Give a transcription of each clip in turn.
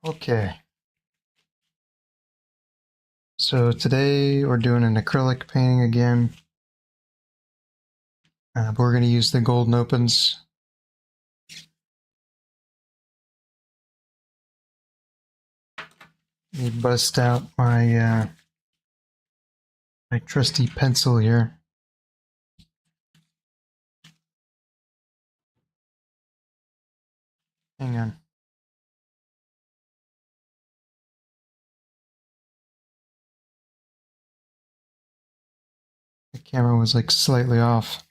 Okay, so today we're doing an acrylic painting again. But we're going to use the golden opens. Let me bust out my my trusty pencil here. Hang on. The camera was like slightly off.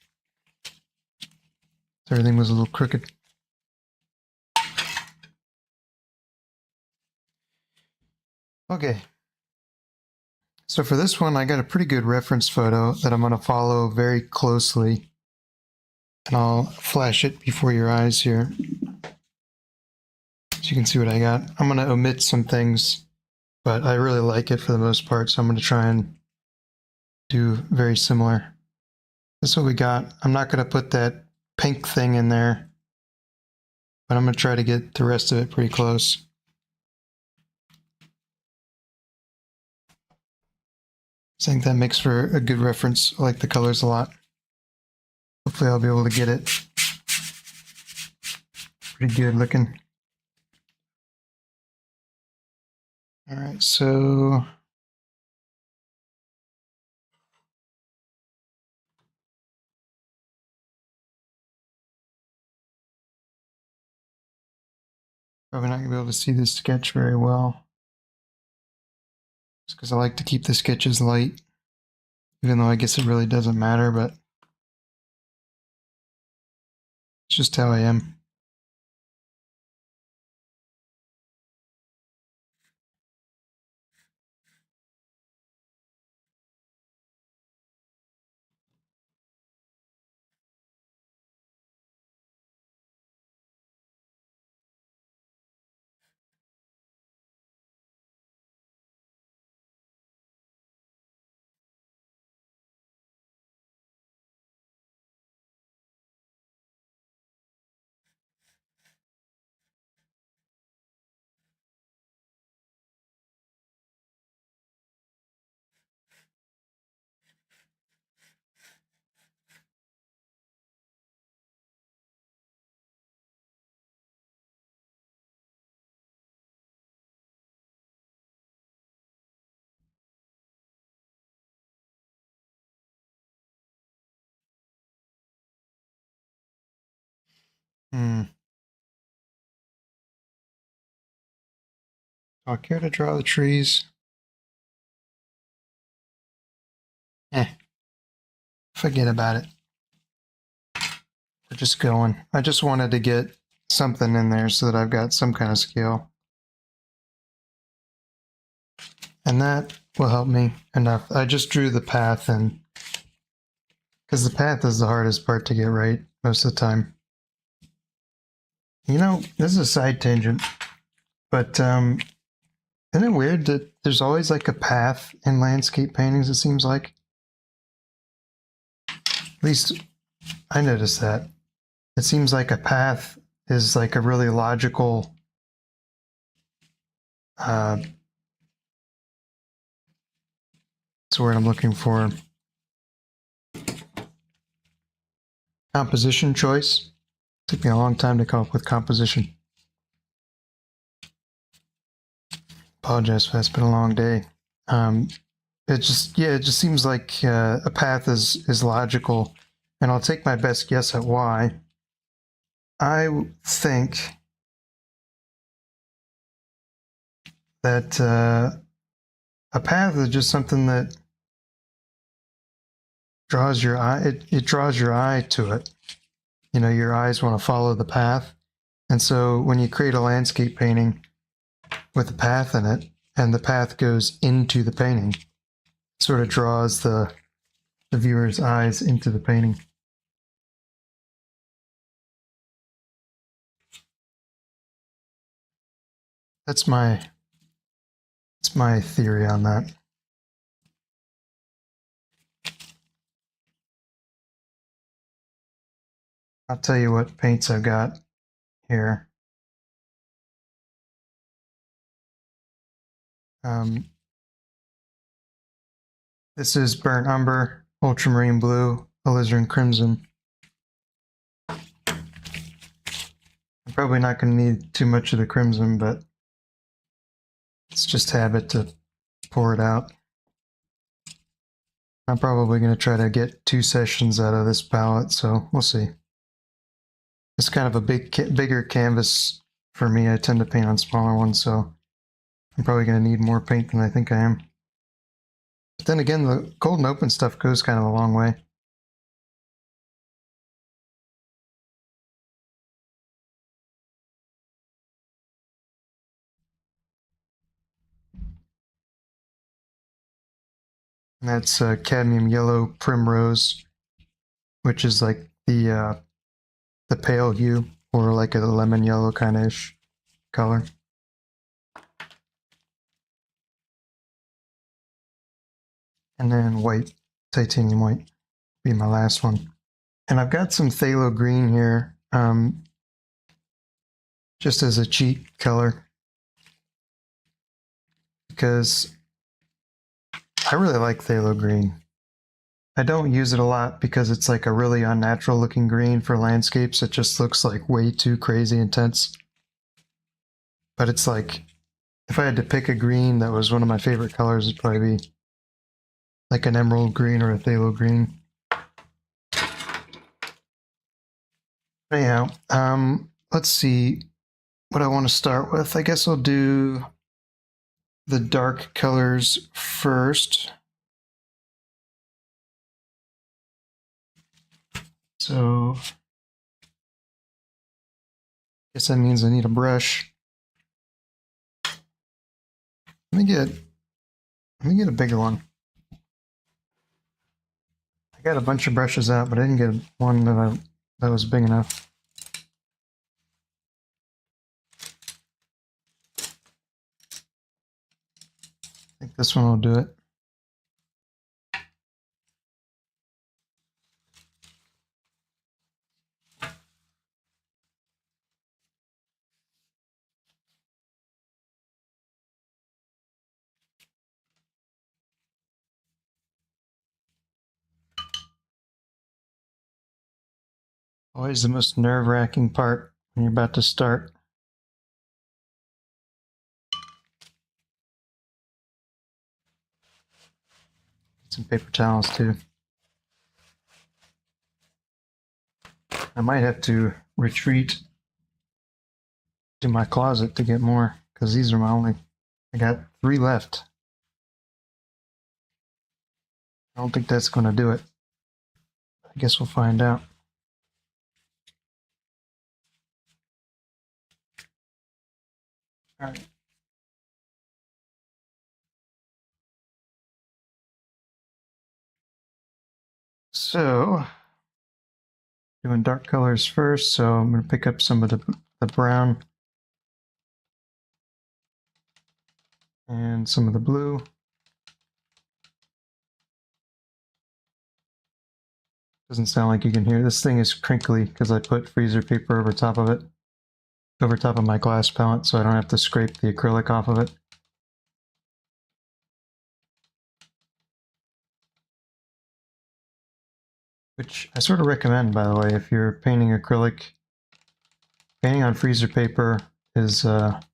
Everything was a little crooked. Okay. So for this one, I got a pretty good reference photo that I'm going to follow very closely. And I'll flash it before your eyes here, so you can see what I got. I'm going to omit some things, but I really like it for the most part, so I'm going to try and do very similar. That's what we got. I'm not going to put that pink thing in there, but I'm going to try to get the rest of it pretty close. I think that makes for a good reference. I like the colors a lot. Hopefully I'll be able to get it pretty good looking. All right, so probably not gonna be able to see this sketch very well. Just because I like to keep the sketches light, even though I guess it really doesn't matter, but it's just how I am. Do I care to draw the trees? Forget about it. We're just going. I just wanted to get something in there so that I've got some kind of scale. And that will help me enough. I just drew the path, and because the path is the hardest part to get right most of the time. You know, this is a side tangent, but isn't it weird that there's always like a path in landscape paintings, it seems like? At least I noticed that. It seems like a path is like a really logical what's the word I'm looking for? Composition choice. Took me a long time to come up with composition. Apologize for that. It's been a long day. It just seems like a path is logical, and I'll take my best guess at why. I think that a path is just something that draws your eye. It draws your eye to it. You know, your eyes want to follow the path, and so when you create a landscape painting with a path in it, and the path goes into the painting, it sort of draws the viewer's eyes into the painting. That's my theory on that. I'll tell you what paints I've got here. This is burnt umber, ultramarine blue, alizarin crimson. I'm probably not going to need too much of the crimson, but it's just habit to pour it out. I'm probably going to try to get 2 sessions out of this palette, so we'll see. It's kind of a bigger canvas for me. I tend to paint on smaller ones, so I'm probably going to need more paint than I think I am. But then again, the cold and open stuff goes kind of a long way. And that's cadmium yellow primrose, which is like the pale hue, or like a lemon yellow kind of ish color. And then white, titanium white, be my last one. And I've got some phthalo green here, just as a cheat color, because I really like phthalo green. I don't use it a lot because it's like a really unnatural looking green for landscapes. It just looks like way too crazy intense. But it's like, if I had to pick a green that was one of my favorite colors, it'd probably be like an emerald green or a phthalo green. Anyhow, let's see what I want to start with. I guess I'll do the dark colors first. So I guess that means I need a brush. Let me get a bigger one. I got a bunch of brushes out, but I didn't get one that was big enough. I think this one will do it. Always the most nerve-wracking part when you're about to start. Some paper towels too. I might have to retreat to my closet to get more, because these are my only, I got 3 left. I don't think that's going to do it. I guess we'll find out. All right. So, doing dark colors first, so I'm going to pick up some of the brown and some of the blue. Doesn't sound like you can hear. This thing is crinkly because I put freezer paper over top of it, over top of my glass palette, so I don't have to scrape the acrylic off of it. Which I sort of recommend, by the way, if you're painting acrylic. Painting on freezer paper is, not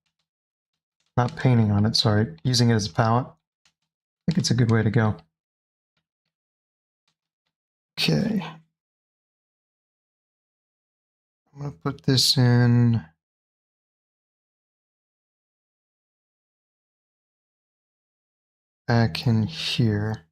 painting on it, sorry, using it as a palette. I think it's a good way to go. Okay. I'm going to put this in back in here.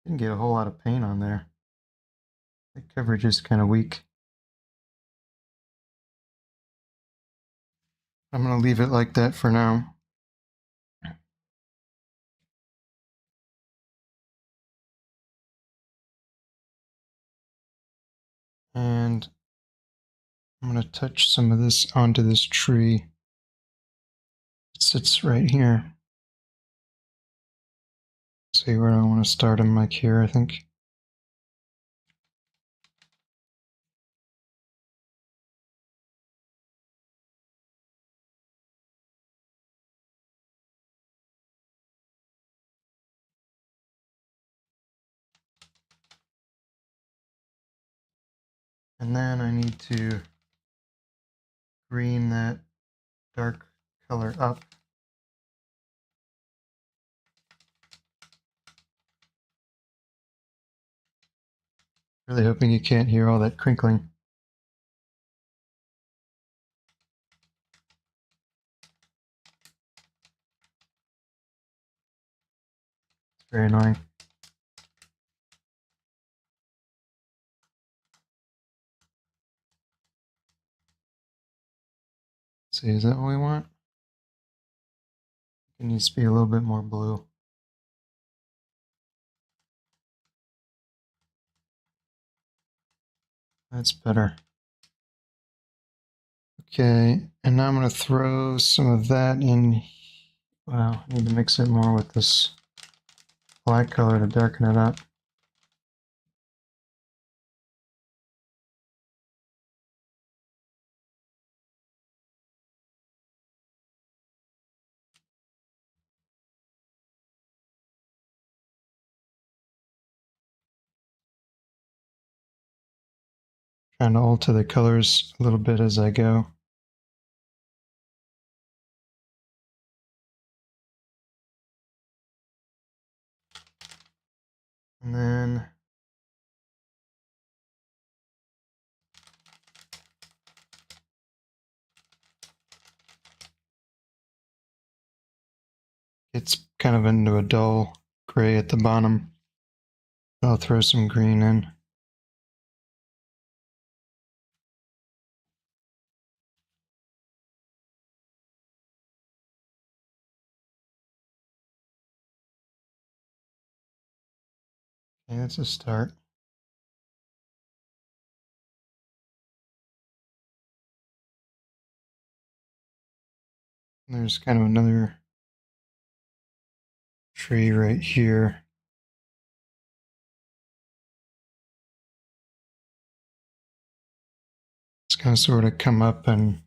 Didn't get a whole lot of paint on there. The coverage is kind of weak. I'm going to leave it like that for now. And I'm going to touch some of this onto this tree. It sits right here. See where I want to start them, like here, I think. And then I need to green that dark color up. Really hoping you can't hear all that crinkling. It's very annoying. Let's see, is that what we want? It needs to be a little bit more blue. That's better. Okay, and now I'm going to throw some of that in. Well, I need to mix it more with this black color to darken it up. Trying to alter the colors a little bit as I go. And then it's kind of into a dull gray at the bottom. I'll throw some green in. Okay, that's a start. There's kind of another tree right here. It's going to sort of come up and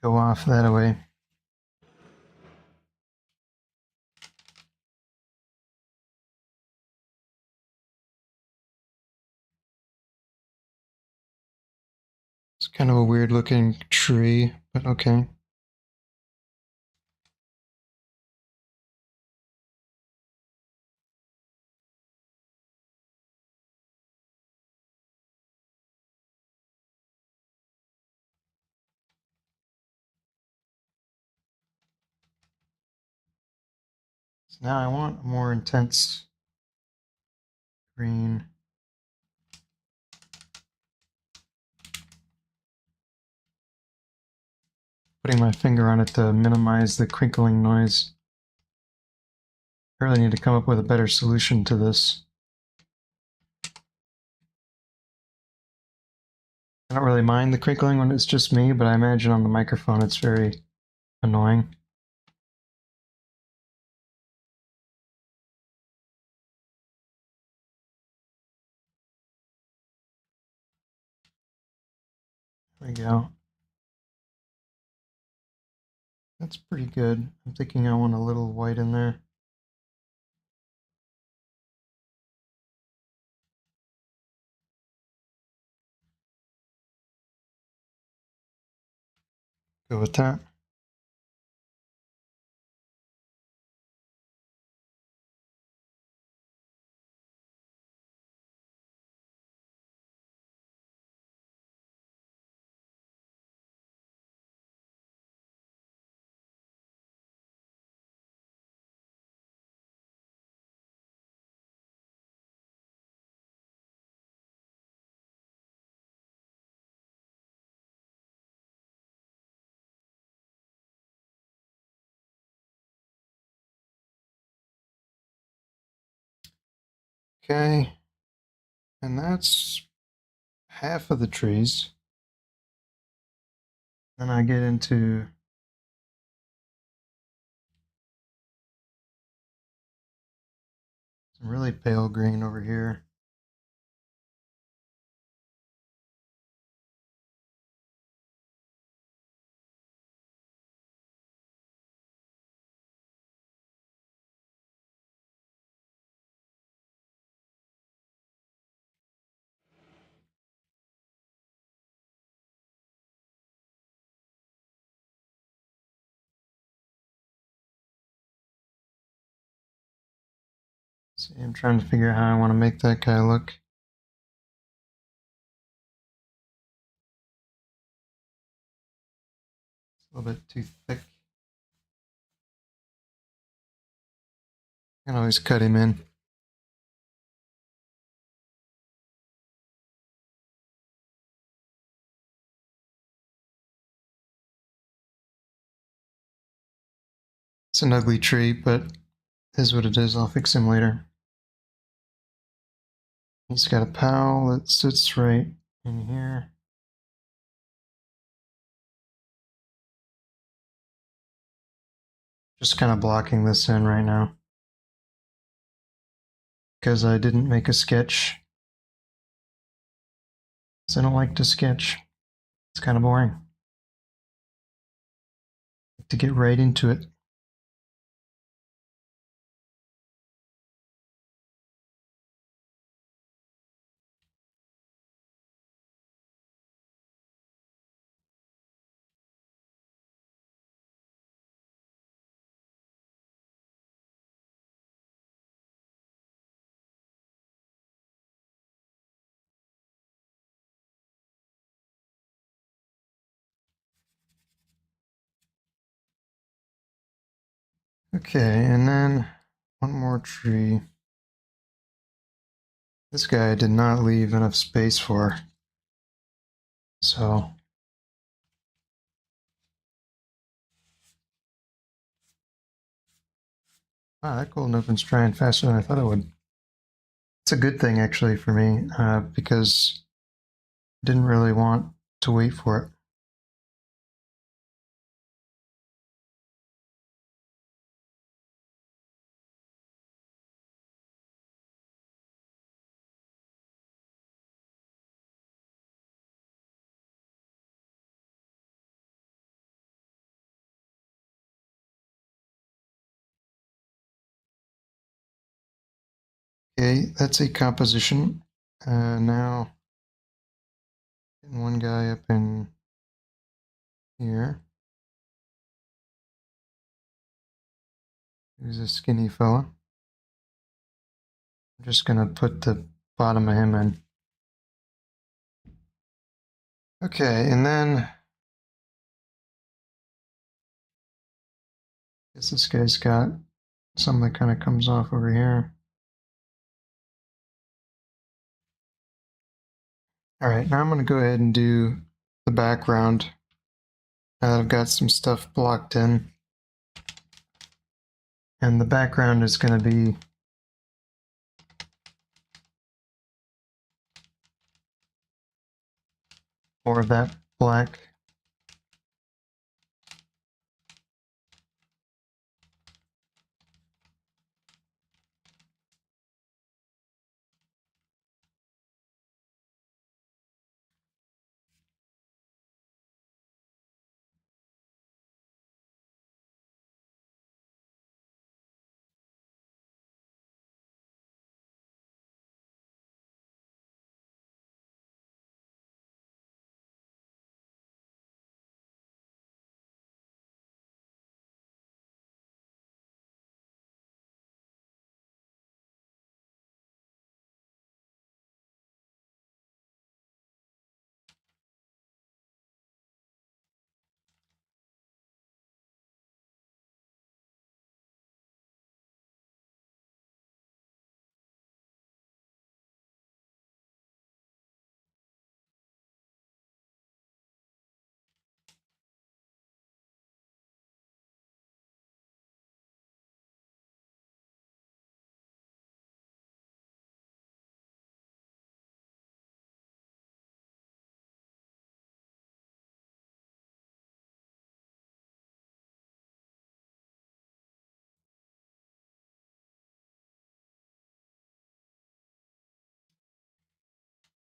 go off that way. It's kind of a weird looking tree, but okay. So now I want a more intense green. Putting my finger on it to minimize the crinkling noise. I really need to come up with a better solution to this. I don't really mind the crinkling when it's just me, but I imagine on the microphone it's very annoying. There we go. That's pretty good. I'm thinking I want a little white in there. Go with that. Okay, and that's half of the trees. Then I get into some really pale green over here. See, I'm trying to figure out how I want to make that guy look. It's a little bit too thick. I can always cut him in. It's an ugly tree, but it is what it is. I'll fix him later. He's got a pal that sits right in here. Just kind of blocking this in right now because I didn't make a sketch. So I don't like to sketch. It's kind of boring. I like to get right into it. Okay, and then one more tree. This guy I did not leave enough space for. So wow, that golden open's drying faster than I thought it would. It's a good thing actually for me because I didn't really want to wait for it. Okay, that's a composition. Now, getting one guy up in here. He's a skinny fella. I'm just gonna put the bottom of him in. Okay, and then I guess this guy's got something that kind of comes off over here. All right, now I'm gonna go ahead and do the background. Now that I've got some stuff blocked in. And the background is gonna be more of that black.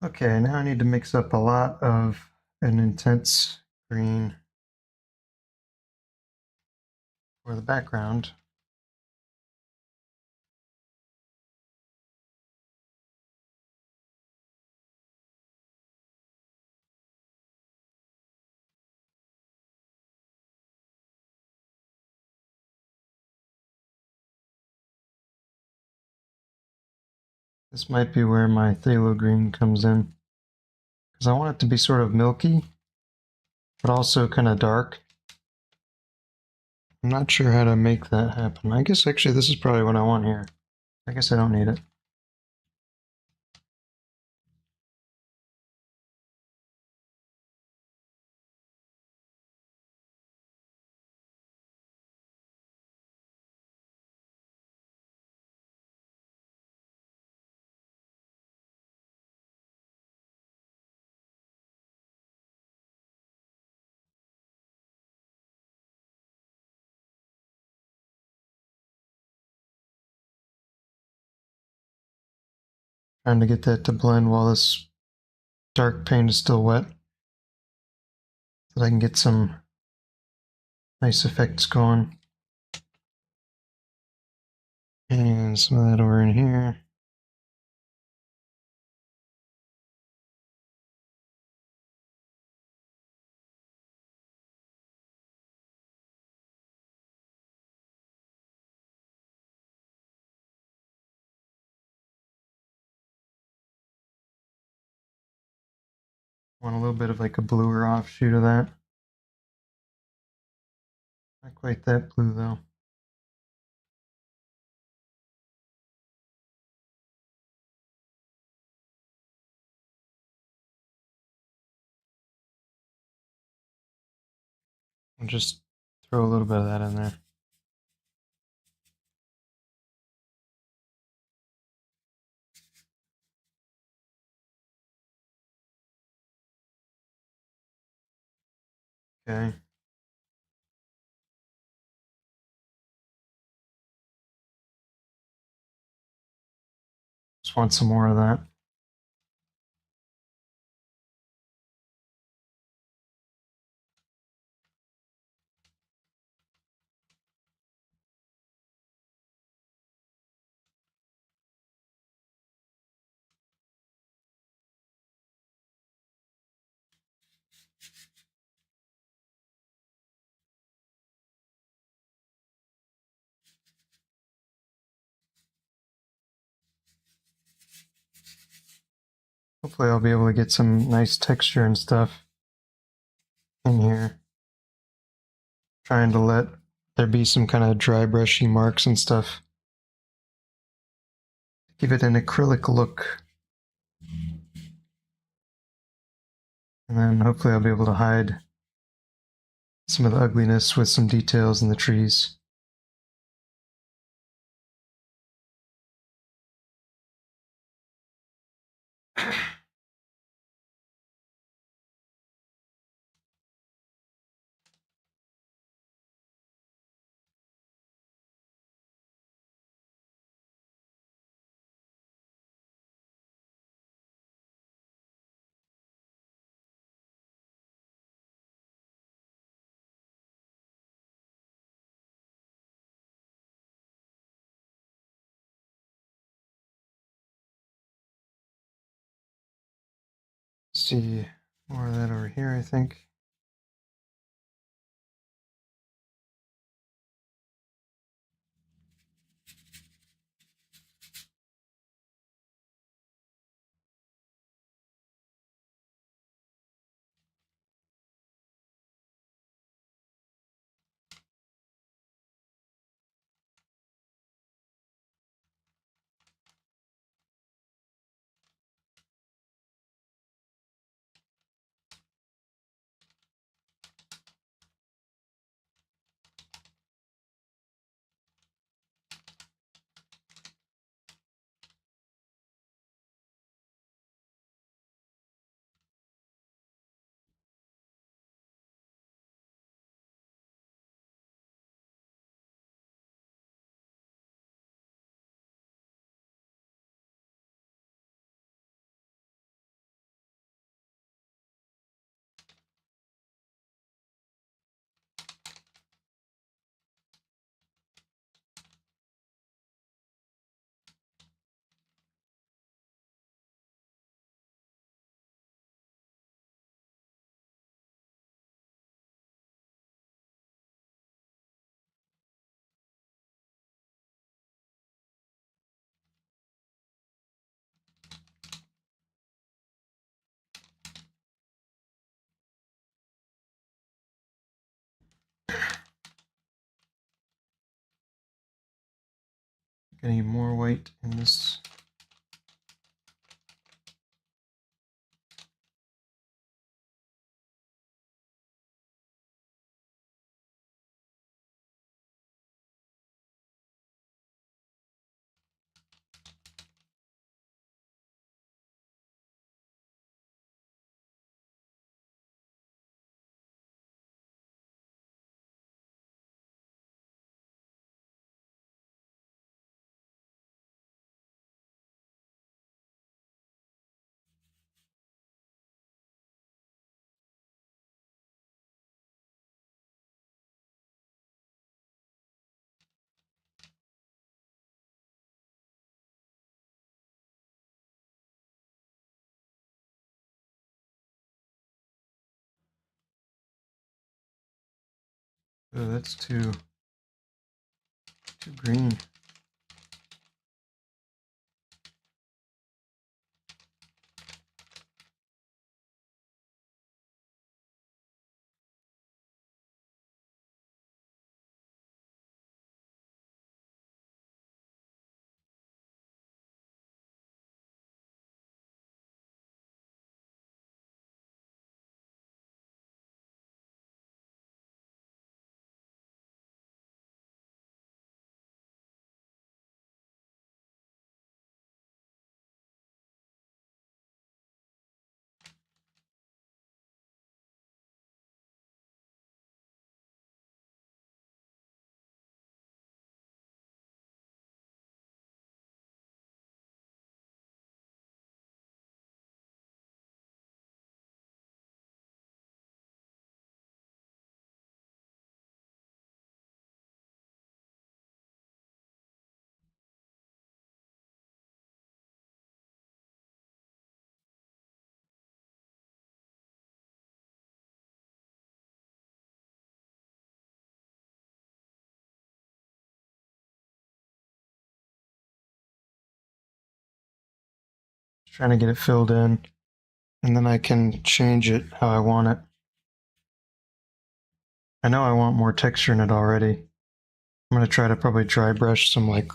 Okay, now I need to mix up a lot of an intense green for the background. This might be where my phthalo green comes in, because I want it to be sort of milky, but also kind of dark. I'm not sure how to make that happen. I guess actually this is probably what I want here. I guess I don't need it. Trying to get that to blend while this dark paint is still wet, so that I can get some nice effects going. And some of that over in here. Want a little bit of like a bluer offshoot of that. Not quite that blue though. I'll just throw a little bit of that in there. Okay. Just want some more of that. Hopefully I'll be able to get some nice texture and stuff in here. Trying to let there be some kind of dry brushy marks and stuff. Give it an acrylic look. And then hopefully I'll be able to hide some of the ugliness with some details in the trees. See more of that over here, I think. Getting more white in this. Oh, that's too green. Just trying to get it filled in, and then I can change it how I want it. I know I want more texture in it already. I'm going to try to probably dry brush some like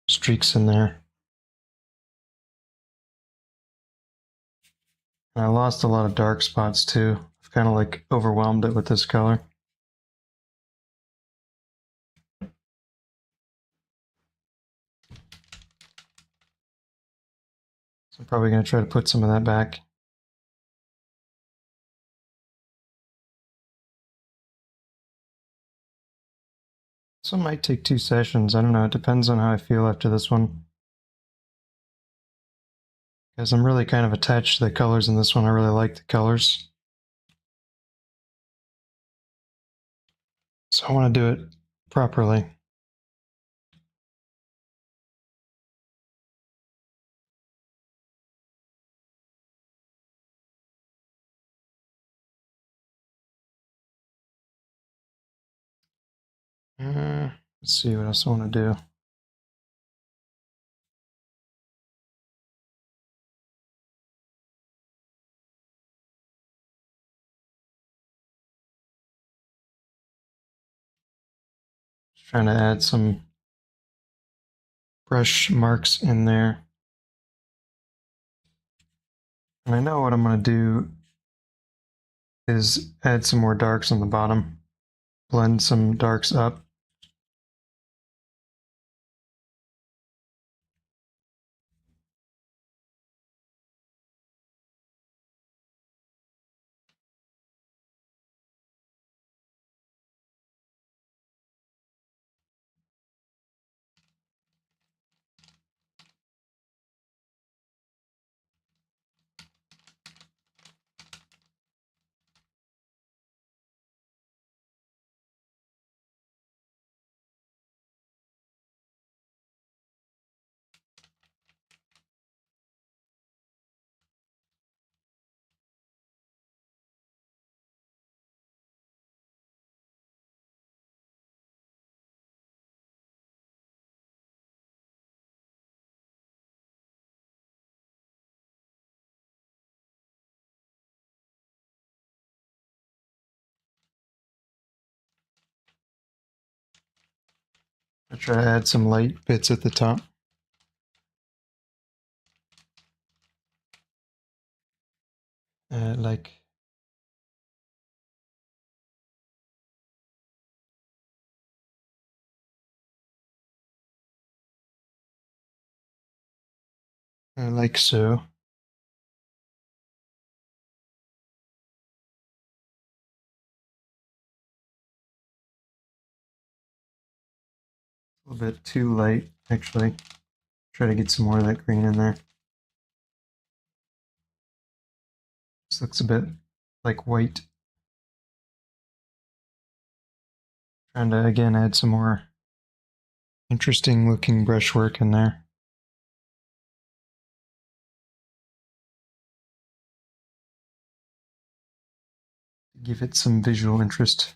streaks in there. And I lost a lot of dark spots too. I've kind of like overwhelmed it with this color. So I'm probably going to try to put some of that back. This one might take 2 sessions. I don't know. It depends on how I feel after this one. Because I'm really kind of attached to the colors in this one. I really like the colors. So I want to do it properly. Let's see what else I want to do. Just trying to add some brush marks in there. And I know what I'm going to do is add some more darks on the bottom. Blend some darks up. I try to add some light bits at the top. Like so. A little bit too light, actually. Try to get some more of that green in there. This looks a bit like white. Trying to, again, add some more interesting looking brushwork in there. Give it some visual interest.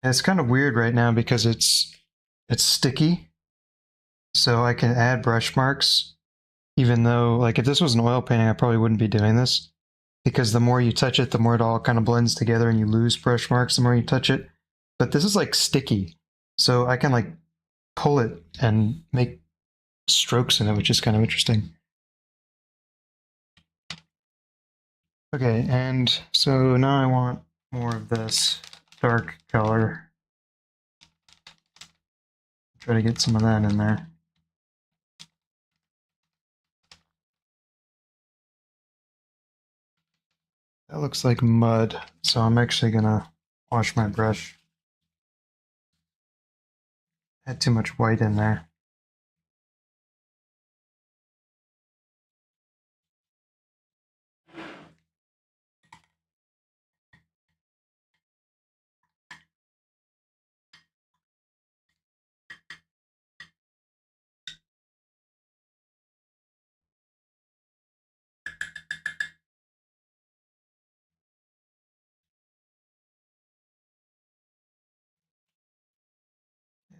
And it's kind of weird right now because it's sticky, so I can add brush marks, even though, like, if this was an oil painting, I probably wouldn't be doing this, because the more you touch it, the more it all kind of blends together and you lose brush marks the more you touch it. But this is like sticky, so I can like pull it and make strokes in it, which is kind of interesting. Okay, and so now I want more of this dark color. Try to get some of that in there. That looks like mud, so I'm actually gonna wash my brush. Had too much white in there.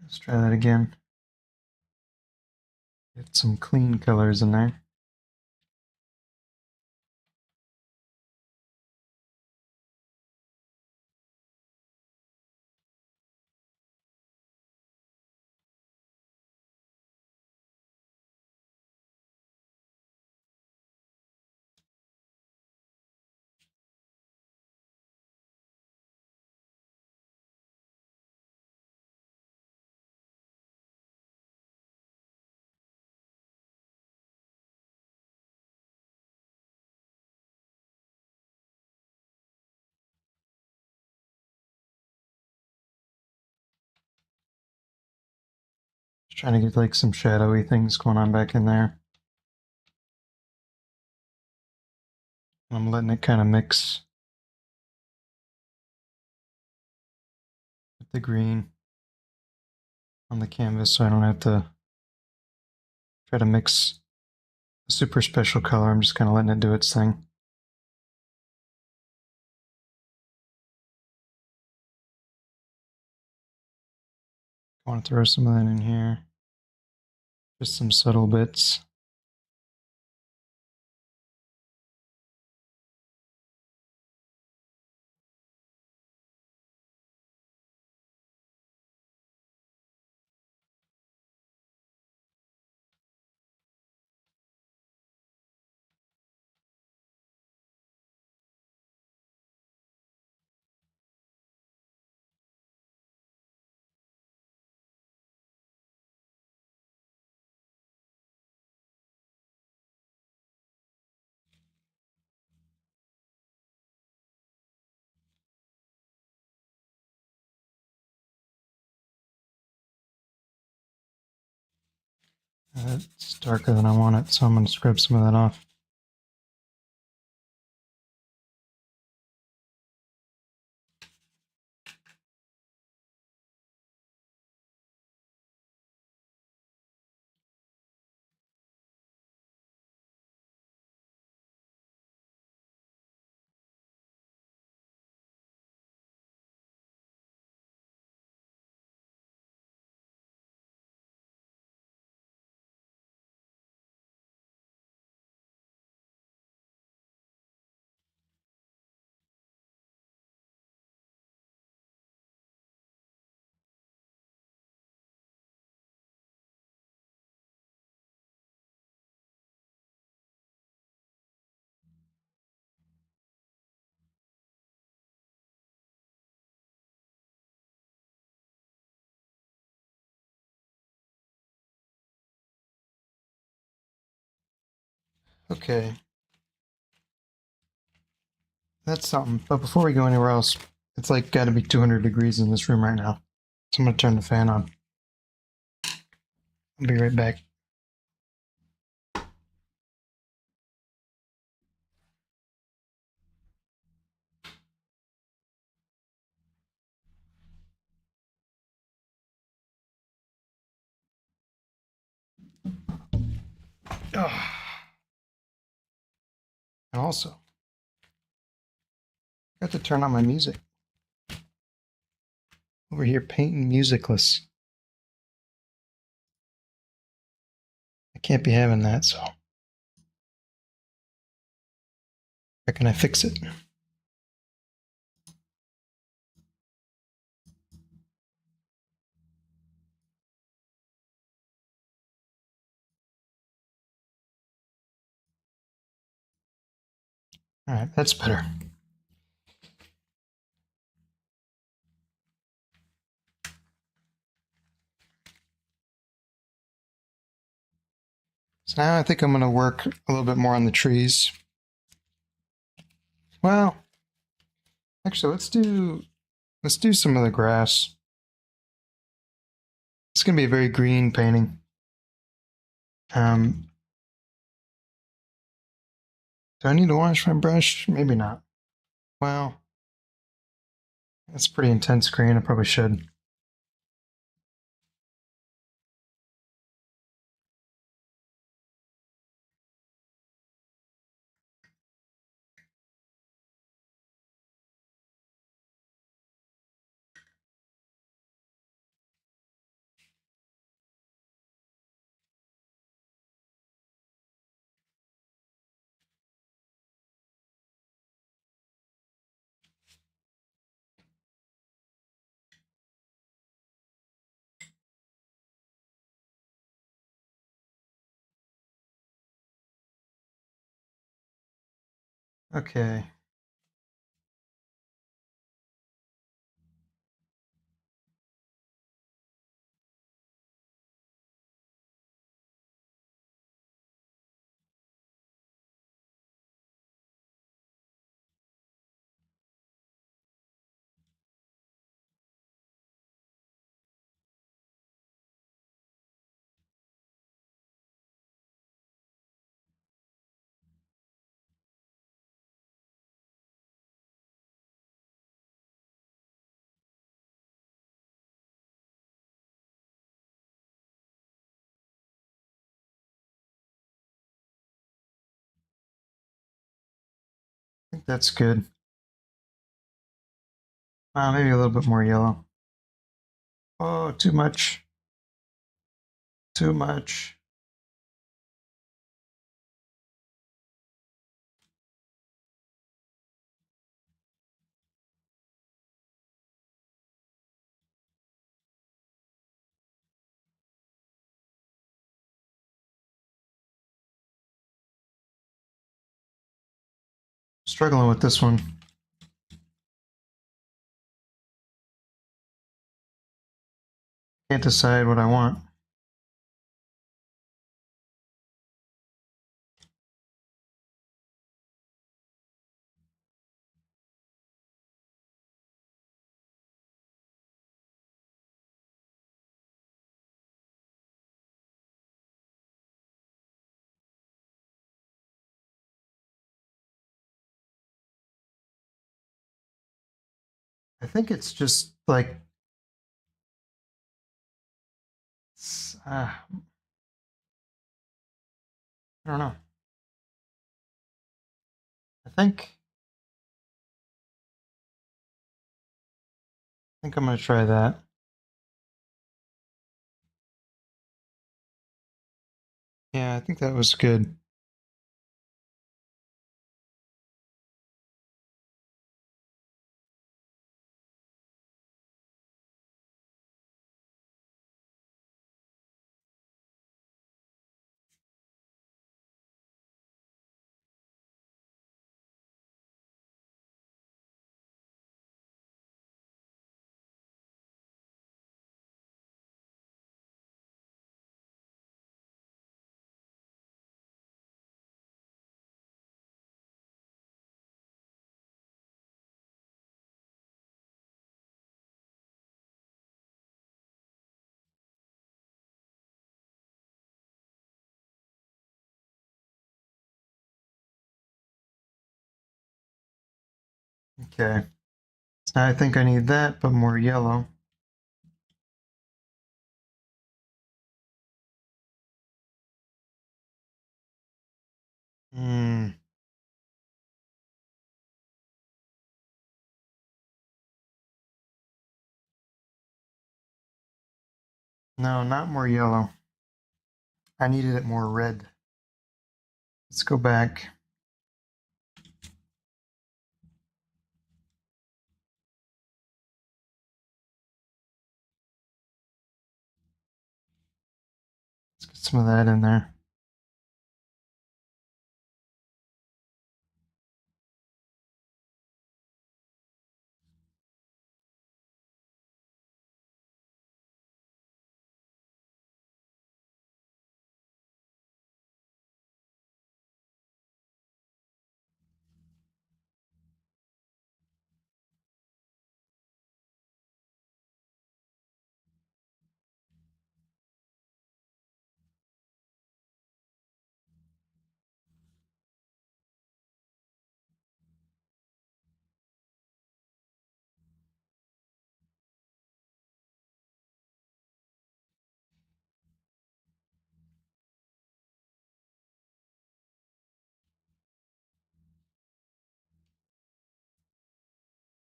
Let's try that again. Get some clean colors in there. Just trying to get like some shadowy things going on back in there. I'm letting it kind of mix with the green on the canvas so I don't have to try to mix a super special color. I'm just kind of letting it do its thing. I want to throw some of that in here. Just some subtle bits. It's darker than I want it, so I'm going to scrub some of that off. Okay. That's something. But before we go anywhere else, it's like got to be 200 degrees in this room right now. So I'm going to turn the fan on. I'll be right back. Oh. And also, I got to turn on my music. Over here painting musicless. I can't be having that, so how can I fix it? All right, that's better. So now I think I'm going to work a little bit more on the trees. Well, actually, let's do some of the grass. It's going to be a very green painting. Do I need to wash my brush? Maybe not. Well, that's pretty intense green. I probably should. Okay. I think that's good. Maybe a little bit more yellow. Oh, too much. Too much. Struggling with this one. Can't decide what I want. I think it's just like I don't know. I think I'm gonna try that. Yeah, I think that was good. Okay. So now I think I need that, but more yellow. Hmm. No, not more yellow. I needed it more red. Let's go back. Let's get some of that in there.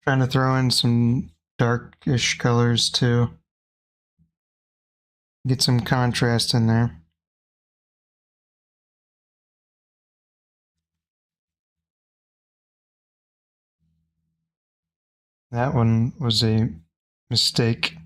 Trying to throw in some darkish colors too. Get some contrast in there. That one was a mistake.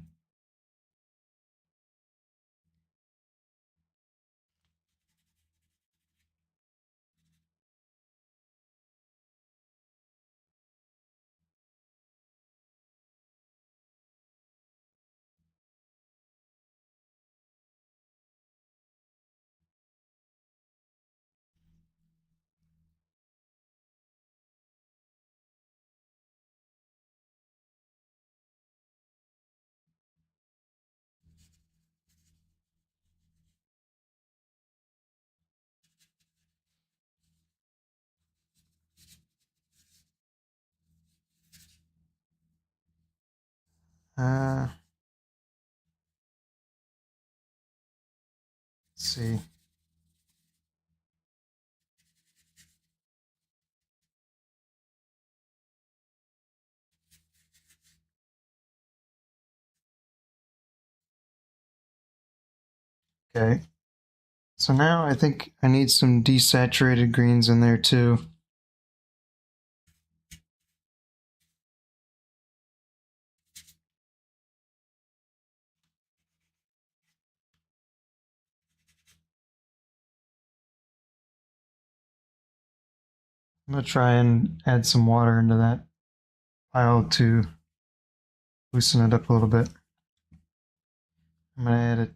Let's see. Okay. So now I think I need some desaturated greens in there too. I'm going to try and add some water into that pile to loosen it up a little bit. I'm going to add a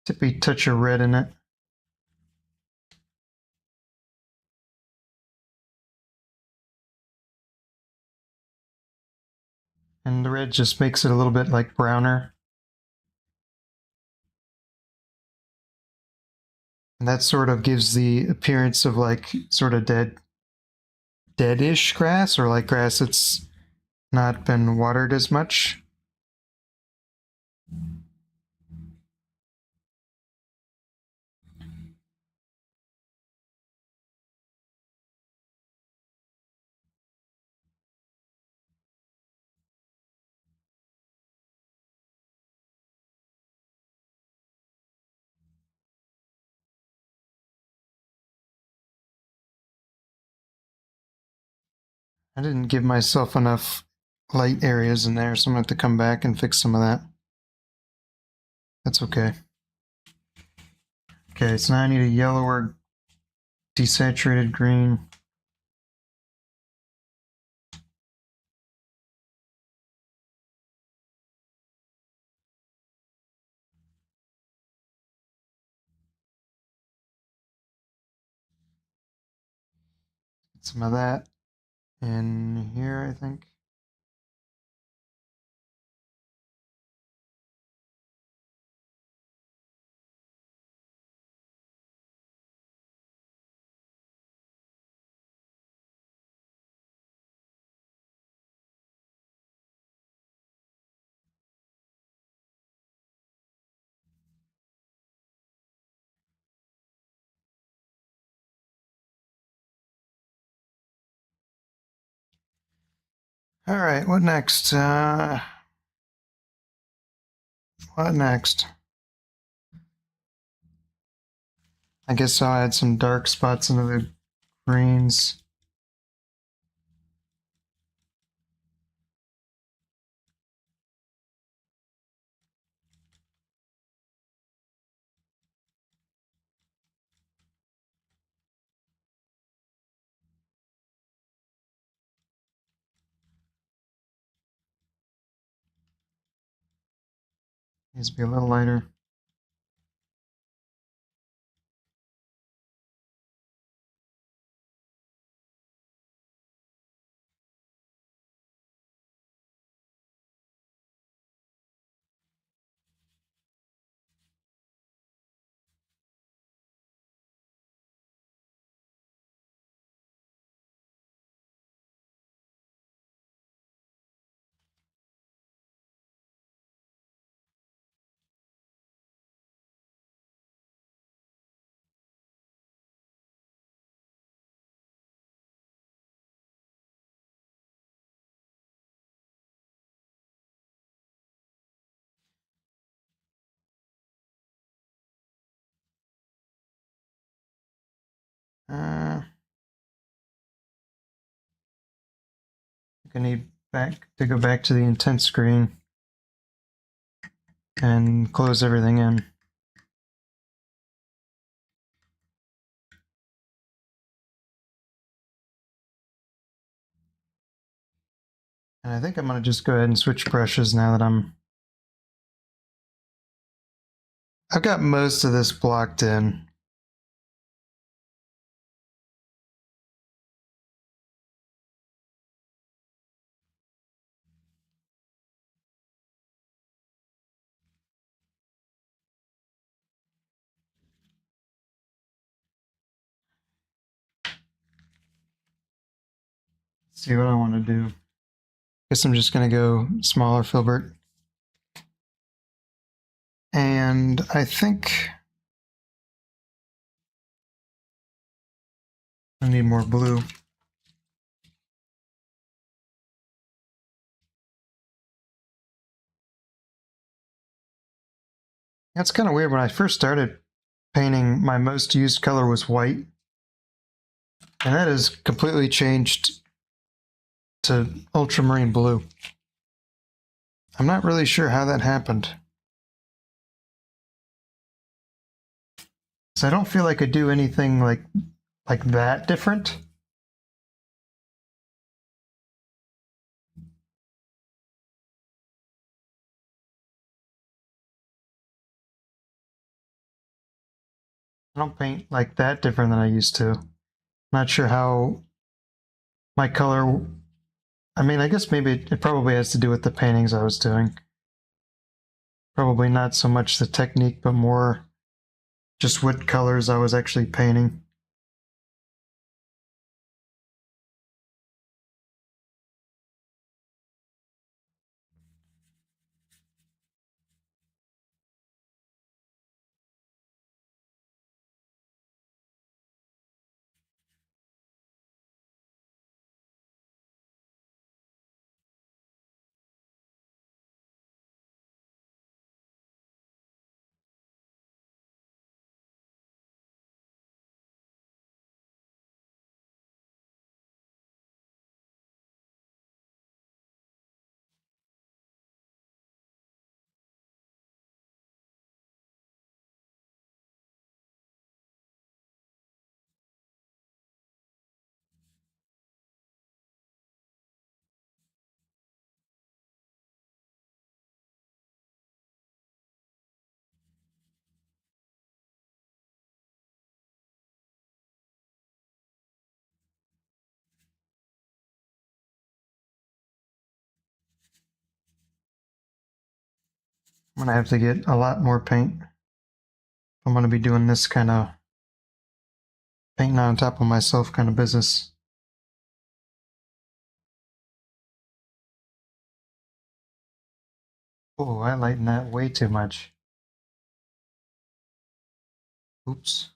tippy touch of red in it. And the red just makes it a little bit like browner. And that sort of gives the appearance of like sort of deadish grass, or like grass that's not been watered as much. I didn't give myself enough light areas in there, so I'm going to have to come back and fix some of that. That's okay. Okay, so now I need a yellower desaturated green. Get some of that in here, I think. All right, what next? What next? I guess I'll add some dark spots into the greens. Needs to be a little lighter. I think I need to go back to the intent screen and close everything in. And I think I'm going to just go ahead and switch brushes now that I've got most of this blocked in. Let's see what I want to do. Guess I'm just going to go smaller filbert. And I think I need more blue. That's kind of weird. When I first started painting, my most used color was white. And that has completely changed to ultramarine blue. I'm not really sure how that happened. So I don't feel like I do anything like that different. I don't paint like that different than I used to. Not sure how my color. I mean, I guess maybe it probably has to do with the paintings I was doing. Probably not so much the technique, but more just what colors I was actually painting. I'm gonna have to get a lot more paint. I'm gonna be doing this kind of painting on top of myself kind of business. Oh, I lighten that way too much. Oops.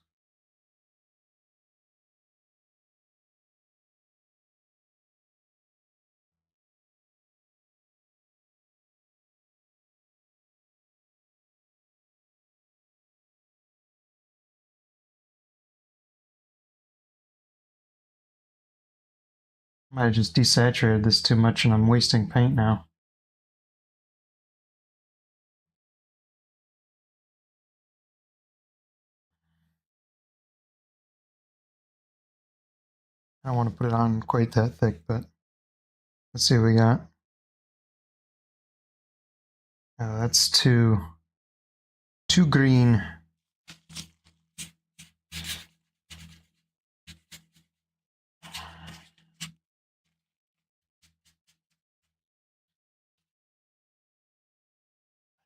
Might have just desaturated this too much and I'm wasting paint now. I don't want to put it on quite that thick, but let's see what we got. Oh, that's too green.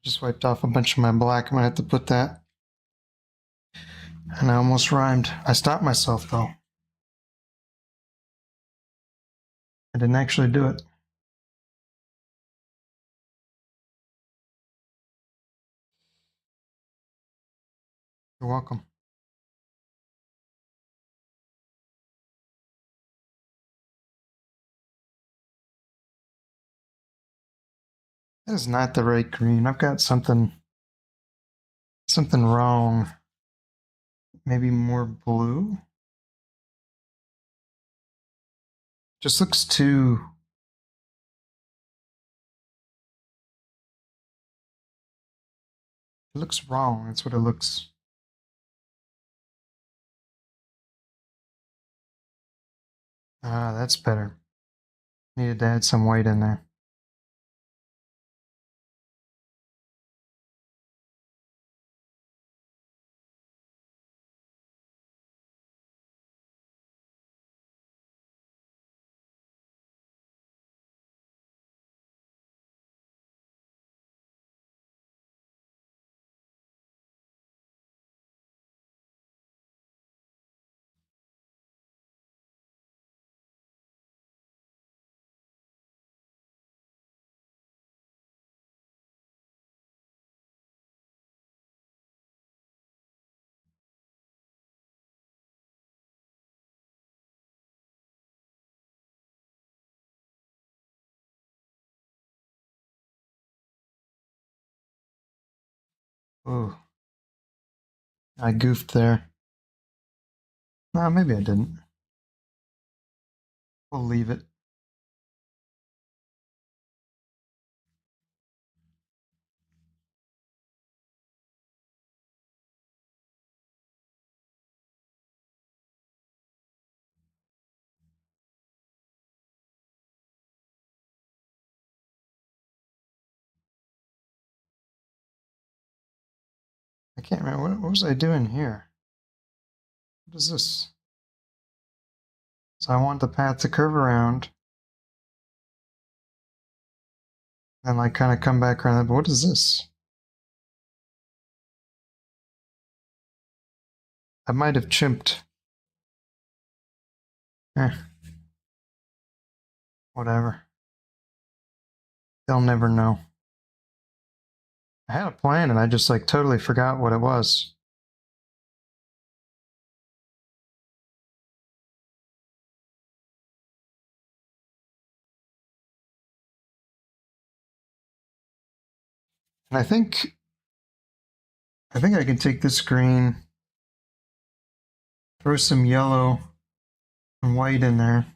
Just wiped off a bunch of my black. I'm gonna have to put that. And I almost rhymed. I stopped myself though. I didn't actually do it. You're welcome. That is not the right green. I've got something wrong. Maybe more blue? Just looks too... It looks wrong. That's what it looks. Ah, that's better. Needed to add some white in there. Ooh, I goofed there. No, maybe I didn't. We'll leave it. I can't remember. What was I doing here? What is this? So I want the path to curve around. And like kind of come back around. But what is this? I might have chimped. Eh. Whatever. They'll never know. I had a plan and I just like totally forgot what it was. And I think I can take this green, throw some yellow and white in there.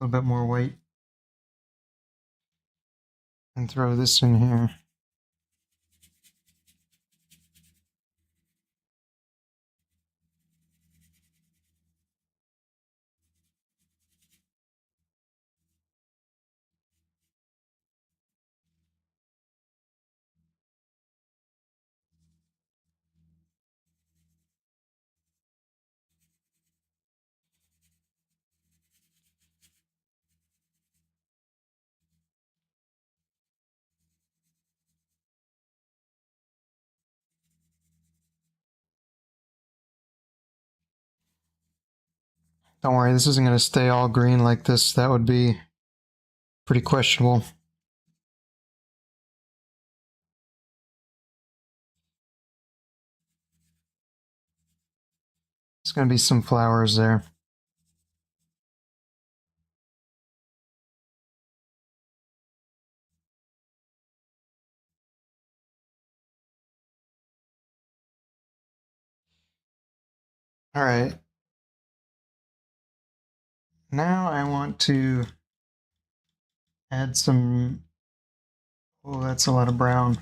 A little bit more white. And throw this in here. Don't worry, this isn't going to stay all green like this. That would be pretty questionable. There's going to be some flowers there. All right. now I want to add some, oh, that's a lot of brown.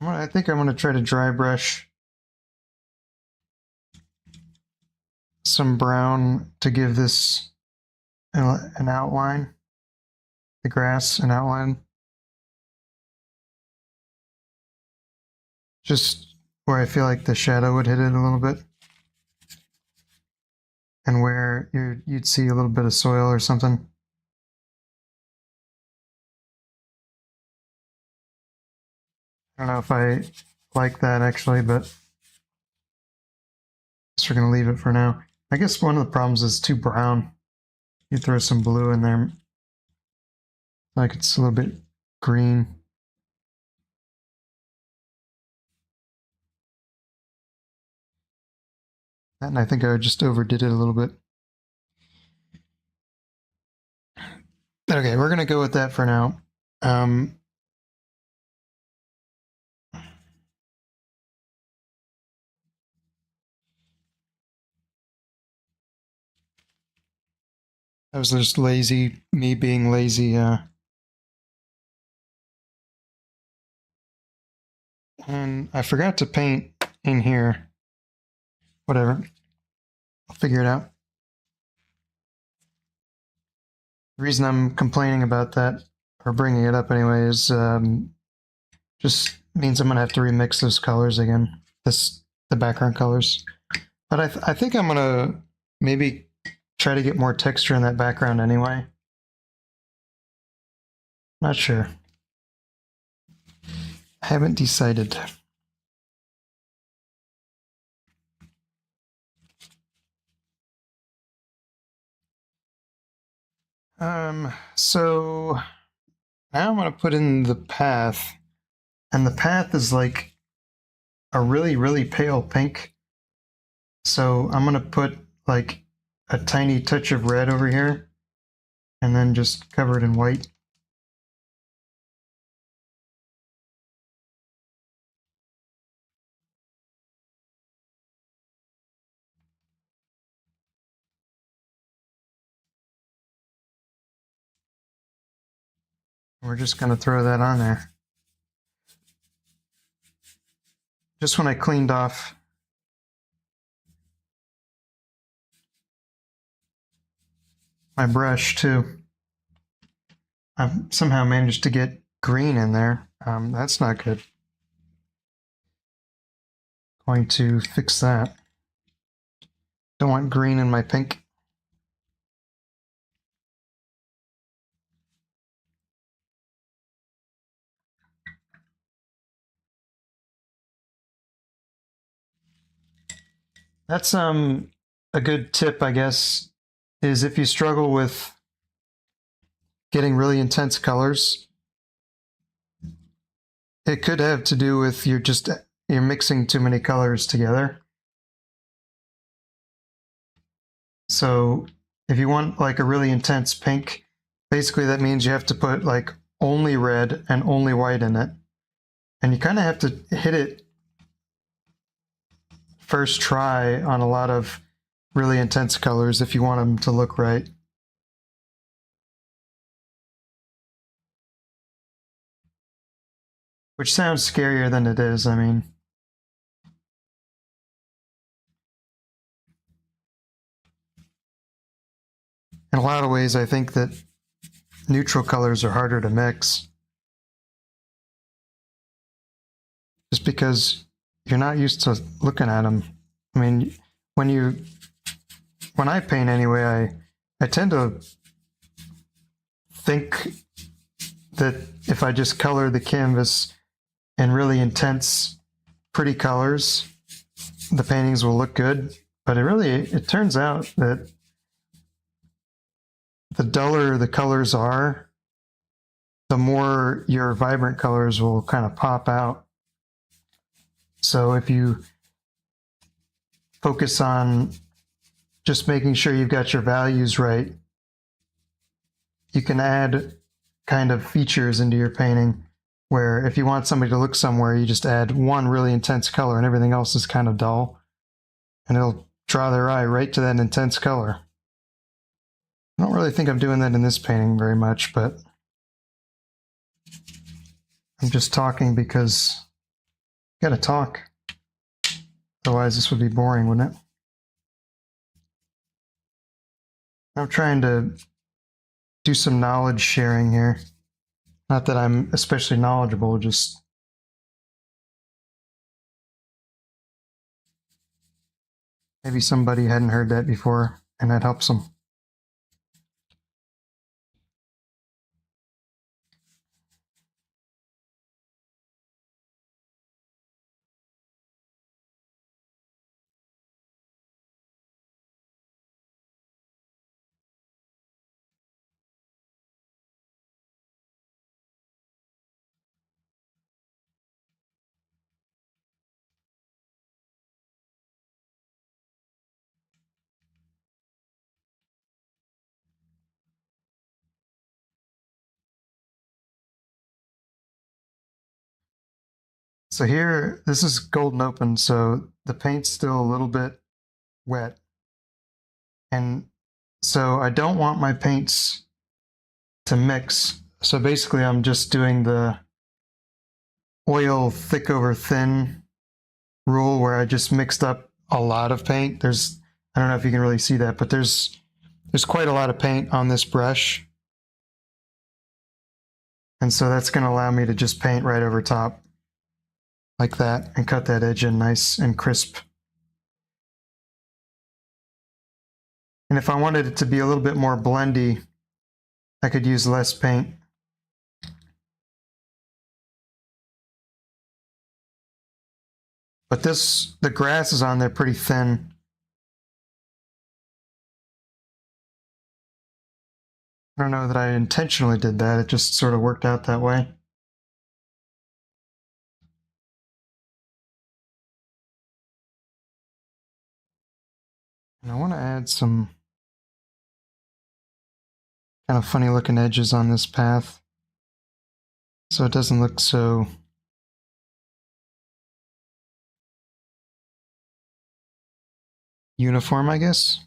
I think I'm going to try to dry brush some brown to give this an outline, the grass an outline. Just where I feel like the shadow would hit it a little bit. And where you'd see a little bit of soil or something. I don't know if I like that actually, but I guess we're going to leave it for now. I guess one of the problems is too brown. You throw some blue in there, like it's a little bit green. And I think I just overdid it a little bit. Okay, we're going to go with that for now. That was just lazy, me being lazy. And I forgot to paint in here. Whatever. I'll figure it out. The reason I'm complaining about that, or bringing it up anyway, is just means I'm going to have to remix those colors again. The background colors. But I think I'm going to maybe try to get more texture in that background anyway. Not sure. I haven't decided. So now I'm going to put in the path, and the path is like a really, really pale pink. So I'm going to put like a tiny touch of red over here, and then just cover it in white. We're just going to throw that on there. Just when I cleaned off my brush too, I've somehow managed to get green in there. That's not good. Going to fix that. Don't want green in my pink. That's a good tip, I guess, is if you struggle with getting really intense colors, it could have to do with you're mixing too many colors together. So if you want like a really intense pink, basically that means you have to put like only red and only white in it. And you kind of have to hit it first try on a lot of really intense colors if you want them to look right. Which sounds scarier than it is, I mean. In a lot of ways, I think that neutral colors are harder to mix. Just because you're not used to looking at them. I mean, when I paint anyway, I tend to think that if I just color the canvas in really intense, pretty colors, the paintings will look good. But it turns out that the duller the colors are, the more your vibrant colors will kind of pop out. So if you focus on just making sure you've got your values right, you can add kind of features into your painting where if you want somebody to look somewhere, you just add one really intense color and everything else is kind of dull. and it'll draw their eye right to that intense color. I don't really think I'm doing that in this painting very much, but I'm just talking because I gotta talk. Otherwise this would be boring, wouldn't it? I'm trying to do some knowledge sharing here. Not that I'm especially knowledgeable, just maybe somebody hadn't heard that before and that helps them. So here, this is golden open, so the paint's still a little bit wet. And so I don't want my paints to mix. So basically I'm just doing the oil thick over thin rule where I just mixed up a lot of paint. I don't know if you can really see that, but there's quite a lot of paint on this brush. And so that's going to allow me to just paint right over top like that and cut that edge in nice and crisp. And if I wanted it to be a little bit more blendy, I could use less paint. But the grass is on there pretty thin. I don't know that I intentionally did that, it just sort of worked out that way. And I want to add some kind of funny looking edges on this path so it doesn't look so uniform, I guess.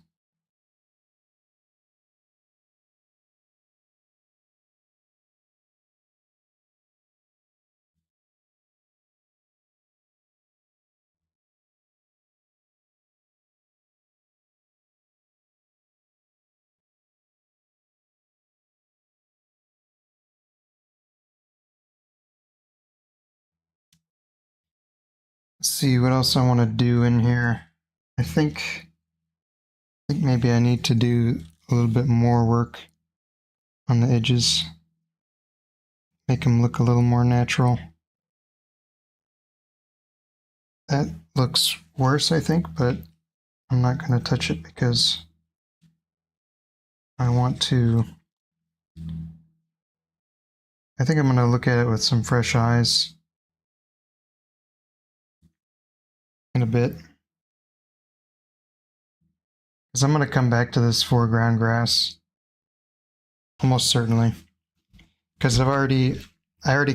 Let's see what else I want to do in here. I think maybe I need to do a little bit more work on the edges. Make them look a little more natural. That looks worse, I think, but I'm not going to touch it because I want to. I think I'm going to look at it with some fresh eyes in a bit. Because I'm going to come back to this foreground grass. Almost certainly. Because I already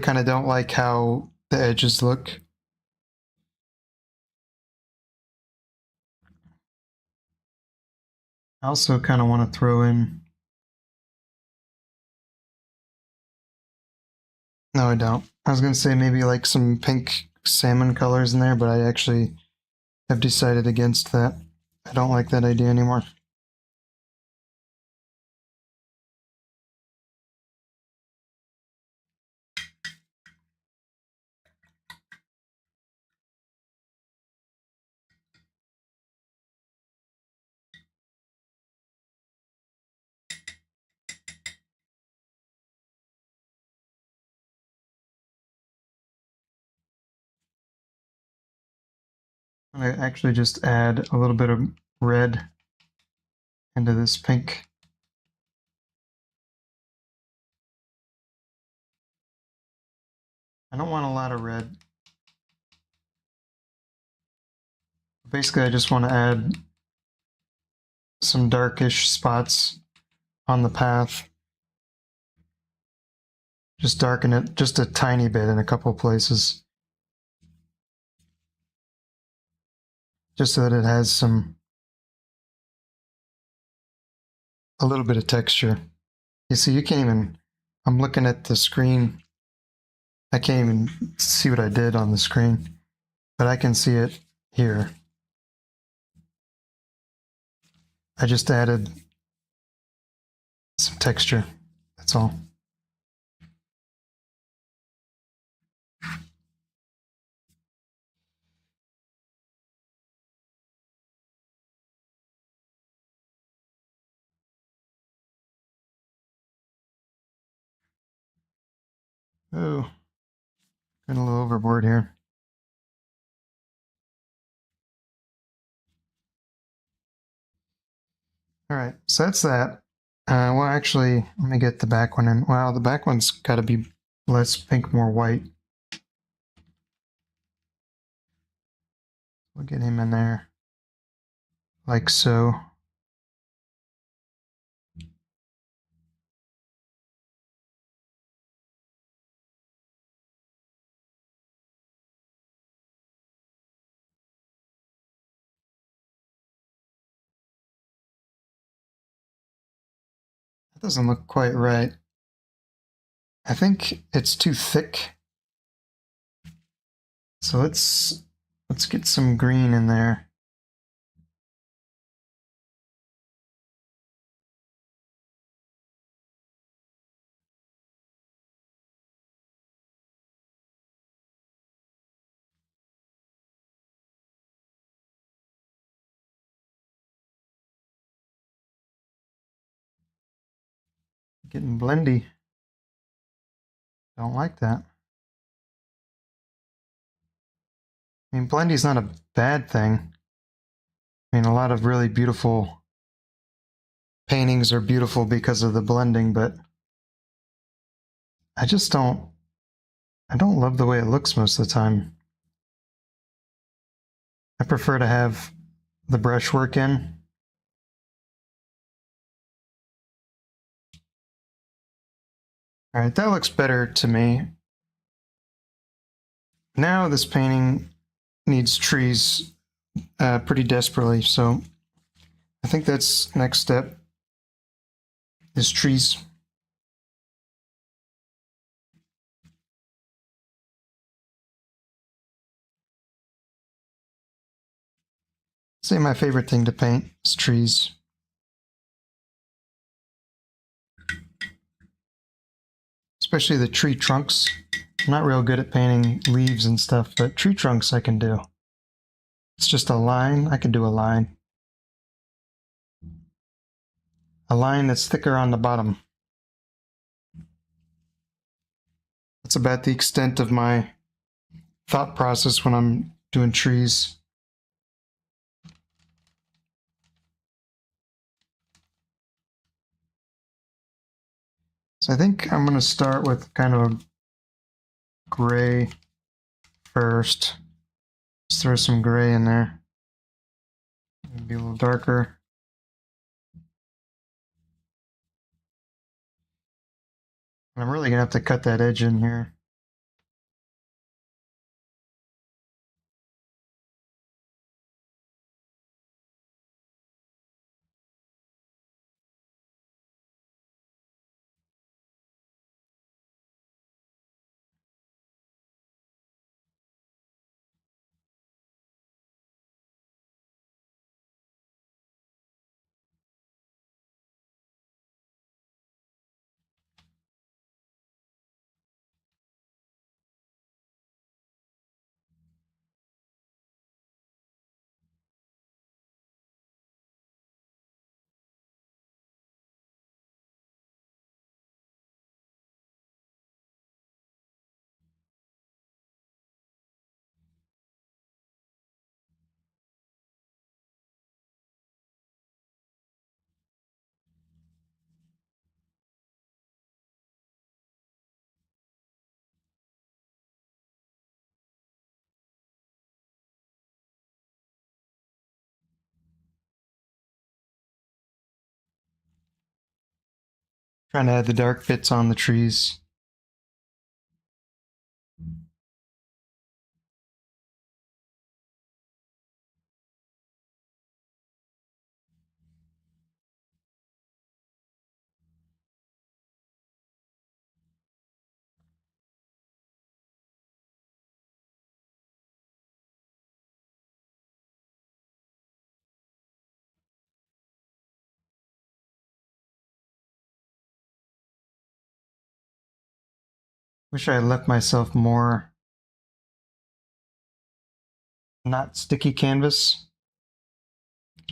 kind of don't like how the edges look. I also kind of want to throw in. No, I don't. I was going to say maybe like some pink salmon colors in there, but I actually have decided against that. I don't like that idea anymore. I'm going to actually just add a little bit of red into this pink. I don't want a lot of red. Basically, I just want to add some darkish spots on the path. Just darken it just a tiny bit in a couple of places. just so that it has a little bit of texture. You see, you can't even, I'm looking at the screen. I can't even see what I did on the screen, but I can see it here. I just added some texture, that's all. Oh, going a little overboard here. All right, so that's that. Well, actually, let me get the back one in. Wow, the back one's got to be less pink, more white. We'll get him in there, like so. That doesn't look quite right. I think it's too thick. So let's get some green in there. Getting blendy. Don't like that. I mean, blendy's not a bad thing. I mean, a lot of really beautiful paintings are beautiful because of the blending, but I just don't love the way it looks most of the time. I prefer to have the brushwork in. All right, that looks better to me. Now this painting needs trees pretty desperately, so I think that's next step is trees. Say my favorite thing to paint is trees. Especially the tree trunks. I'm not real good at painting leaves and stuff, but tree trunks I can do. It's just a line. I can do a line. A line that's thicker on the bottom. That's about the extent of my thought process when I'm doing trees. So I think I'm going to start with kind of a gray first. Just throw some gray in there. Be a little darker. I'm really going to have to cut that edge in here. Trying to add the dark bits on the trees. Wish I had left myself more not sticky canvas.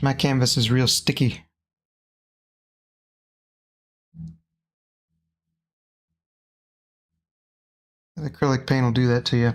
My canvas is real sticky. The acrylic paint will do that to you.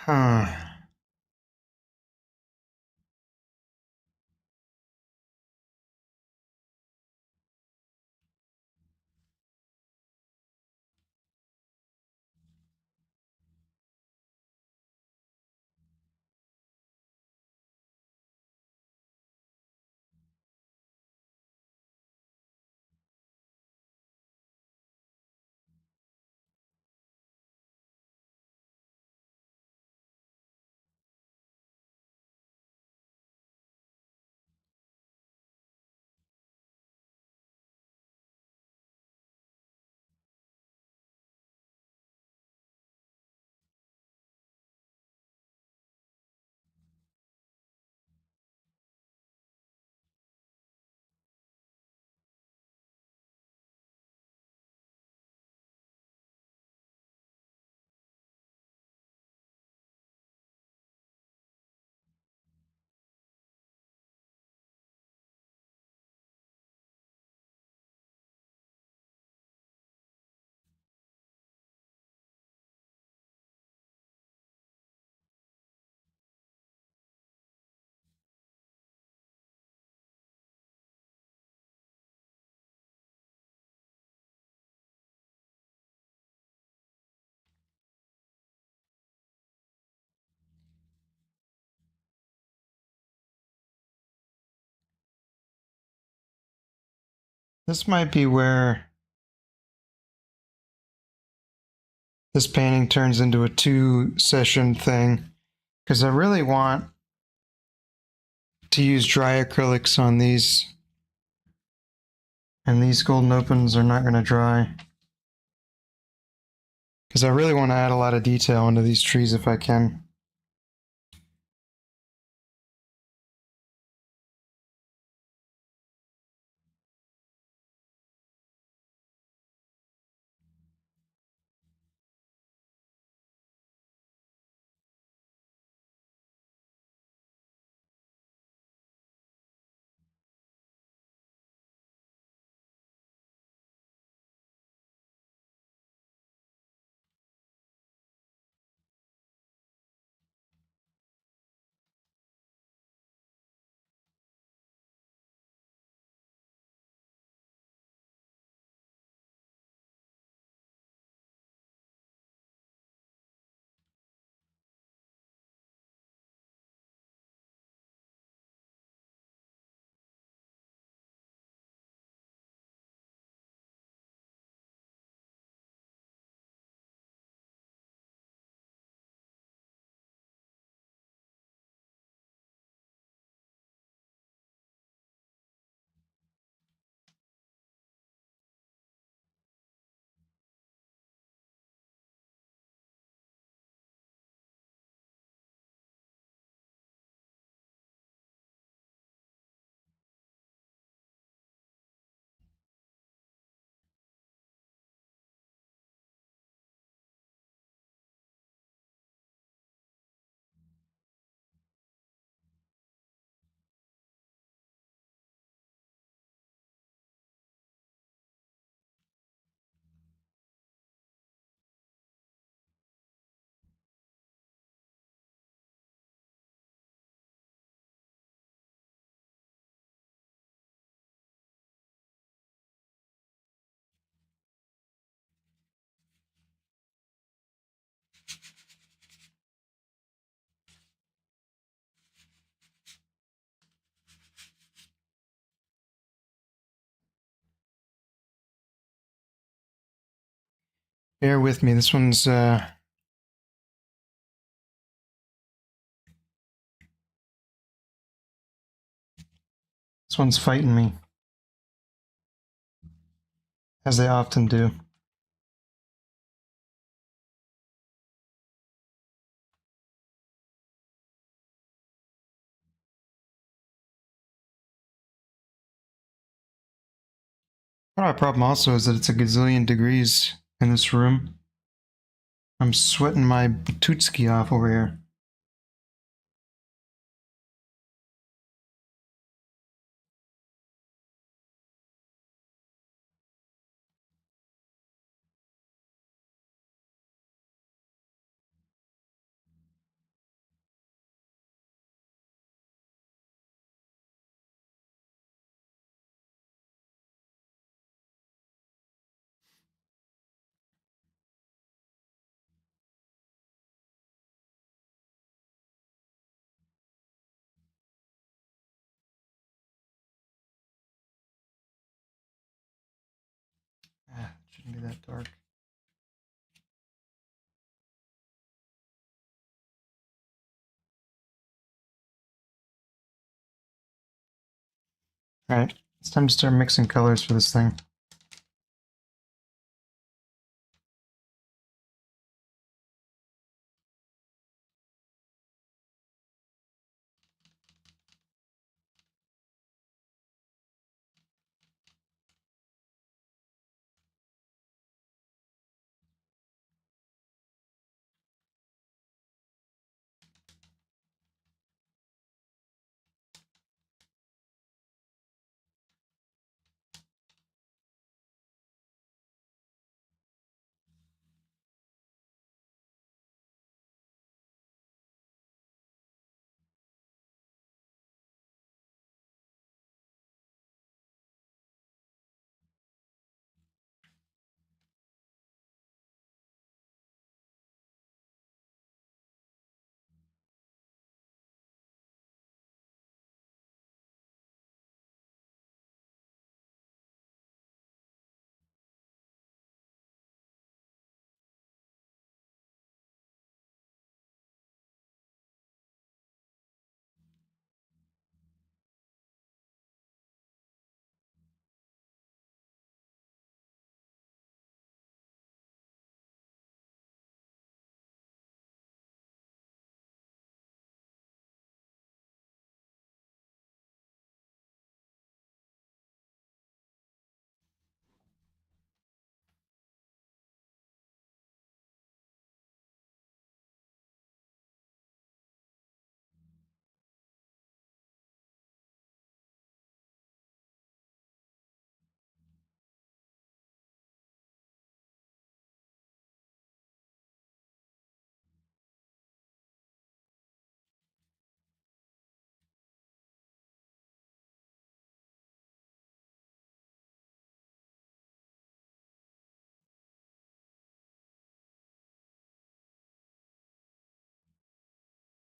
Huh. This might be where this painting turns into a 2-session thing, because I really want to use dry acrylics on these, and these golden opens are not going to dry, because I really want to add a lot of detail into these trees if I can. Bear with me. This one's fighting me, as they often do. Part of my problem also is that it's a gazillion degrees in this room. I'm sweating my Batutski off over here. Ah, it shouldn't be that dark. Alright, it's time to start mixing colors for this thing.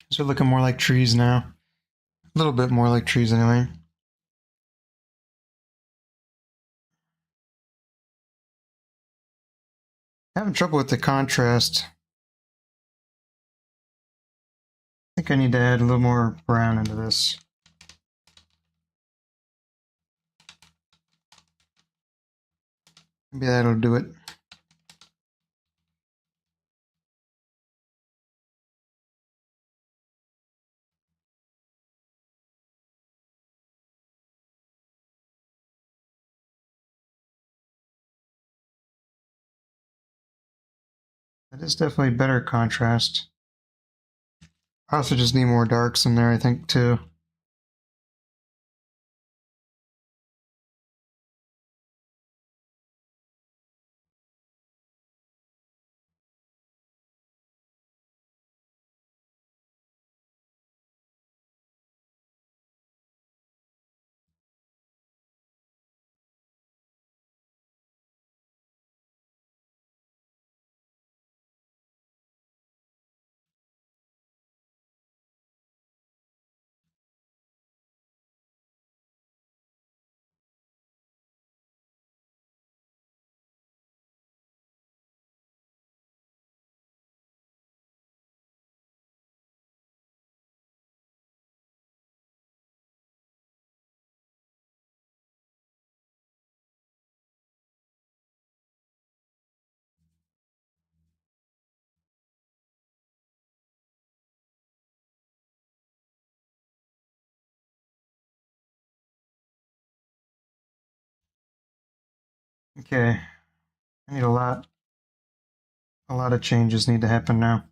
These are looking more like trees now. A little bit more like trees anyway. Having trouble with the contrast. I think I need to add a little more brown into this. Maybe that'll do it. That is definitely better contrast. I also just need more darks in there, I think, too. Okay, I need a lot of changes need to happen now.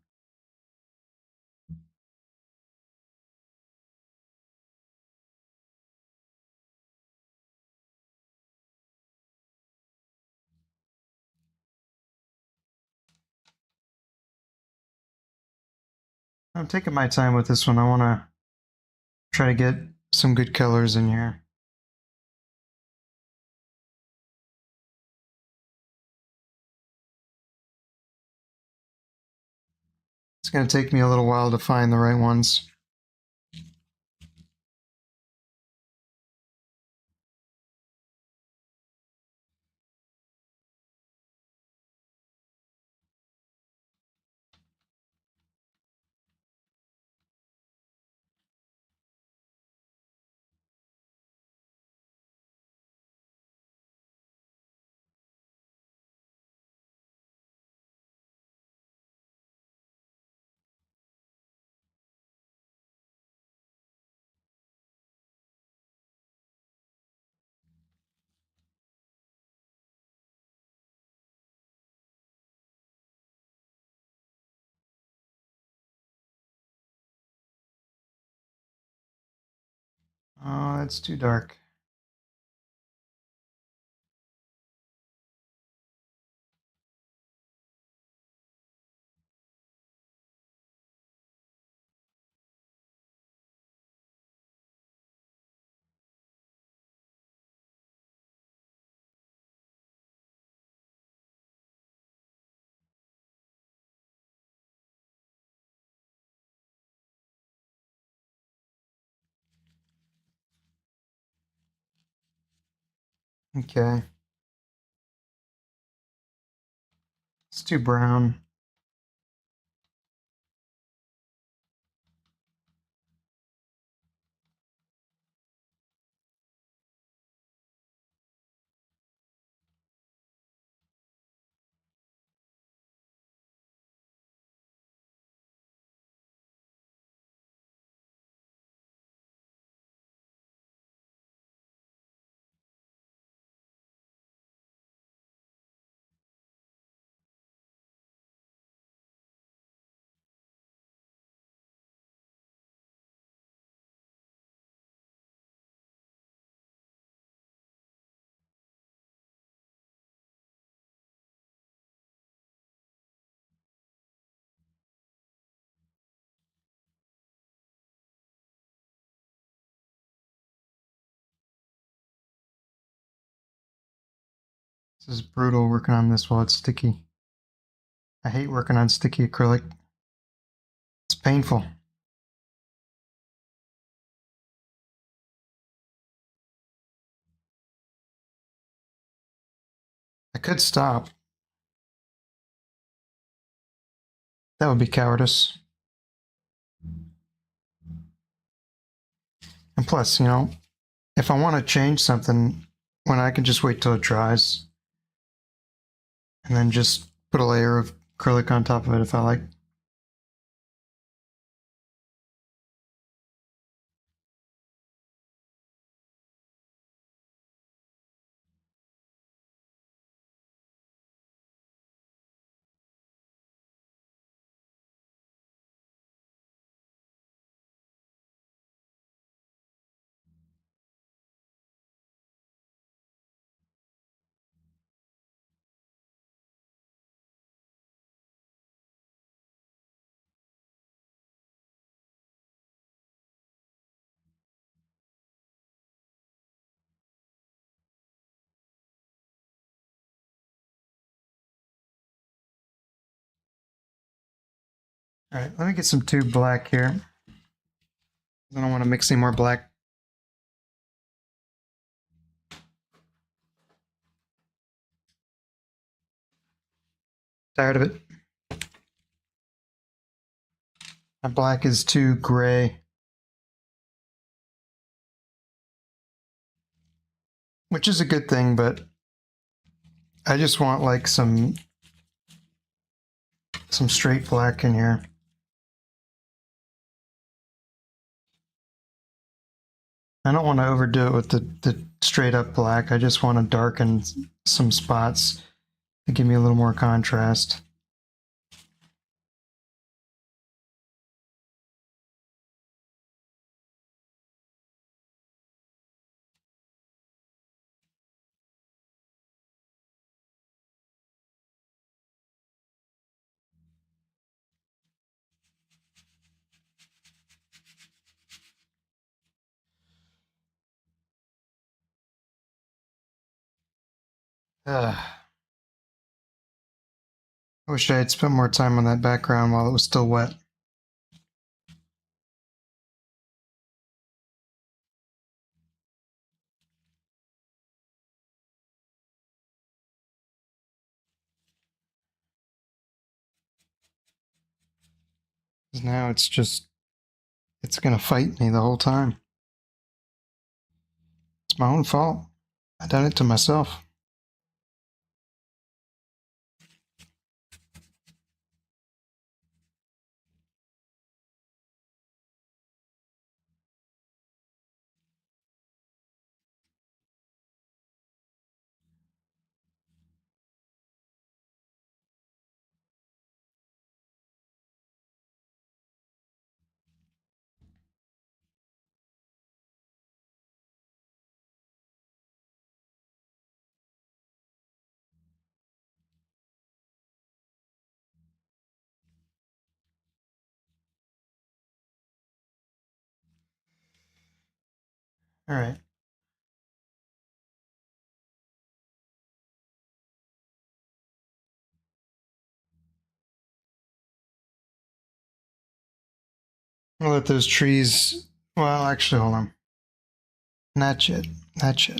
I'm taking my time with this one. I want to try to get some good colors in here. It's going to take me a little while to find the right ones. Oh, it's too dark. Okay. It's too brown. This is brutal working on this while it's sticky. I hate working on sticky acrylic. It's painful. I could stop. That would be cowardice. And plus, if I want to change something, when I can just wait till it dries and then just put a layer of acrylic on top of it if I like. All right, let me get some tube black here. I don't want to mix any more black. Tired of it. My black is too gray. Which is a good thing, but I just want like some straight black in here. I don't want to overdo it with the straight up black. I just want to darken some spots to give me a little more contrast. Ugh. I wish I had spent more time on that background while it was still wet. Now it's just, it's going to fight me the whole time. It's my own fault. I done it to myself. All right. I'll let those trees, well, actually, hold on. Not yet. Not yet.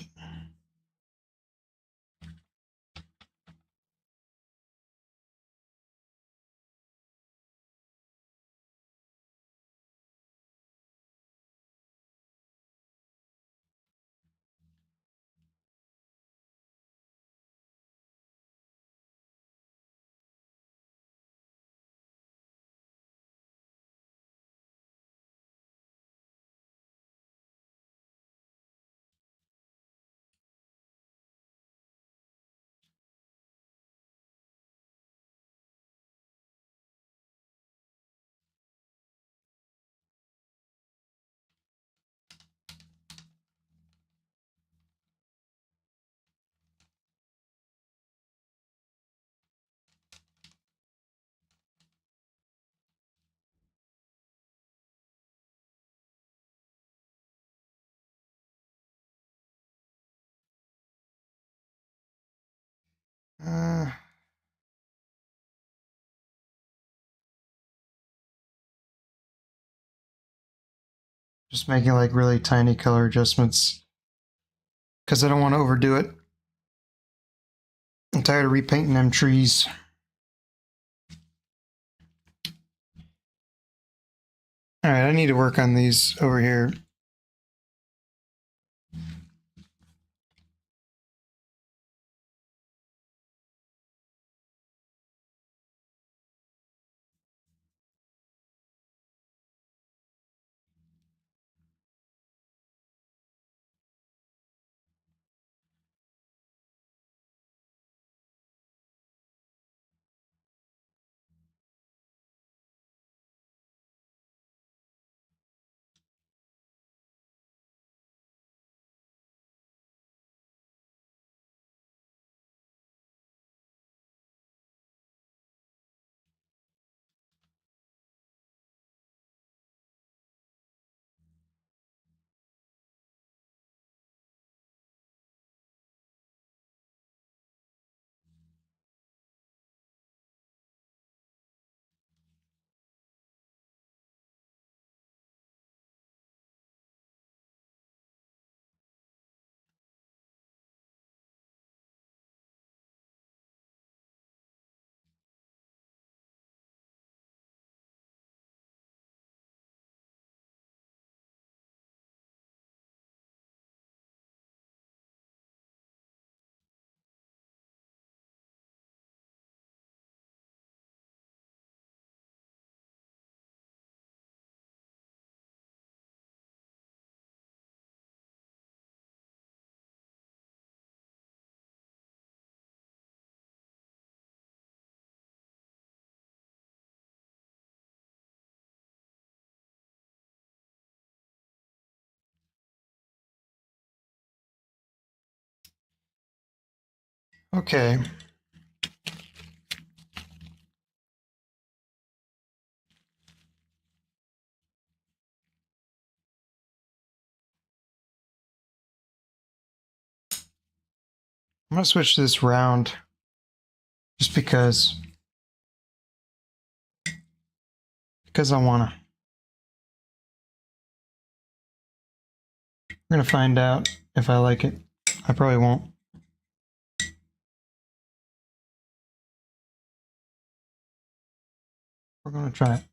Uh, just making like really tiny color adjustments because I don't want to overdo it. I'm tired of repainting them trees. All right, I need to work on these over here. Okay. I'm going to switch this round just because I want to. We're going to find out if I like it. I probably won't. We're going to try it.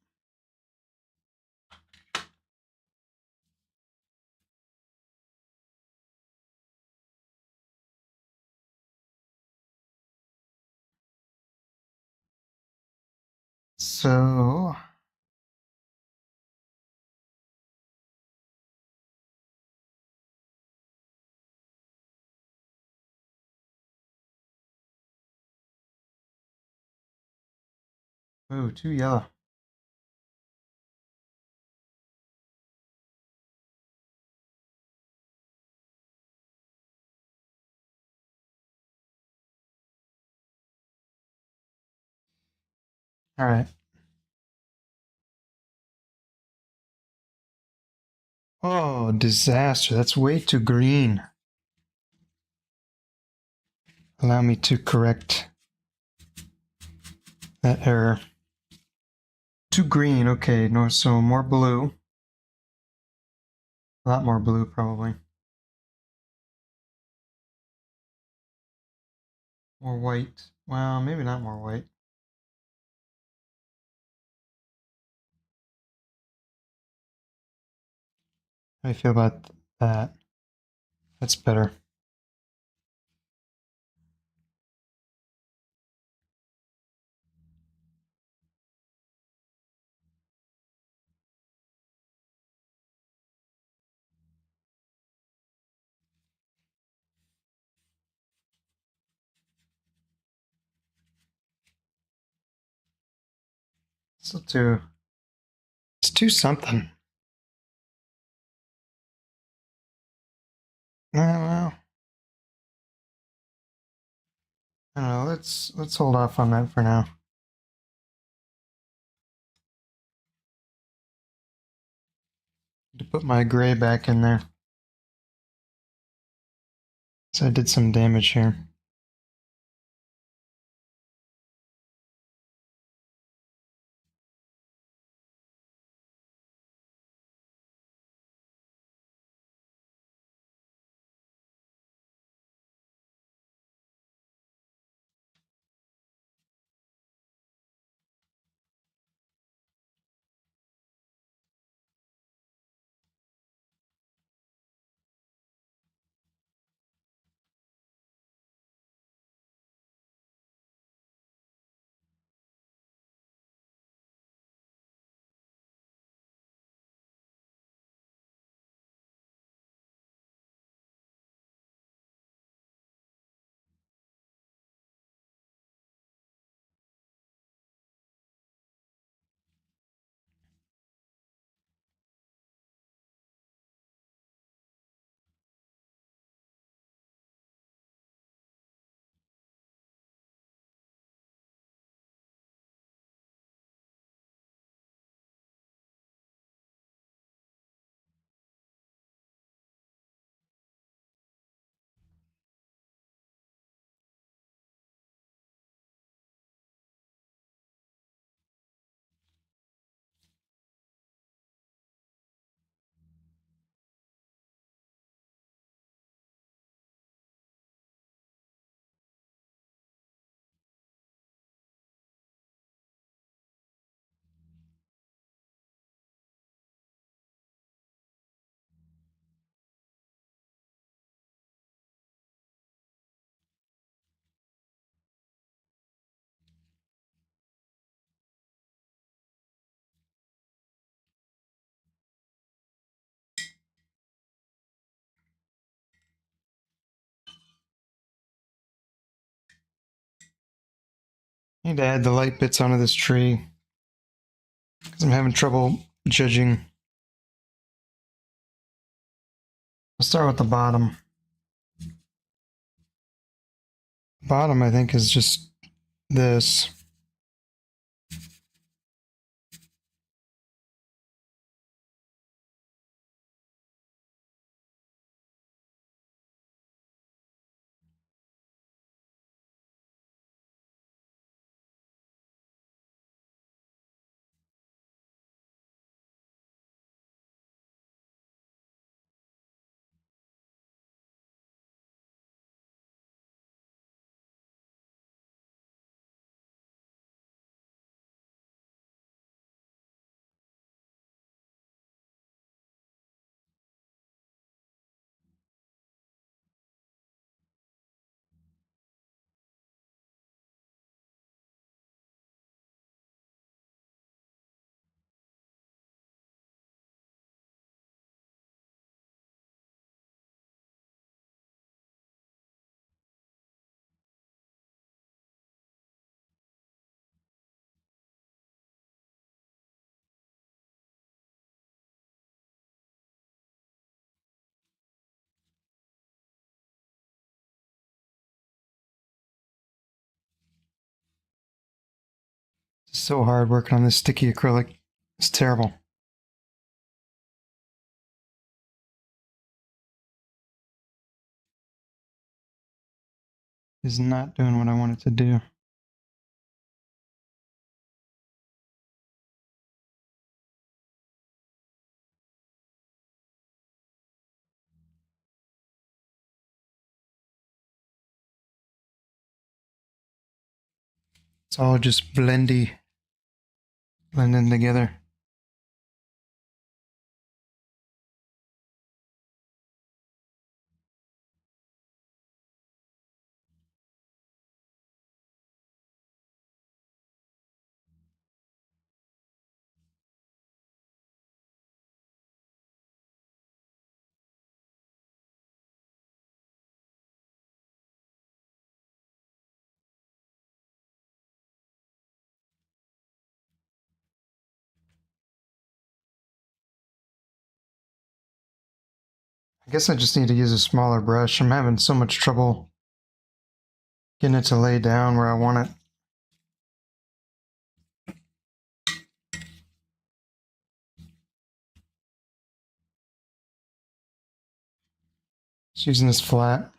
So, ooh, too yellow. All right. Oh, disaster. That's way too green. Allow me to correct that error. Too green. Okay, no, so more blue. A lot more blue, probably. More white. Well, maybe not more white. How do you feel about that? That's better. Still too. It's too something. Well, I don't know. Let's hold off on that for now. To put my gray back in there. So I did some damage here. Need to add the light bits onto this tree because I'm having trouble judging. I'll start with the bottom. Bottom, I think, is just this. It's so hard working on this sticky acrylic. It's terrible. It's not doing what I want it to do. It's all just blending together. I guess I just need to use a smaller brush. I'm having so much trouble getting it to lay down where I want it. Just using this flat.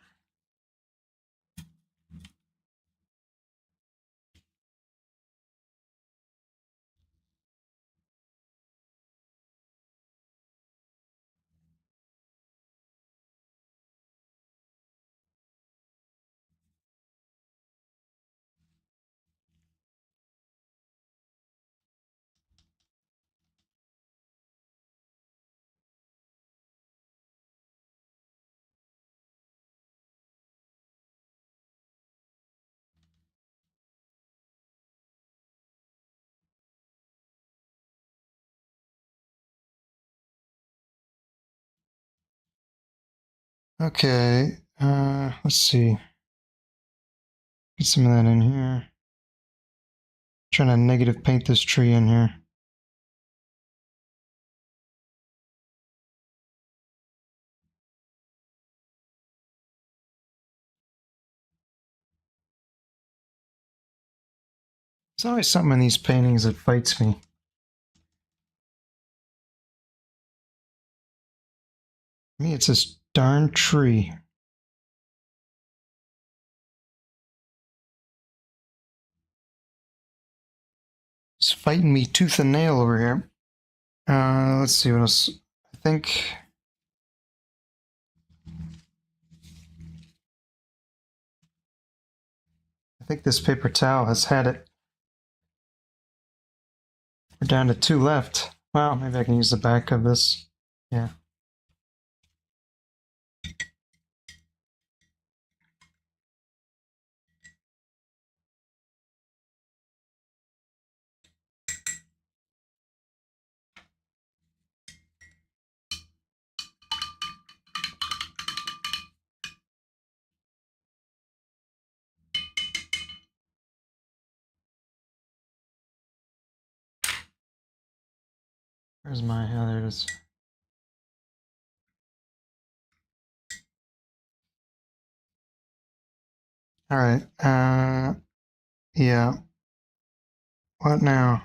Okay, let's see. Get some of that in here. Trying to negative paint this tree in here. There's always something in these paintings that fights me. Me, it's this darn tree. It's fighting me tooth and nail over here. Let's see what else. I think this paper towel has had it. We're down to 2 left. Well, maybe I can use the back of this. Yeah. Where's my, oh, there it is. All right. Yeah. What now?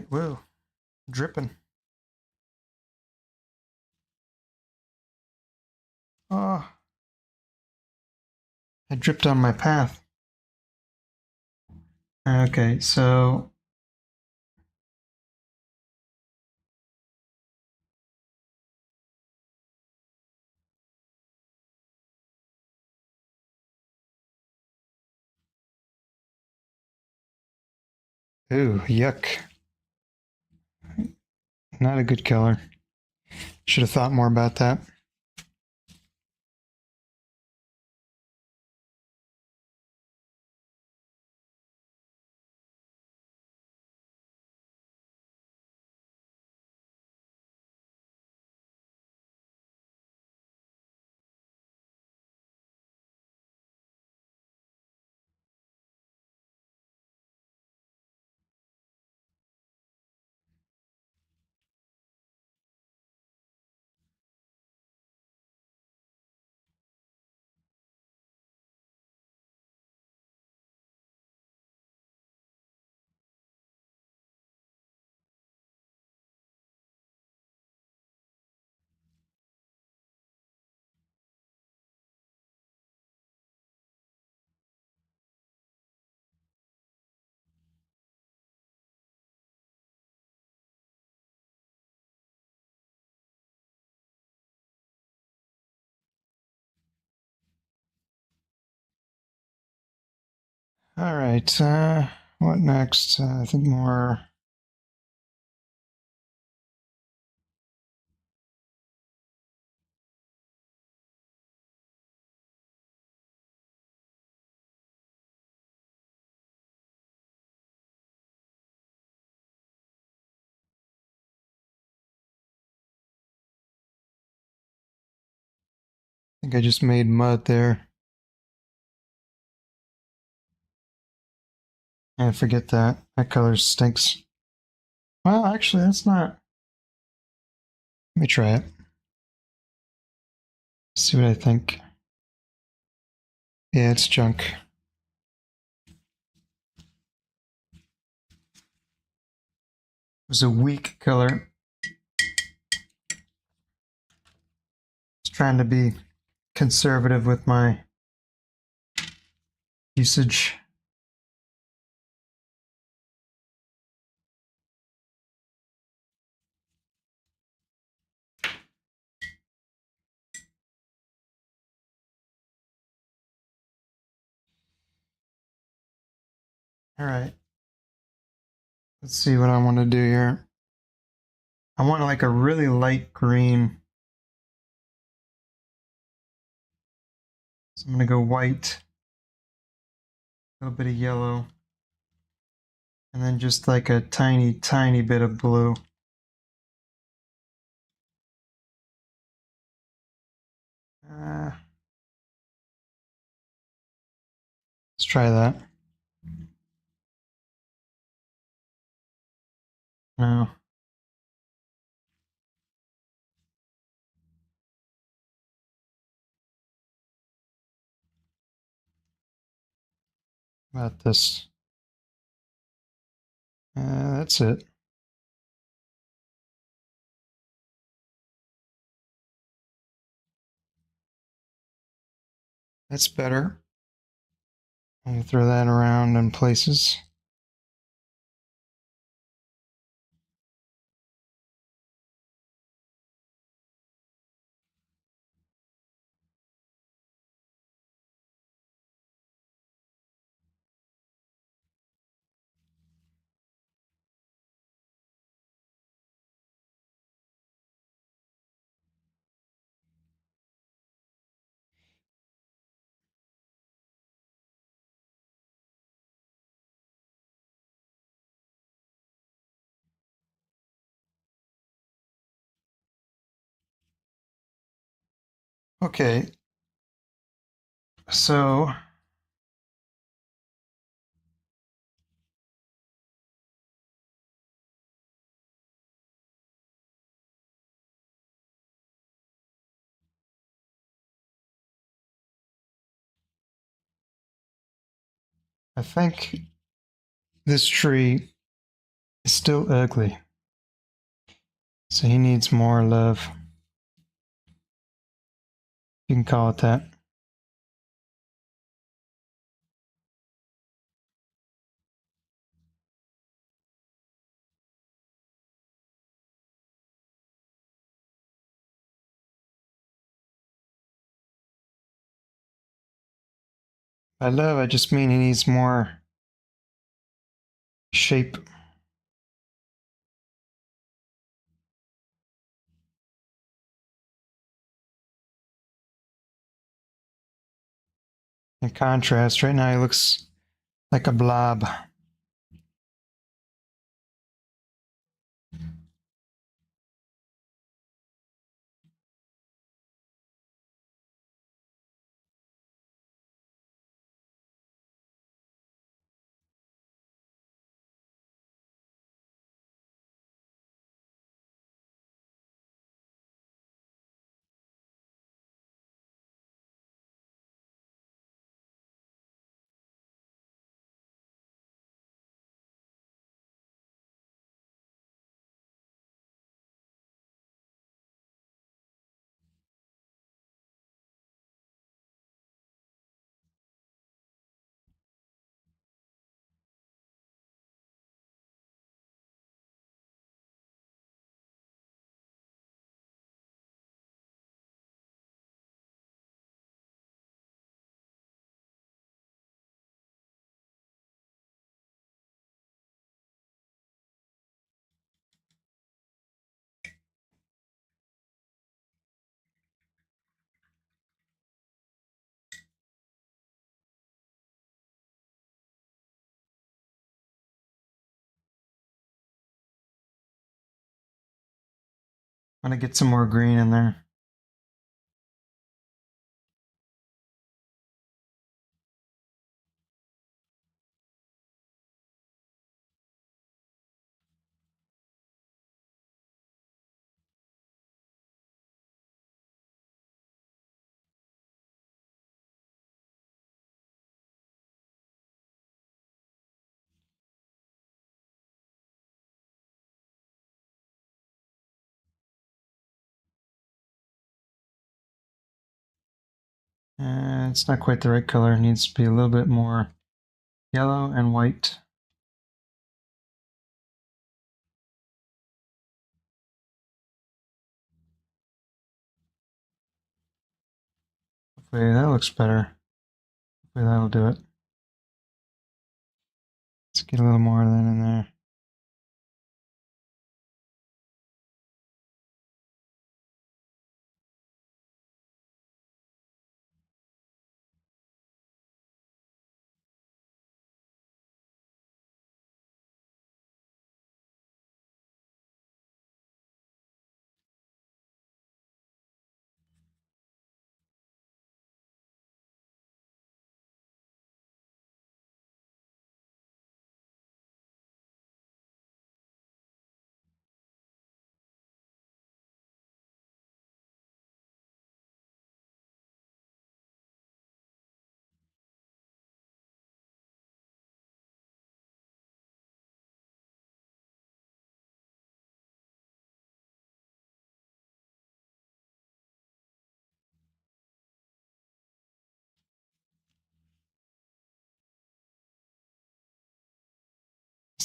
Whoa, dripping. Oh, I dripped on my path. Okay, so ooh, yuck. Not a good color. Should have thought more about that. All right. What next? I think more. I think I just made mud there. I forget that. That color stinks. Well, actually, that's not. Let me try it. See what I think. Yeah, it's junk. It was a weak color. Just trying to be conservative with my usage. All right. Let's see what I want to do here. I want like a really light green. So I'm going to go white, a little bit of yellow, and then just like a tiny, tiny bit of blue. Let's try that. No. About this. That's it. That's better. I'll throw that around in places. Okay. So I think this tree is still ugly. So he needs more love. You can call it that. By love, I just mean he needs more shape. In contrast, right now he looks like a blob. I'm gonna get some more green in there. It's not quite the right color. It needs to be a little bit more yellow and white. Hopefully that looks better. Hopefully that'll do it. Let's get a little more of that in there.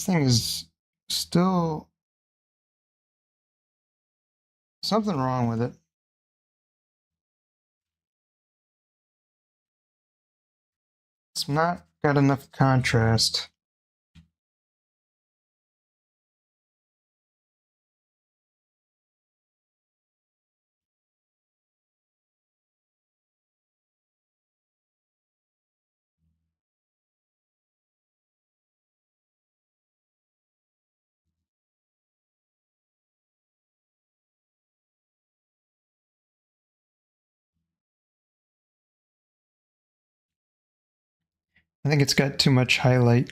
This thing is still something wrong with it. It's not got enough contrast. I think it's got too much highlight.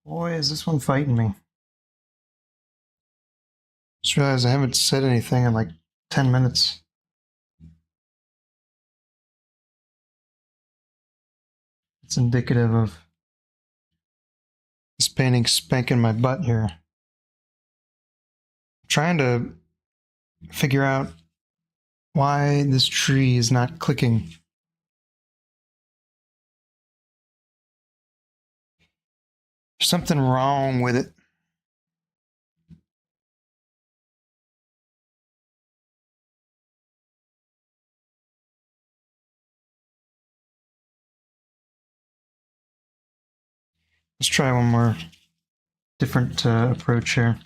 Boy, is this one fighting me. Just realized I haven't said anything in like 10 minutes. It's indicative of this painting spanking my butt here. I'm trying to figure out why this tree is not clicking. There's something wrong with it. Let's try one more different approach here.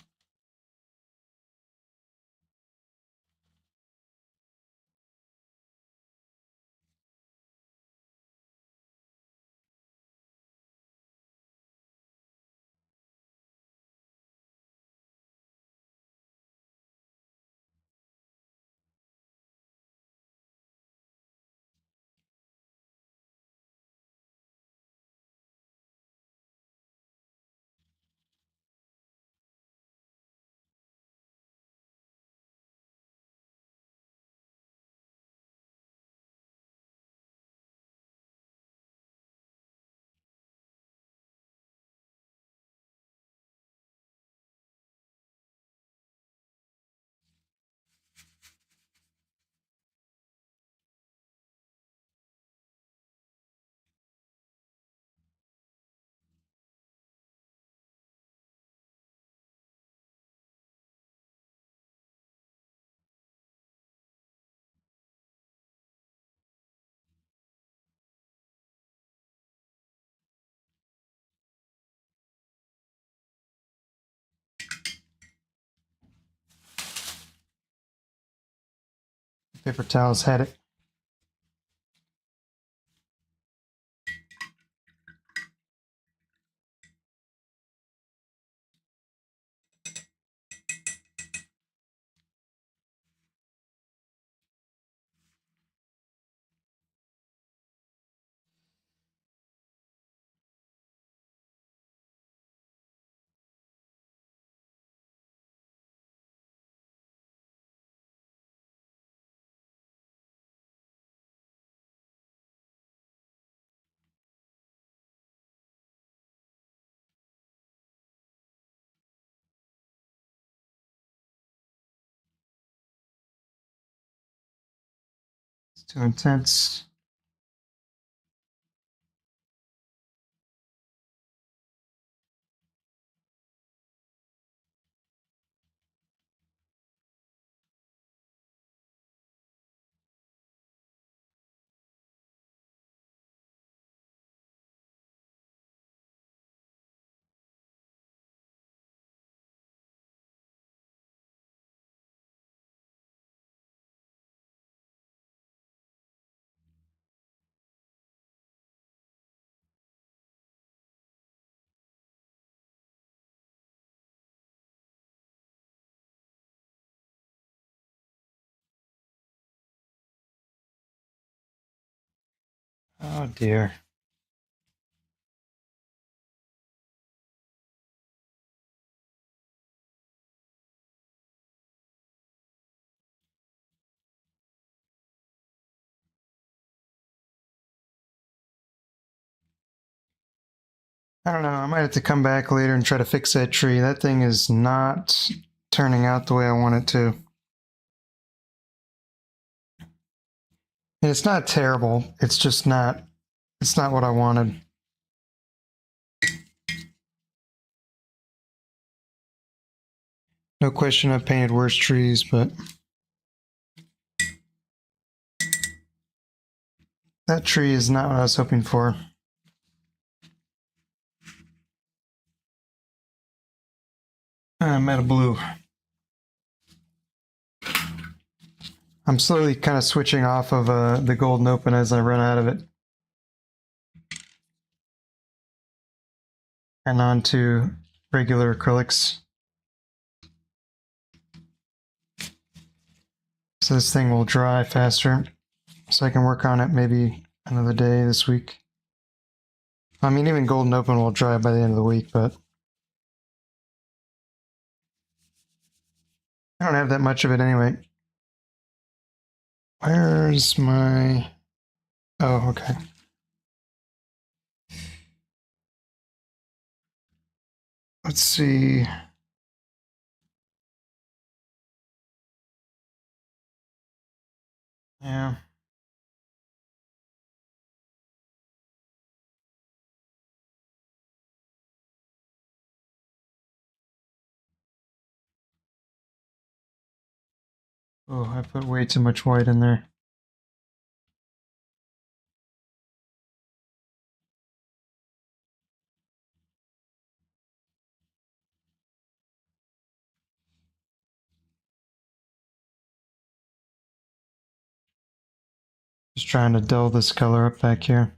Paper towels had it. It's too intense. Oh dear. I don't know. I might have to come back later and try to fix that tree. That thing is not turning out the way I want it to. And it's not terrible. It's just not, it's not what I wanted. No question I've painted worse trees, but that tree is not what I was hoping for. I'm out of blue. I'm slowly kind of switching off of the golden open as I run out of it. And on to regular acrylics. So this thing will dry faster. So I can work on it maybe another day this week. I mean, even golden open will dry by the end of the week, but I don't have that much of it anyway. Where's my... Oh, okay. Let's see. Yeah. Oh, I put way too much white in there. Just trying to dull this color up back here.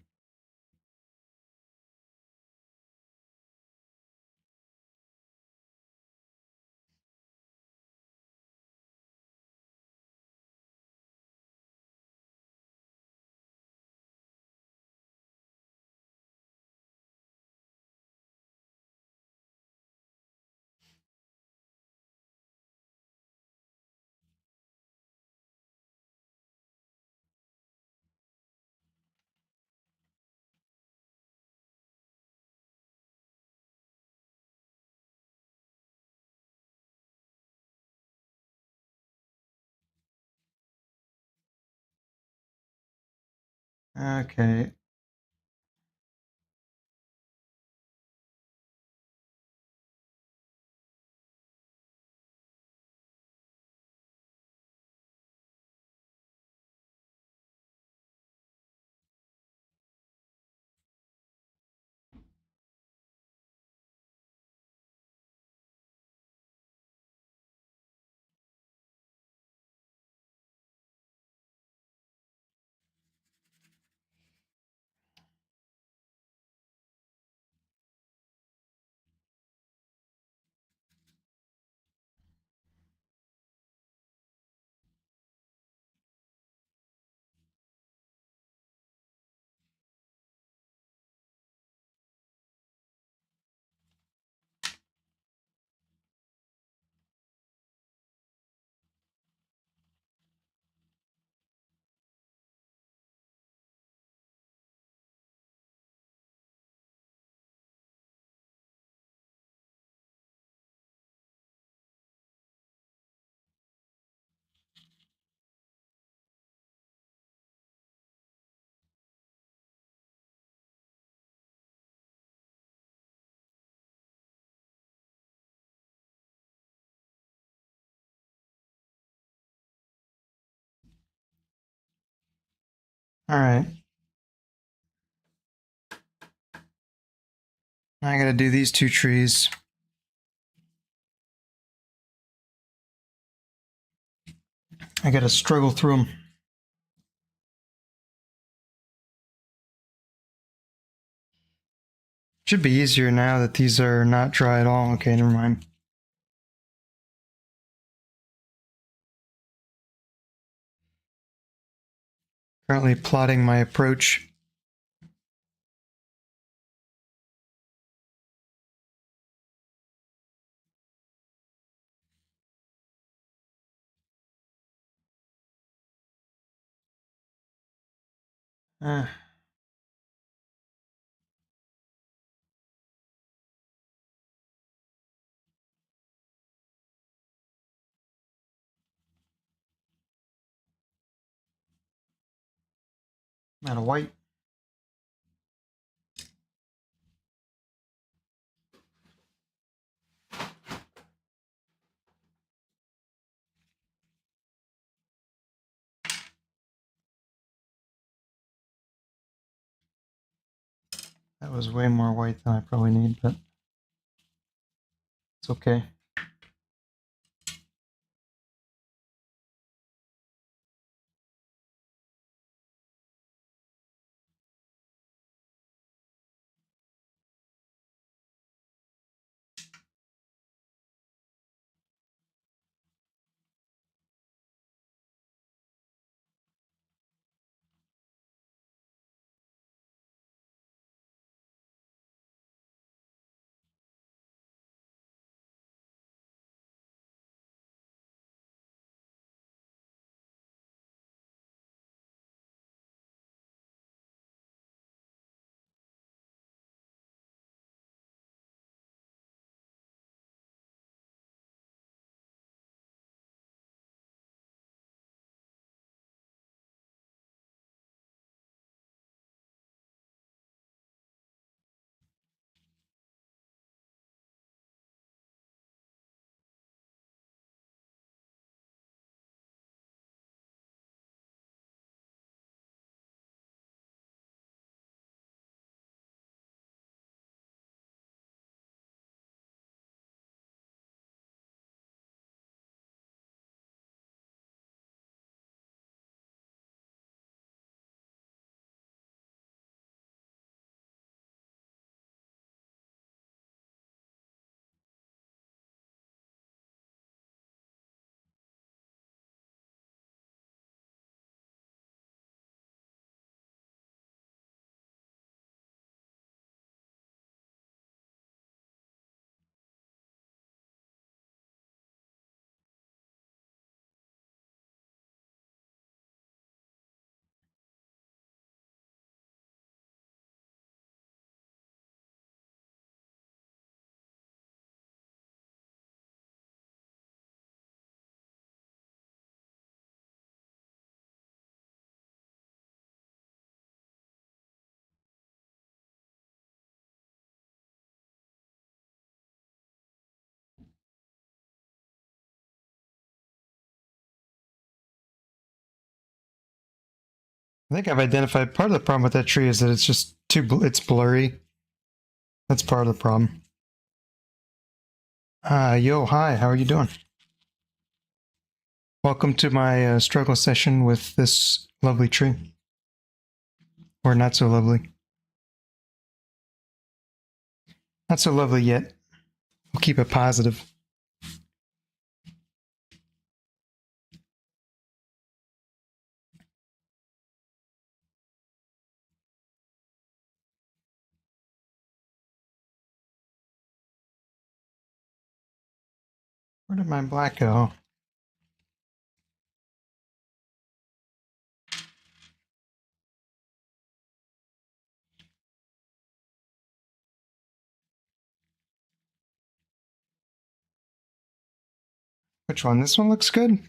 Okay. All right. I gotta do these two trees. I gotta struggle through them. Should be easier now that these are not dry at all. Okay, never mind. Currently plotting my approach. Uh, Out of white. That was way more white than I probably need, but it's okay. I think I've identified part of the problem with that tree is that it's just it's blurry. That's part of the problem. Yo, hi, how are you doing? Welcome to my struggle session with this lovely tree. Or not so lovely. Not so lovely yet. We'll keep it positive. Where did my black go? Which one? This one looks good.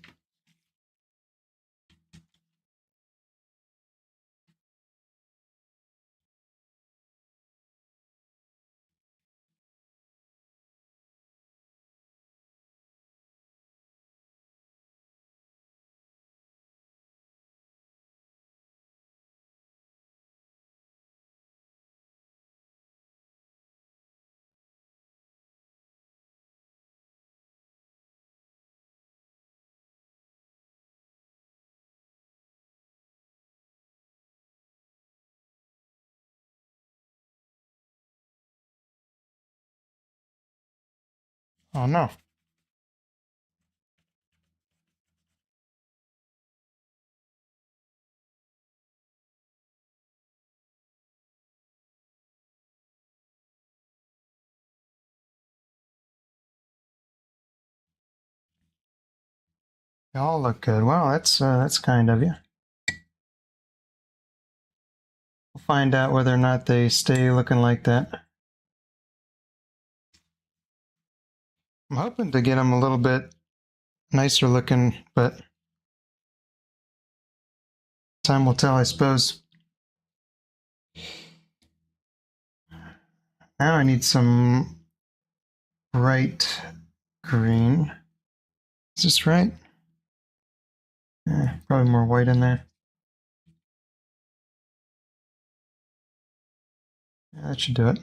Oh no. They all look good. Well, that's kind of you. We'll find out whether or not they stay looking like that. I'm hoping to get them a little bit nicer looking, but time will tell, I suppose. Now I need some bright green. Is this right? Yeah, probably more white in there. Yeah, that should do it.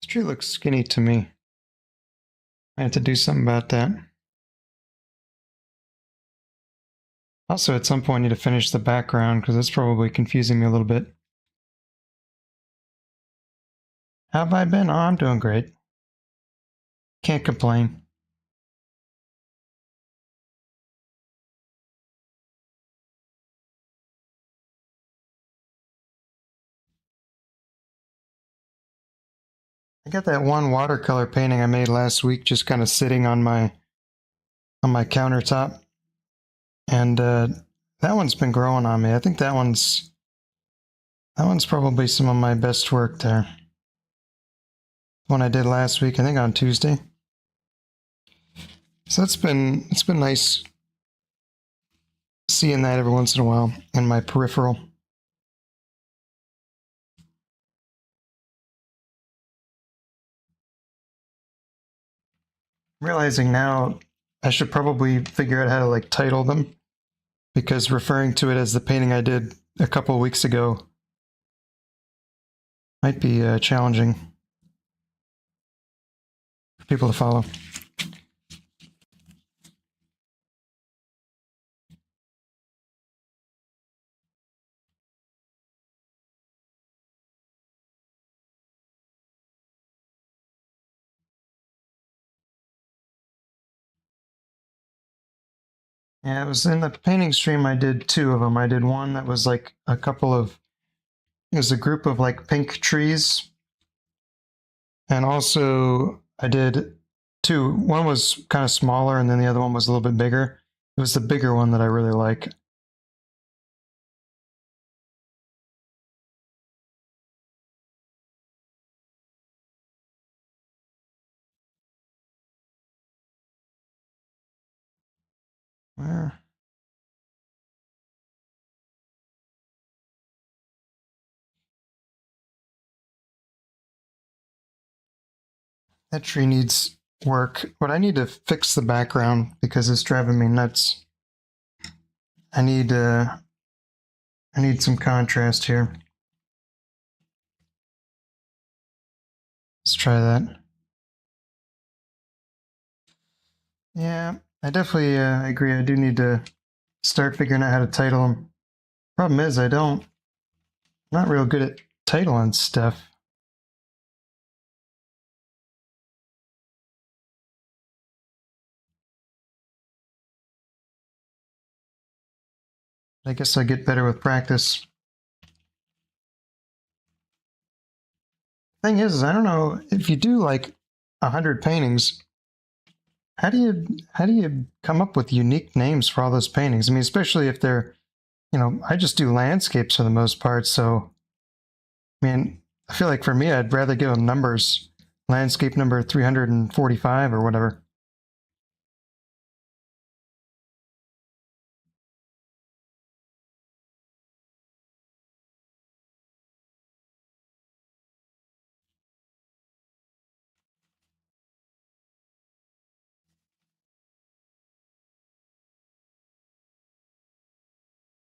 This tree looks skinny to me. I have to do something about that. Also, at some point, I need to finish the background because it's probably confusing me a little bit. How have I been? Oh, I'm doing great. Can't complain. I got that one watercolor painting I made last week just kind of sitting on my countertop, and that one's been growing on me. I think that one's probably some of my best work there. The one I did last week, I think on Tuesday. So it's been nice seeing that every once in a while in my peripheral. Realizing now I should probably figure out how to like title them, because referring to it as the painting I did a couple of weeks ago might be challenging for people to follow. Yeah, it was in the painting stream. I did two of them. I did one that was like it was a group of like pink trees. And also I did two. One was kind of smaller and then the other one was a little bit bigger. It was the bigger one that I really like. Where? That tree needs work, but I need to fix the background because it's driving me nuts. I need some contrast here. Let's try that. Yeah, I definitely agree. I do need to start figuring out how to title them. Problem is, I'm not real good at titling stuff. I guess I get better with practice. Thing is, I don't know if you do like 100 paintings. How do you come up with unique names for all those paintings? I mean, especially if they're, I just do landscapes for the most part. So, I mean, I feel like for me, I'd rather give them numbers, landscape number 345 or whatever.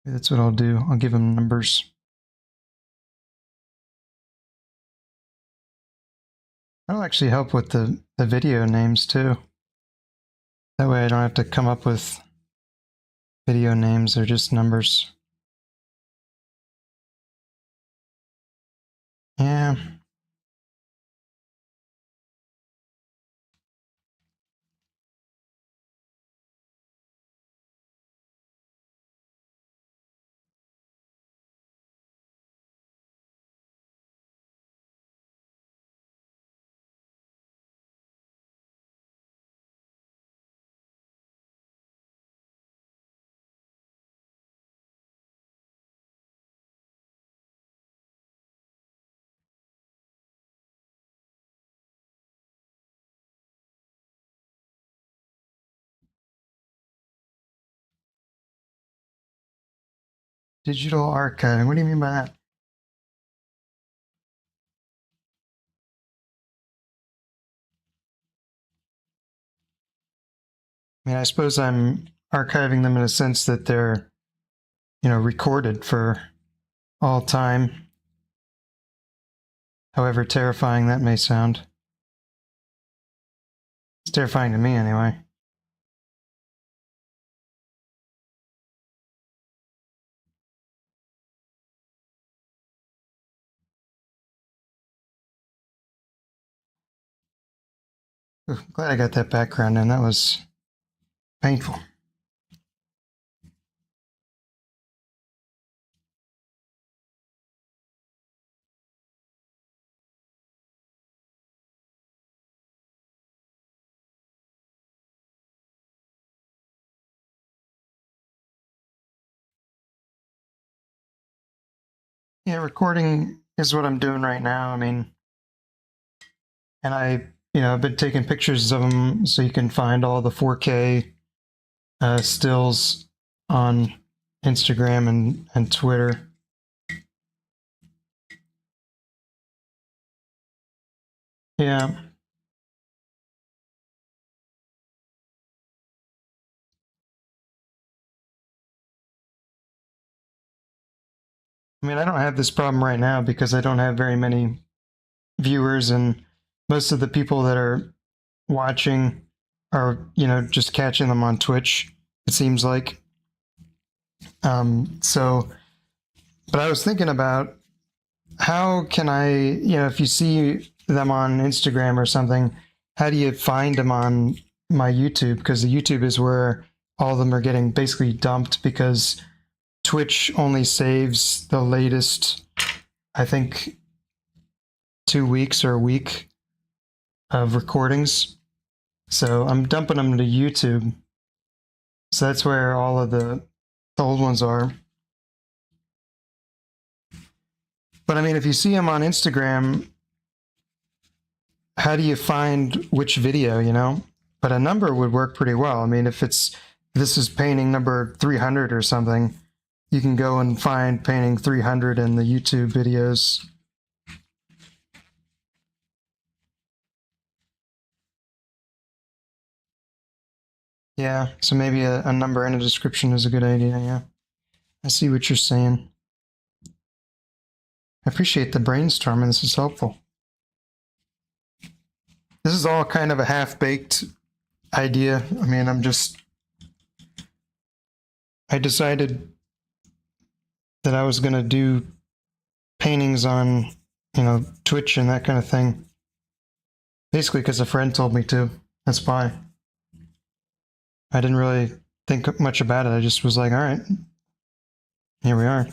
That's what I'll do. I'll give them numbers. That'll actually help with the video names too. That way I don't have to come up with video names, they're just numbers. Yeah. Digital archiving. What do you mean by that? I mean, I suppose I'm archiving them in a sense that they're, recorded for all time. However terrifying that may sound. It's terrifying to me anyway. Ooh, glad I got that background in. That was painful. Yeah, recording is what I'm doing right now. I mean, and I've been taking pictures of them so you can find all the 4K stills on Instagram and Twitter. Yeah. I mean, I don't have this problem right now because I don't have very many viewers, and most of the people that are watching are, just catching them on Twitch, it seems like. So, but I was thinking about how can I, if you see them on Instagram or something, how do you find them on my YouTube? Because the YouTube is where all of them are getting basically dumped because Twitch only saves the latest, I think, 2 weeks or a week of recordings. So I'm dumping them to YouTube. So that's where all of the old ones are. But I mean, if you see them on Instagram, how do you find which video, But a number would work pretty well. I mean, if it's this is painting number 300 or something, you can go and find painting 300 in the YouTube videos. Yeah, so maybe a number and a description is a good idea, yeah. I see what you're saying. I appreciate the brainstorming, this is helpful. This is all kind of a half-baked idea. I mean, I decided that I was going to do paintings on, Twitch and that kind of thing. Basically because a friend told me to. That's why. I didn't really think much about it. I just was like, all right, here we are.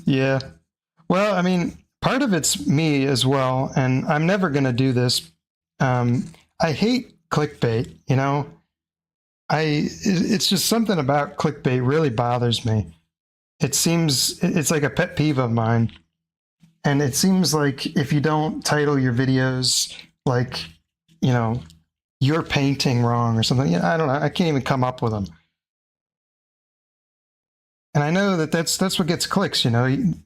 Yeah. Well, I mean, part of it's me as well, and I'm never going to do this. I hate clickbait, it's just something about clickbait really bothers me. It's like a pet peeve of mine. And it seems like if you don't title your videos like, you're painting wrong or something, I don't know, I can't even come up with them. And I know that that's what gets clicks, the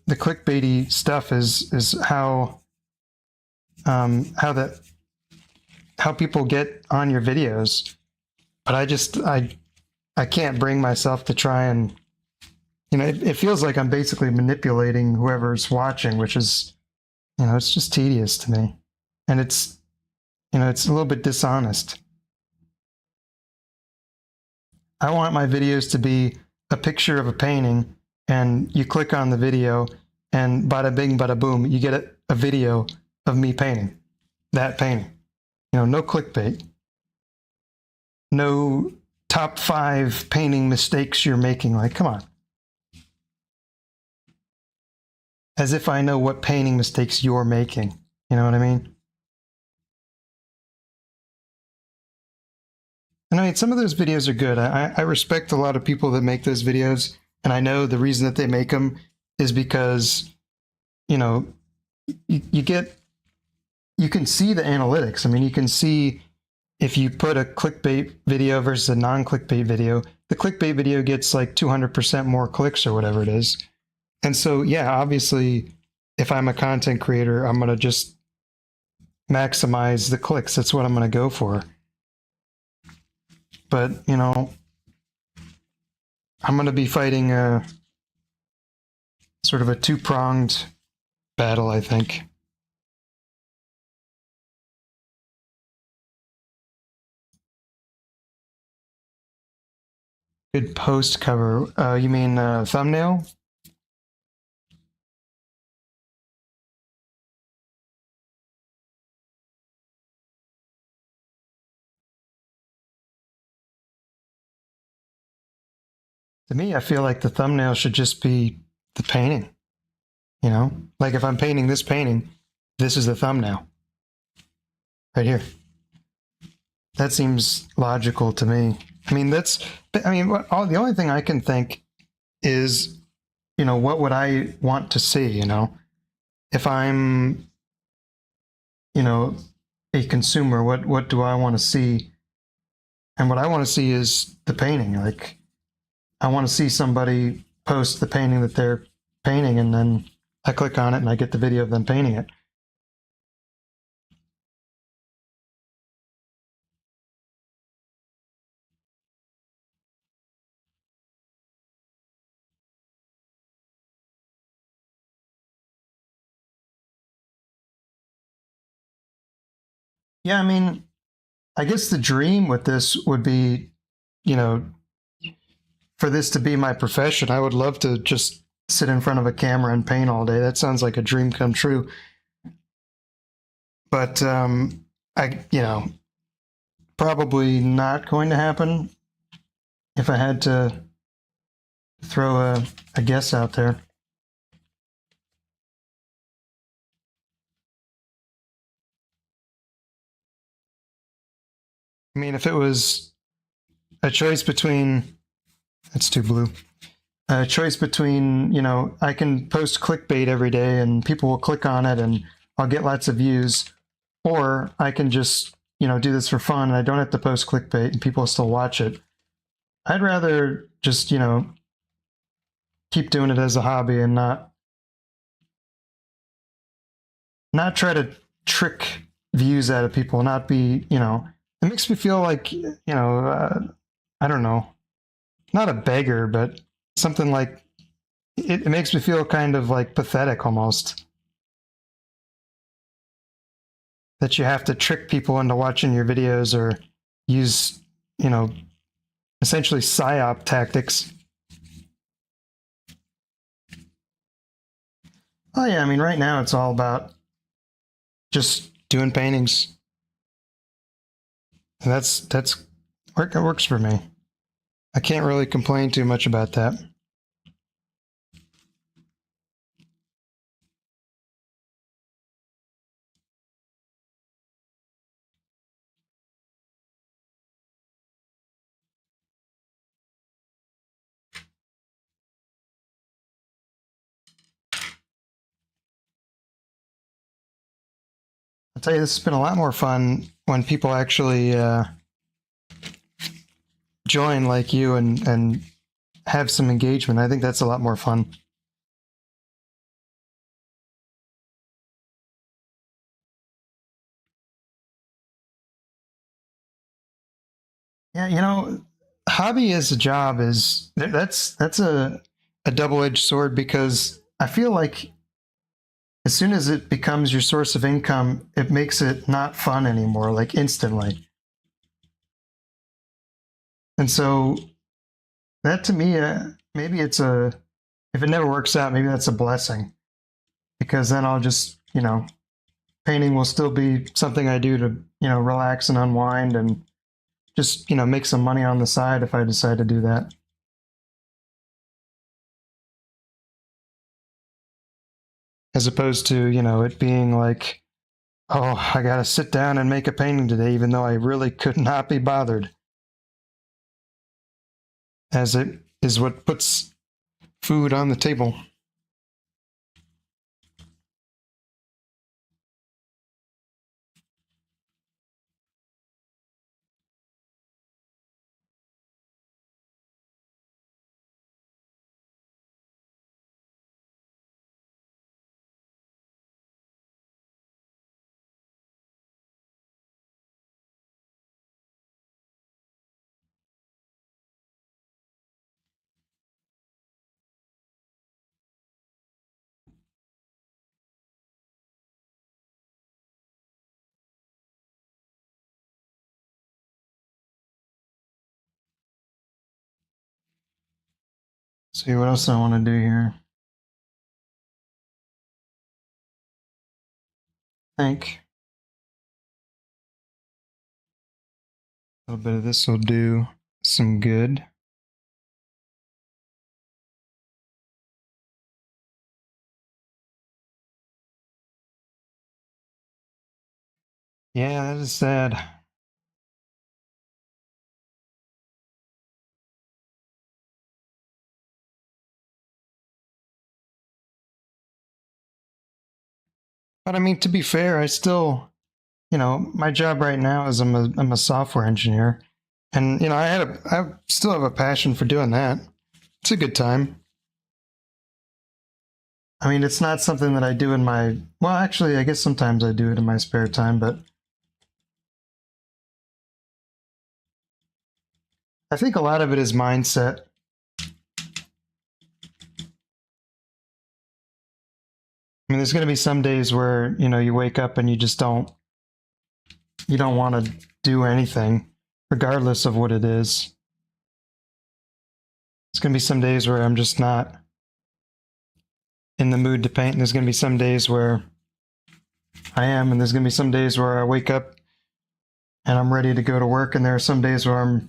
clickbaity stuff is how people get on your videos. But I can't bring myself to try and, it feels like I'm basically manipulating whoever's watching, which is, it's just tedious to me. And it's a little bit dishonest. I want my videos to be a picture of a painting, and you click on the video, and bada bing, bada boom, you get a video of me painting that painting. No clickbait. No top 5 painting mistakes you're making. Like, come on. As if I know what painting mistakes you're making. You know what I mean? And I mean, some of those videos are good. I respect a lot of people that make those videos, and I know the reason that they make them is because, you can see the analytics. I mean, you can see if you put a clickbait video versus a non-clickbait video, the clickbait video gets like 200% more clicks or whatever it is. And so, yeah, obviously, if I'm a content creator, I'm going to just maximize the clicks. That's what I'm going to go for. But, I'm going to be fighting a sort of a two-pronged battle, I think. Good post cover. You mean thumbnail? To me, I feel like the thumbnail should just be the painting. Like if I'm painting this painting, this is the thumbnail. Right here. That seems logical to me. I mean, the only thing I can think is, what would I want to see, If I'm, a consumer, what do I want to see? And what I want to see is the painting. Like, I want to see somebody post the painting that they're painting, and then I click on it and I get the video of them painting it. Yeah, I mean, I guess the dream with this would be, for this to be my profession. I would love to just sit in front of a camera and paint all day. That sounds like a dream come true. But probably not going to happen if I had to throw a guess out there. I mean, if it was a choice between, that's too blue. A choice between, I can post clickbait every day and people will click on it and I'll get lots of views, or I can just, do this for fun and I don't have to post clickbait and people still watch it. I'd rather just, keep doing it as a hobby and not try to trick views out of people, not be, it makes me feel like, I don't know, not a beggar, but something like it makes me feel kind of like pathetic almost. That you have to trick people into watching your videos or use, essentially psyop tactics. Oh yeah, I mean, right now it's all about just doing paintings. And that works for me. I can't really complain too much about that. I'll tell you, this has been a lot more fun when people actually join like you and have some engagement. I think that's a lot more fun. Yeah, hobby as a job that's a double-edged sword, because I feel like as soon as it becomes your source of income, it makes it not fun anymore, like instantly. And so that to me, maybe if it never works out, maybe that's a blessing, because then I'll just, painting will still be something I do to, relax and unwind and just, make some money on the side if I decide to do that. As opposed to, it being like, oh, I got to sit down and make a painting today, even though I really could not be bothered. As it is what puts food on the table. See what else I want to do here. I think a little bit of this will do some good. Yeah, that is sad. But I mean, to be fair, I still, my job right now is I'm a software engineer, and I still have a passion for doing that. It's a good time. I mean, it's not something that I do in well, actually, I guess sometimes I do it in my spare time, but I think a lot of it is mindset. I mean, there's going to be some days where, you wake up and you just you don't want to do anything, regardless of what it is. There's going to be some days where I'm just not in the mood to paint. And there's going to be some days where I am, and there's going to be some days where I wake up and I'm ready to go to work. And there are some days where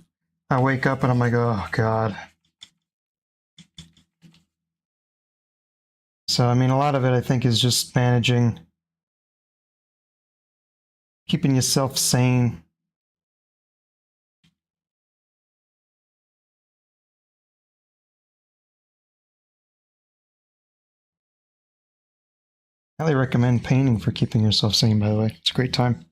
I wake up and I'm like, oh God. So, I mean, a lot of it, I think, is just managing, keeping yourself sane. I highly recommend painting for keeping yourself sane, by the way. It's a great time.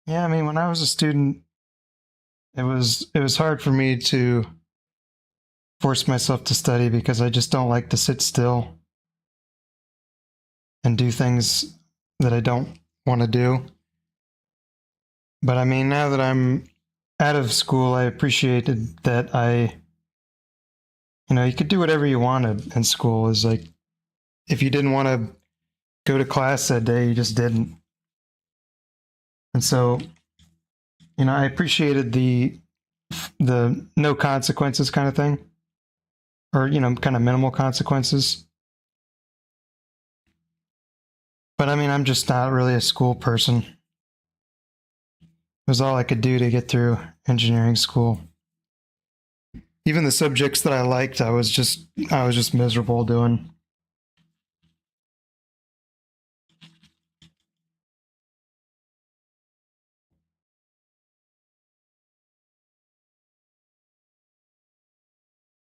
Yeah, I mean, when I was a student, it was hard for me to force myself to study because I just don't like to sit still and do things that I don't want to do. But I mean, now that I'm out of school, I appreciated that you could do whatever you wanted in school. Is like if you didn't want to go to class that day, you just didn't. And so, I appreciated the no consequences kind of thing, or kind of minimal consequences. But I mean, I'm just not really a school person. It was all I could do to get through engineering school. Even the subjects that I liked, I was just miserable doing.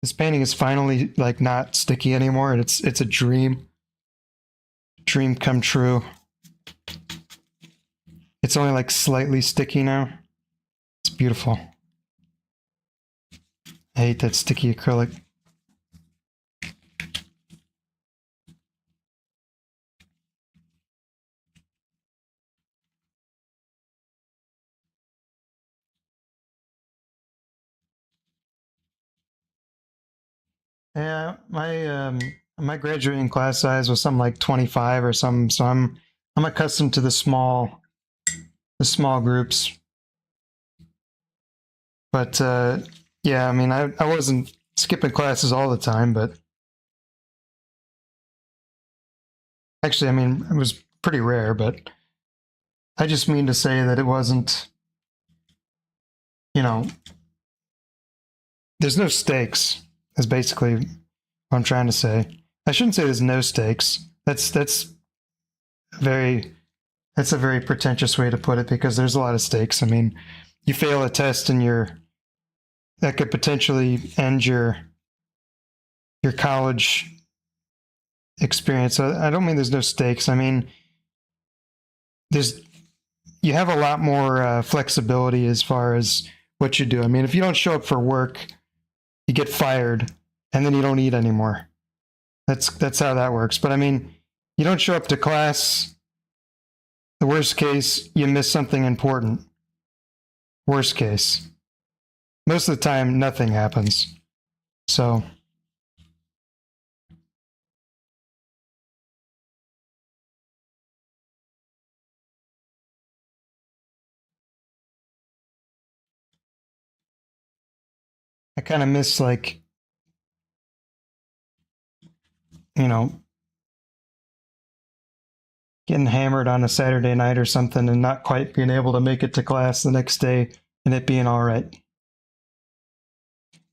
This painting is finally like not sticky anymore, and it's a dream come true. It's only like slightly sticky now. It's beautiful. I hate that sticky acrylic. Yeah, my graduating class size was something like 25 or something, so I'm accustomed to the small groups. But yeah, I mean, I wasn't skipping classes all the time, but actually, I mean, it was pretty rare. But I just mean to say that it wasn't, you know, there's no stakes. Is basically what I'm trying to say. I shouldn't say there's no stakes. Very that's a very pretentious way to put it because there's a lot of stakes. I mean, you fail a test and that could potentially end your college experience. I don't mean there's no stakes. I mean there's you have a lot more flexibility as far as what you do. I mean, if you don't show up for work, you get fired, and then you don't eat anymore. That's how that works. But I mean, you don't show up to class. The worst case, you miss something important. Worst case. Most of the time, nothing happens. So I kind of miss like you know getting hammered on a Saturday night or something and not quite being able to make it to class the next day and it being all right.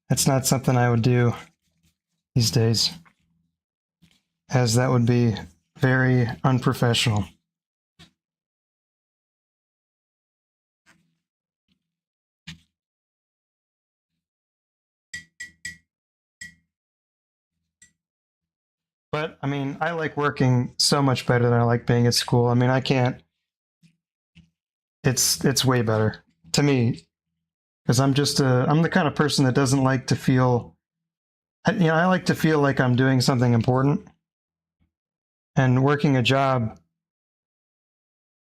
That's not something I would do these days, as that would be very unprofessional. But I mean, I like working so much better than I like being at school. I mean, I can't. It's way better to me because I'm the kind of person that doesn't like to feel. I like to feel like I'm doing something important and working a job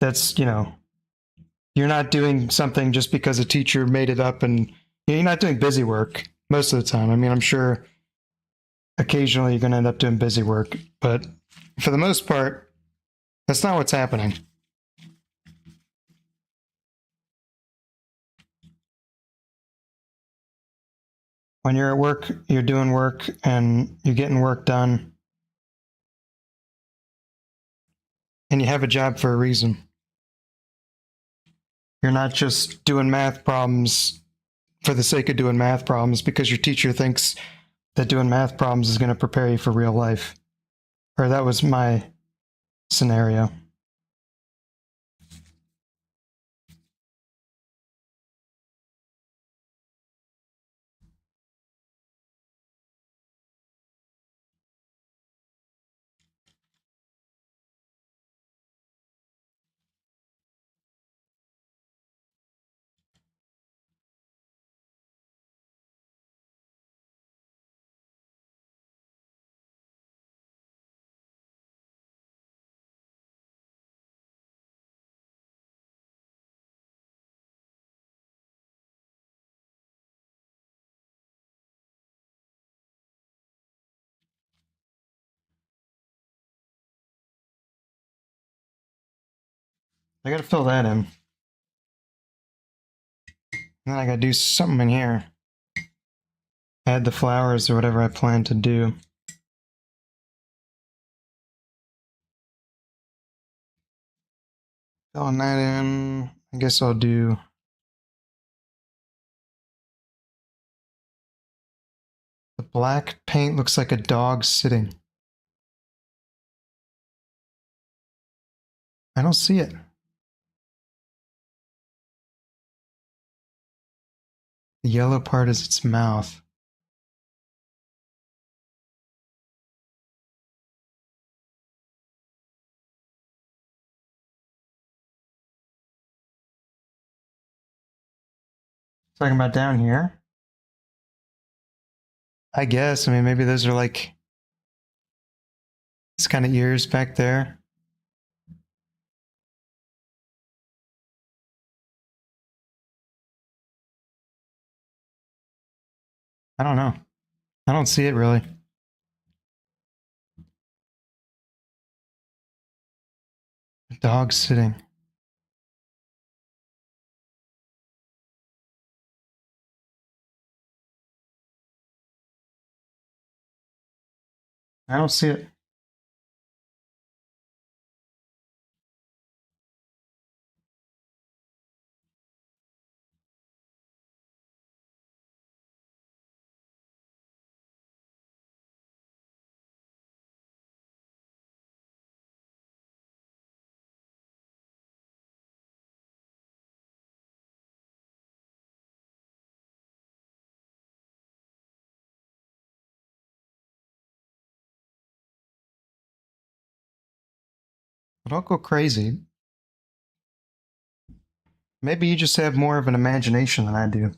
that's you're not doing something just because a teacher made it up, and you're not doing busy work most of the time. I mean, I'm sure occasionally you're going to end up doing busy work, but for the most part, that's not what's happening. When you're at work, you're doing work and you're getting work done, and you have a job for a reason. You're not just doing math problems for the sake of doing math problems because your teacher thinks that doing math problems is going to prepare you for real life. Or that was my scenario. I gotta fill that in. And then I gotta do something in here. Add the flowers or whatever I plan to do. Filling that in. I guess I'll do. The black paint looks like a dog sitting. I don't see it. The yellow part is its mouth. Talking about down here? I guess. I mean, maybe those are like this kind of ears back there. I don't know. I don't see it really. A dog sitting. I don't see it. But don't go crazy. Maybe you just have more of an imagination than I do.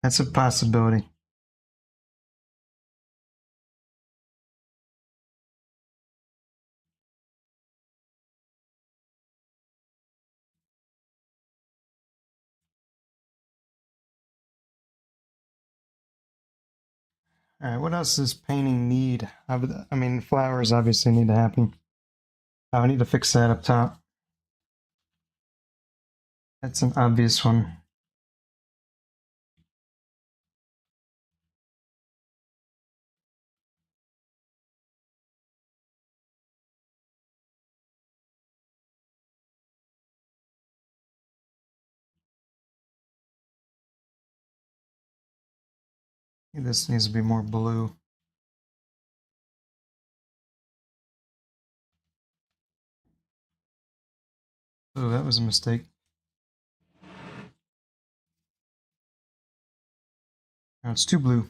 That's a possibility. All right, what else does painting need? I mean, flowers obviously need to happen. Oh, I need to fix that up top. That's an obvious one. This needs to be more blue. Oh, that was a mistake. Now it's too blue.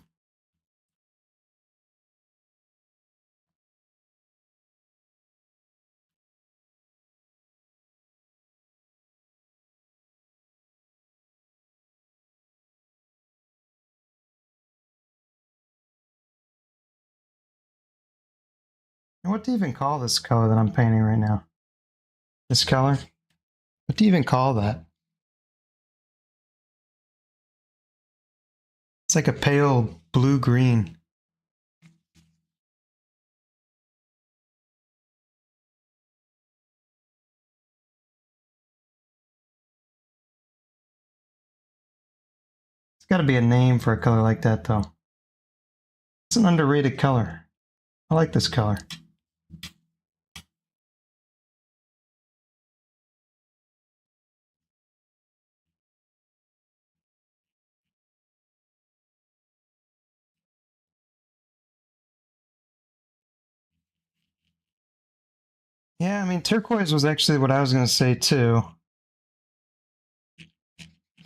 And what do you even call this color that I'm painting right now? This color? What do you even call that? It's like a pale blue-green. It's got to be a name for a color like that, though. It's an underrated color. I like this color. Yeah, I mean, turquoise was actually what I was going to say, too.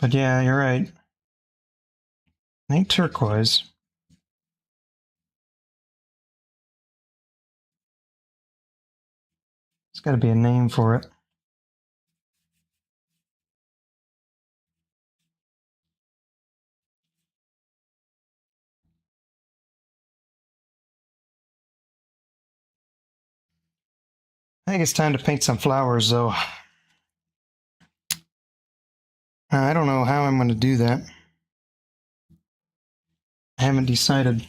But yeah, you're right. I think turquoise. There's got to be a name for it. I think it's time to paint some flowers, though. I don't know how I'm going to do that. I haven't decided.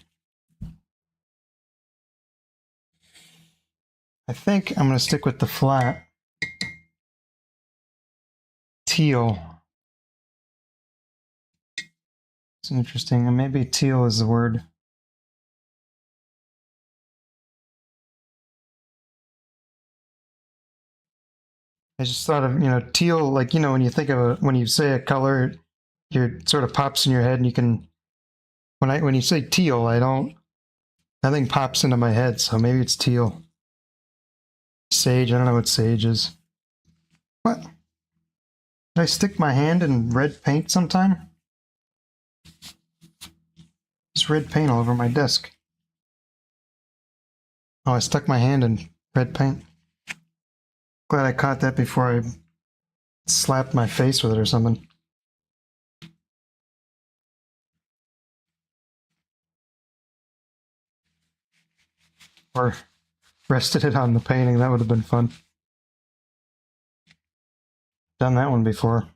I think I'm going to stick with the flat. teal. It's interesting. And maybe teal is the word. I just thought of, teal, like, when you think of when you say a color, it sort of pops in your head and you can, when you say teal, nothing pops into my head. So maybe it's teal. Sage. I don't know what sage is. What? Did I stick my hand in red paint sometime? There's red paint all over my desk. Oh, I stuck my hand in red paint. Glad I caught that before I slapped my face with it or something. Or rested it on the painting. That would have been fun. Done that one before.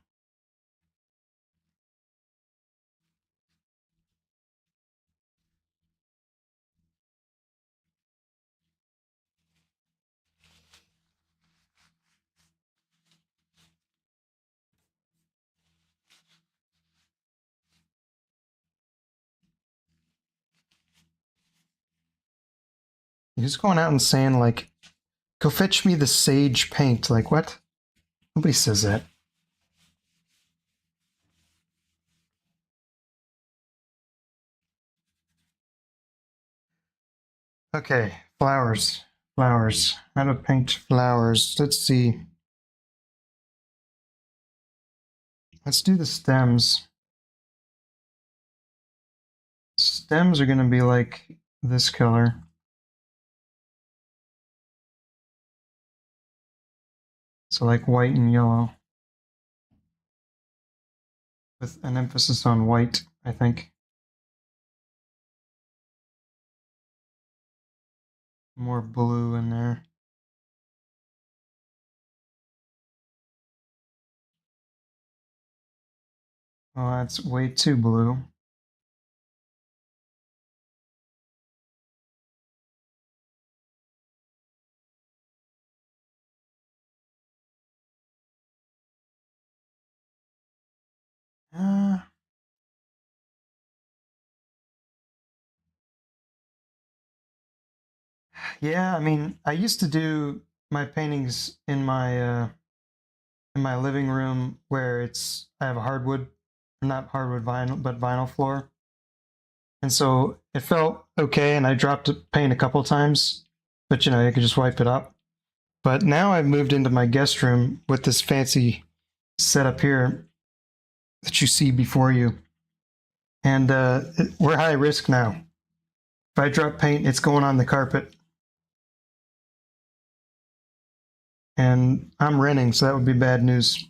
Who's going out and saying, like, go fetch me the sage paint? Like, what? Nobody says that. Okay, flowers. Flowers. How to paint flowers. Let's see. Let's do the stems. Stems are going to be like this color. So like white and yellow. With an emphasis on white, I think. More blue in there. Oh, that's way too blue. Uh, yeah, I mean, I used to do my paintings in my living room where I have a hardwood, not hardwood vinyl, but vinyl floor. And so it felt okay, and I dropped paint a couple times, but I could just wipe it up. But now I've moved into my guest room with this fancy setup here that you see before you. And we're high risk now. If I drop paint, it's going on the carpet. And I'm renting, so that would be bad news.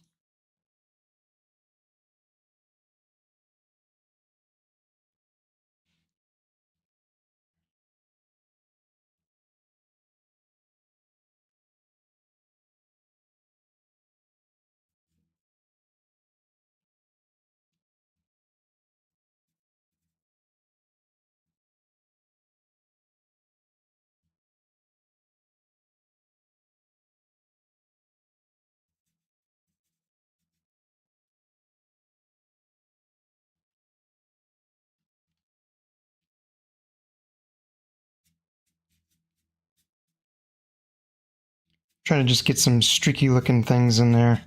Trying to just get some streaky looking things in there.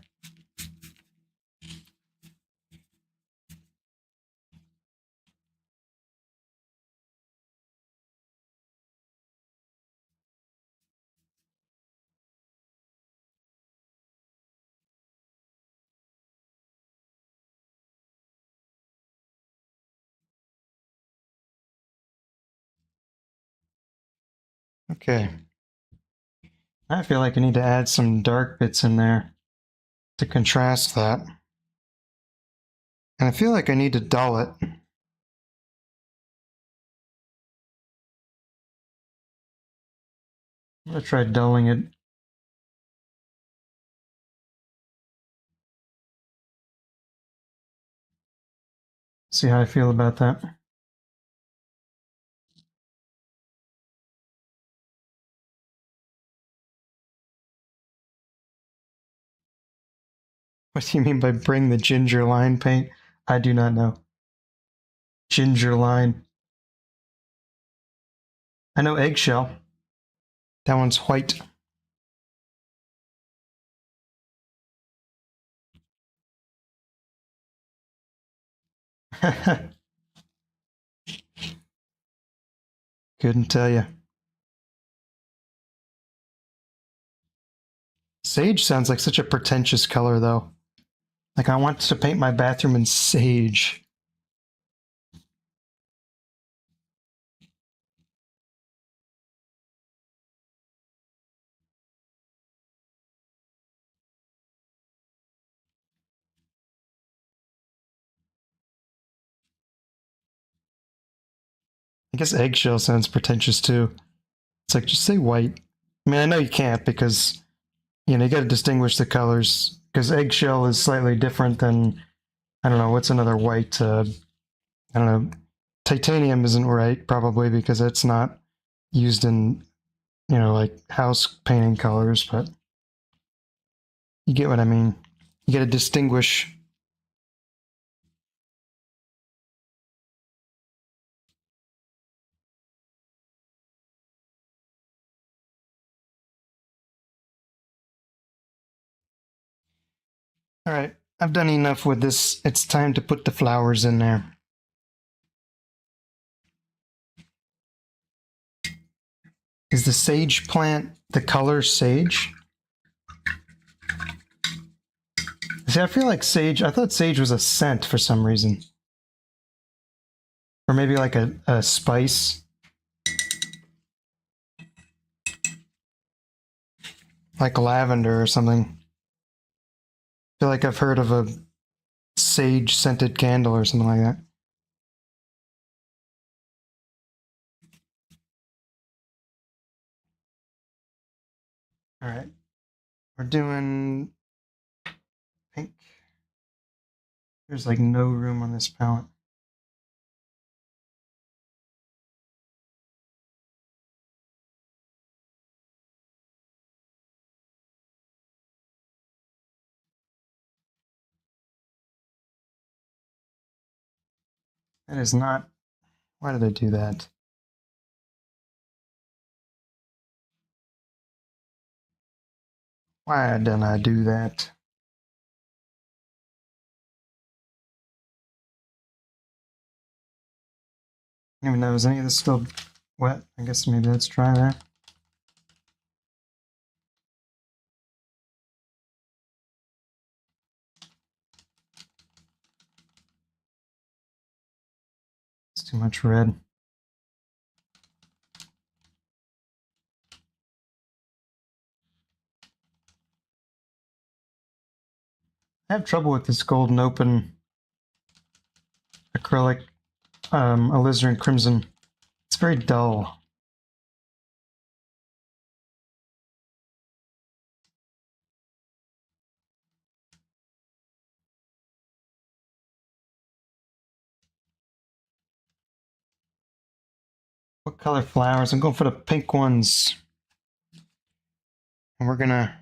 Okay. I feel like I need to add some dark bits in there to contrast that. And I feel like I need to dull it. I'm going to try dulling it. See how I feel about that. What do you mean by bring the ginger line paint? I do not know. Ginger line. I know eggshell. That one's white. Couldn't tell you. Sage sounds like such a pretentious color, though. Like, I want to paint my bathroom in sage. I guess eggshell sounds pretentious, too. It's like, just say white. I mean, I know you can't because, you know, you got to distinguish the colors. Because eggshell is slightly different than, I don't know, what's another white? I don't know. Titanium isn't right, probably, because it's not used in, you know, like house painting colors, but you get what I mean. You got to distinguish. All right, I've done enough with this. It's time to put the flowers in there. Is the sage plant the color sage? See, I feel like sage, I thought sage was a scent for some reason. Or maybe like a spice. Like lavender or something. I feel like I've heard of a sage scented candle or something like that. All right, we're doing pink. There's like no room on this palette. That is not. Why did I do that? Why didn't I do that? I don't even know, is any of this still wet? I guess maybe let's try that. It's too much red. I have trouble with this golden open acrylic alizarin crimson. It's very dull. What color flowers? I'm going for the pink ones. And we're gonna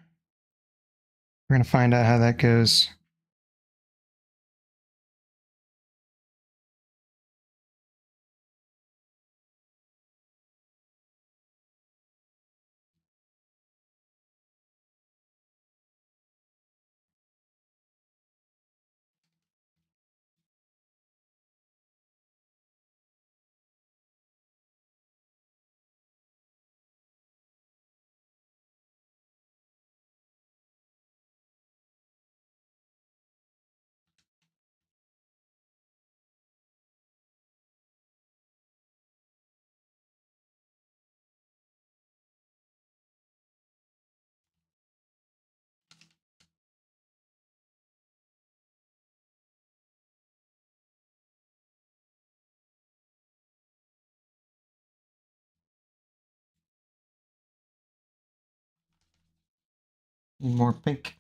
find out how that goes. Need more pink.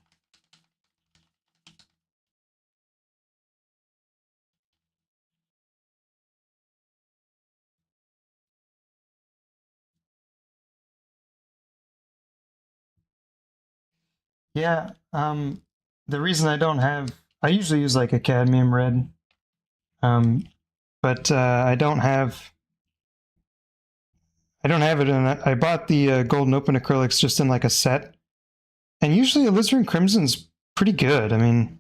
Yeah, the reason I usually use like a cadmium red, but I don't have it in. I bought the golden open acrylics just in like a set, and usually alizarin crimson's pretty good. I mean,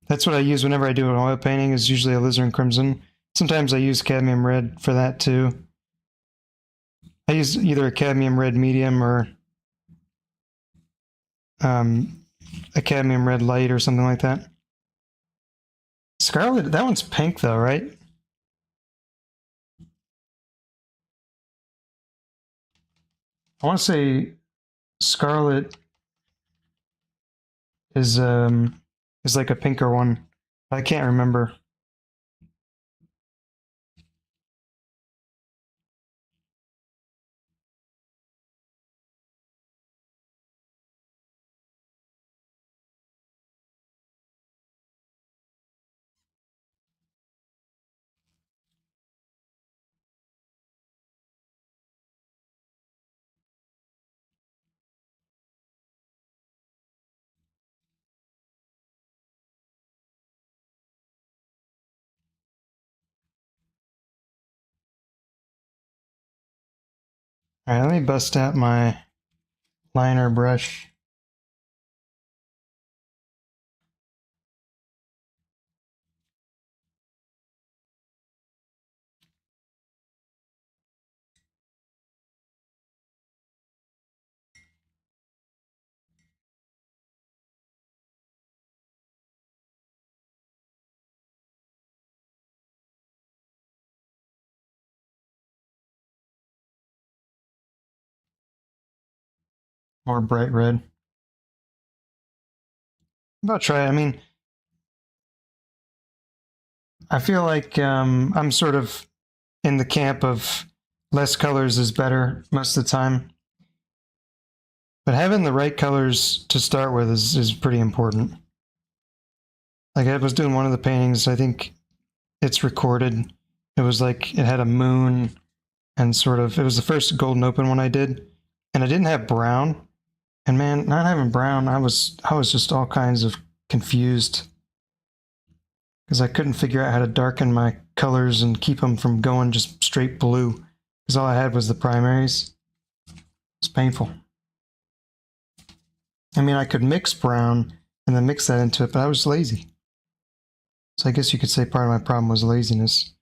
that's what I use whenever I do an oil painting. Is usually alizarin crimson. Sometimes I use cadmium red for that too. I use either a cadmium red medium or a cadmium red light or something like that. Scarlet, that one's pink though, right? I want to say Scarlet is like a pinker one. I can't remember. All right, let me bust out my liner brush. More bright red. About try. I mean, I feel like I'm sort of in the camp of less colors is better most of the time. But having the right colors to start with is pretty important. Like I was doing one of the paintings, I think it's recorded. It was like it had a moon and sort of it was the first golden open one I did, and I didn't have brown. And man, not having brown, I was just all kinds of confused because I couldn't figure out how to darken my colors and keep them from going just straight blue because all I had was the primaries. It's painful. I mean, I could mix brown and then mix that into it, but I was lazy. So I guess you could say part of my problem was laziness.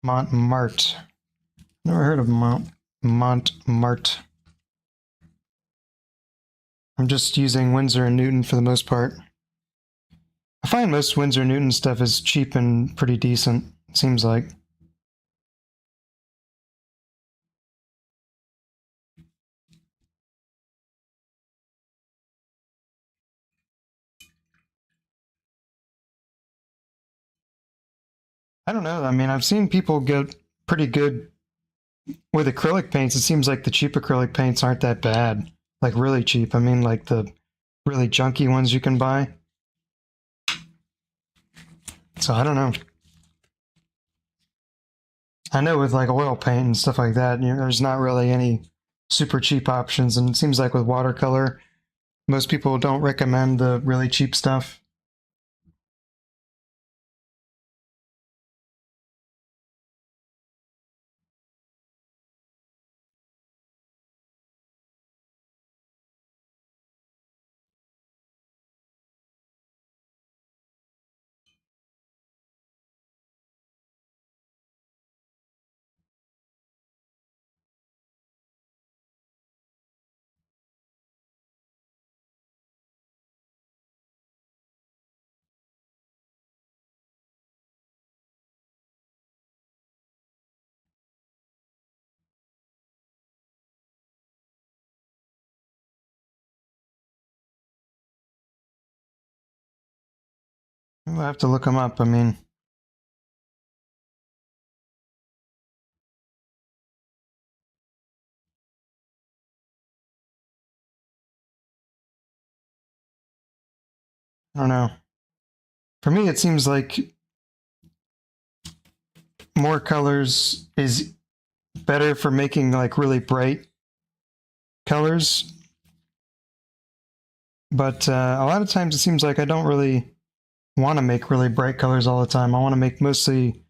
Montmartre. Never heard of Montmartre. I'm just using Winsor and Newton for the most part. I find most Winsor and Newton stuff is cheap and pretty decent, it seems like. I don't know. I mean, I've seen people get pretty good with acrylic paints. It seems like the cheap acrylic paints aren't that bad. Like really cheap. I mean, like the really junky ones you can buy. So I don't know. I know with like oil paint and stuff like that, there's not really any super cheap options. And it seems like with watercolor, most people don't recommend the really cheap stuff. We'll have to look them up. I mean, I don't know. For me, it seems like more colors is better for making like really bright colors. But a lot of times it seems like I don't really want to make really bright colors all the time. I want to make mostly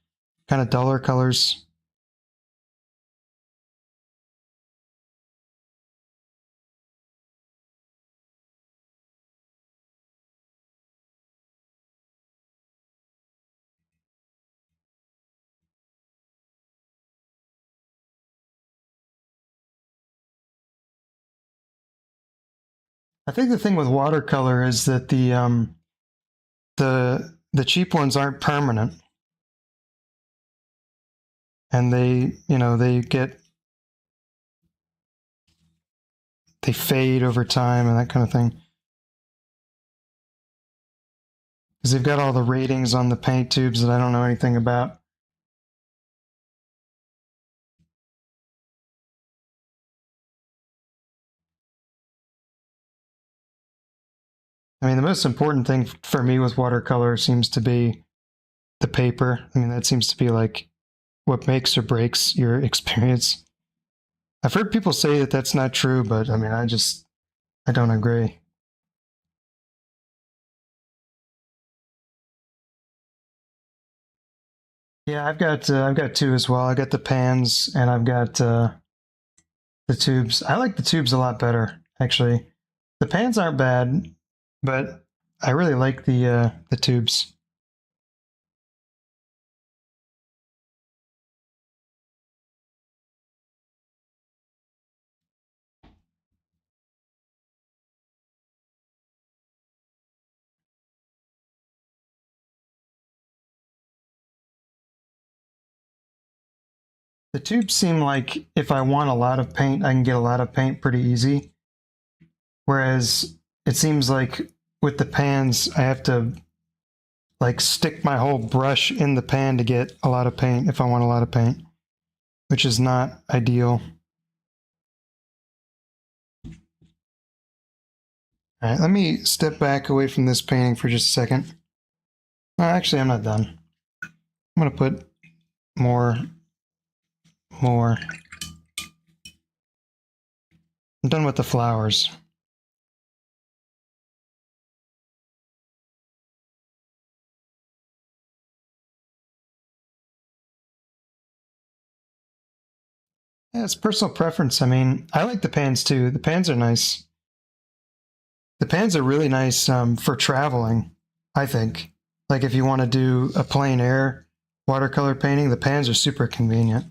kind of duller colors. I think the thing with watercolor is that the cheap ones aren't permanent, and they fade over time and that kind of thing. Because they've got all the ratings on the paint tubes that I don't know anything about. I mean, the most important thing for me with watercolor seems to be the paper. I mean, that seems to be like what makes or breaks your experience. I've heard people say that that's not true, but I mean, I don't agree. Yeah, I've got two as well. I got the pans and I've got the tubes. I like the tubes a lot better, actually. The pans aren't bad, but I really like the tubes. The tubes seem like if I want a lot of paint, I can get a lot of paint pretty easy. Whereas it seems like with the pans, I have to like stick my whole brush in the pan to get a lot of paint if I want a lot of paint, which is not ideal. All right, let me step back away from this painting for just a second. Actually, I'm not done. I'm going to put more. I'm done with the flowers. Yeah, it's personal preference. I mean, I like the pans too. The pans are nice. The pans are really nice for traveling, I think. Like if you want to do a plein air watercolor painting, the pans are super convenient.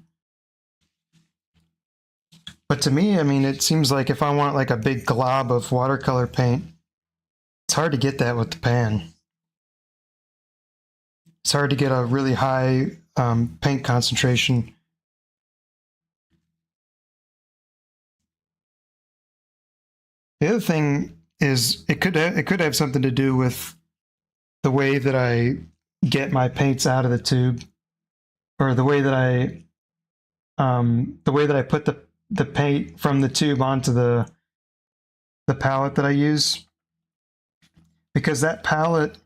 But to me, I mean, it seems like if I want like a big glob of watercolor paint, it's hard to get that with the pan. It's hard to get a really high paint concentration. The other thing is it could have something to do with the way that I get my paints out of the tube, or the way that I put the paint from the tube onto the palette that I use, because that palette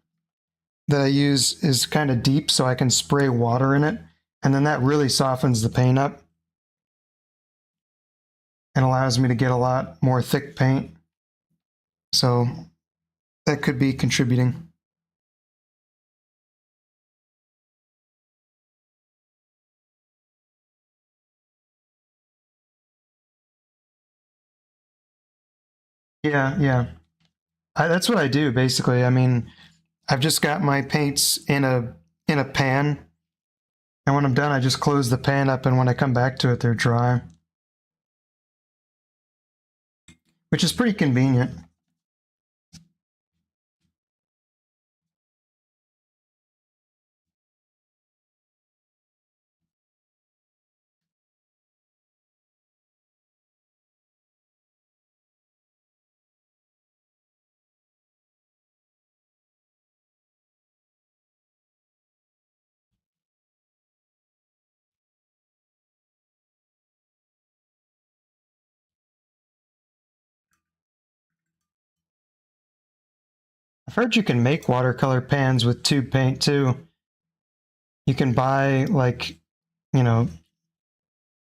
that I use is kind of deep, so I can spray water in it, and then that really softens the paint up and allows me to get a lot more thick paint. So that could be contributing. Yeah. That's what I do basically. I mean, I've just got my paints in a pan, and when I'm done, I just close the pan up, and when I come back to it, they're dry, which is pretty convenient. I've heard you can make watercolor pans with tube paint too. You can buy like, you know,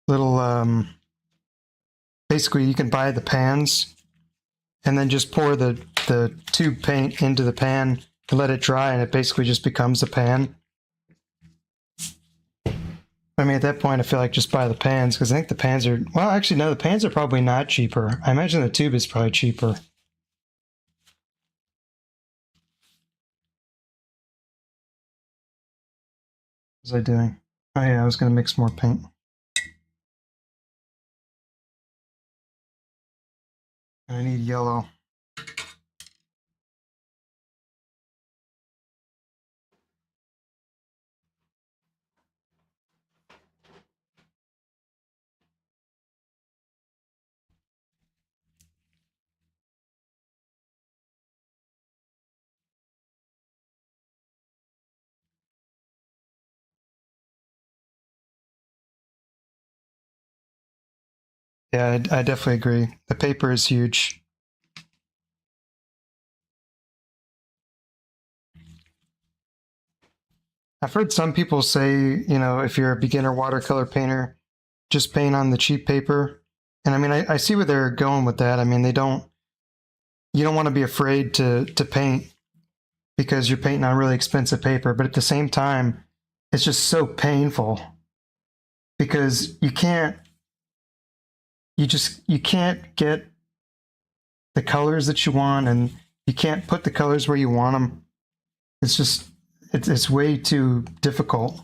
little, basically you can buy the pans and then just pour the tube paint into the pan and let it dry, and it basically just becomes a pan. I mean, at that point, I feel like just buy the pans, because I think the pans are, well, actually, no, the pans are probably not cheaper. I imagine the tube is probably cheaper. What was I doing? Oh, yeah, I was going to mix more paint. I need yellow. Yeah, I definitely agree. The paper is huge. I've heard some people say, if you're a beginner watercolor painter, just paint on the cheap paper. And I mean, I see where they're going with that. I mean, you don't want to be afraid to paint because you're painting on really expensive paper. But at the same time, it's just so painful because you can't get the colors that you want, and you can't put the colors where you want them. It's just, it's way too difficult.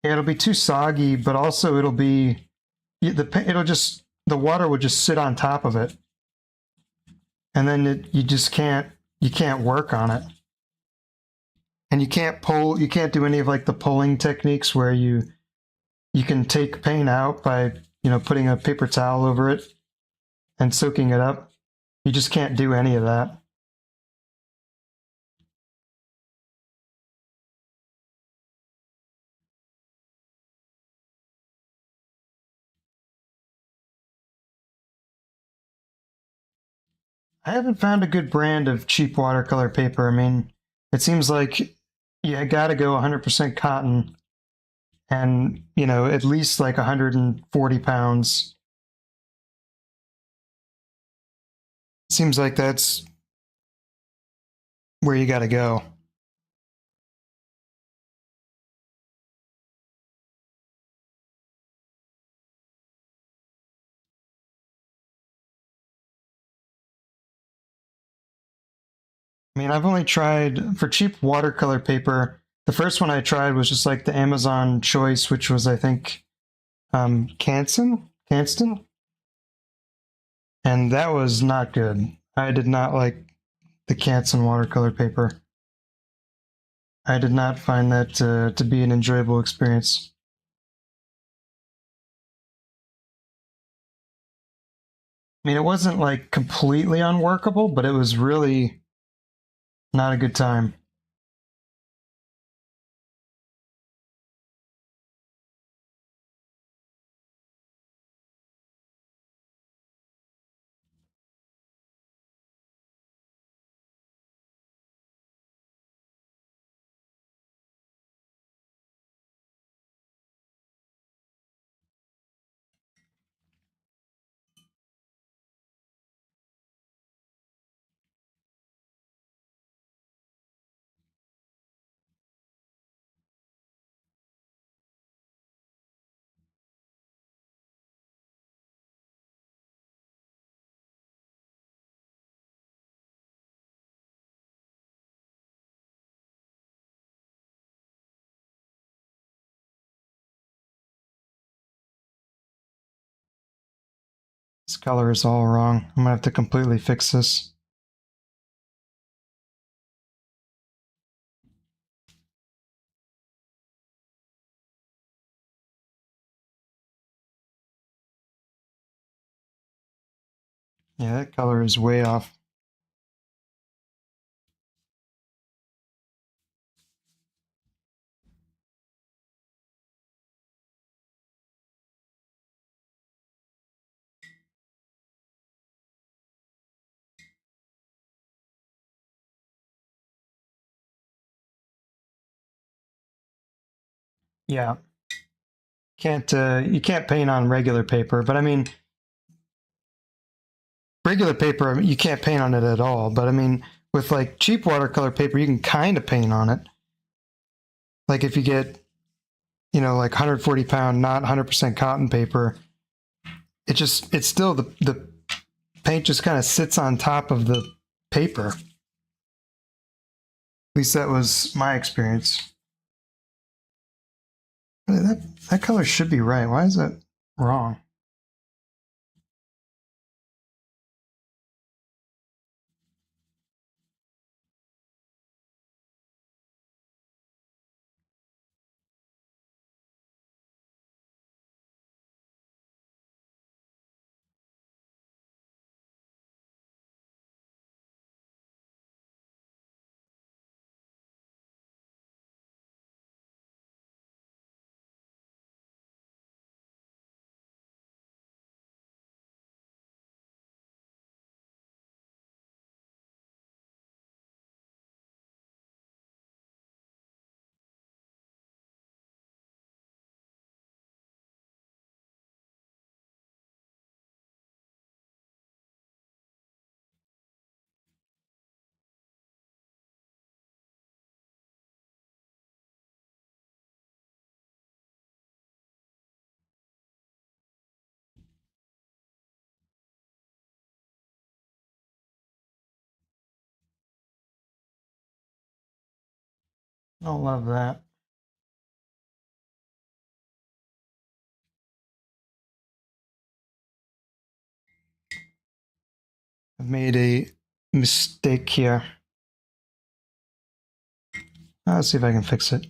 It'll be too soggy, but also the water will just sit on top of it, and then you can't work on it, and you can't do any of like the pulling techniques where you can take paint out by putting a paper towel over it and soaking it up. You just can't do any of that. I haven't found a good brand of cheap watercolor paper. I mean, it seems like you got to go 100% cotton, and at least like 140 pounds. Seems like that's where you got to go. I mean, I've only tried for cheap watercolor paper. The first one I tried was just like the Amazon Choice, which was, I think, Canston, and that was not good. I did not like the Canson watercolor paper. I did not find that to be an enjoyable experience. I mean, it wasn't like completely unworkable, but it was really not a good time. This color is all wrong. I'm gonna have to completely fix this. Yeah, that color is way off. Yeah. Can't you can't paint on regular paper, but I mean regular paper you can't paint on it at all. But I mean with like cheap watercolor paper, you can kind of paint on it. Like if you get like 140-pound, not 100% cotton paper, it's still the paint just kind of sits on top of the paper. At least that was my experience. That color should be right. Why is that wrong? I don't love that. I've made a mistake here. Let's see if I can fix it.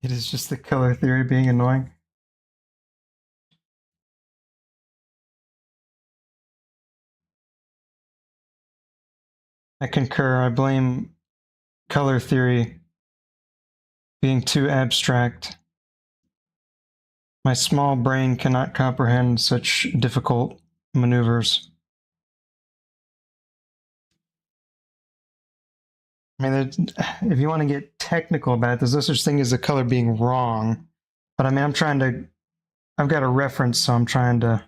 It is just the color theory being annoying. I concur. I blame color theory being too abstract. My small brain cannot comprehend such difficult maneuvers. I mean, if you want to get technical about it, there's no such thing as a color being wrong. But I mean, I've got a reference, so I'm trying to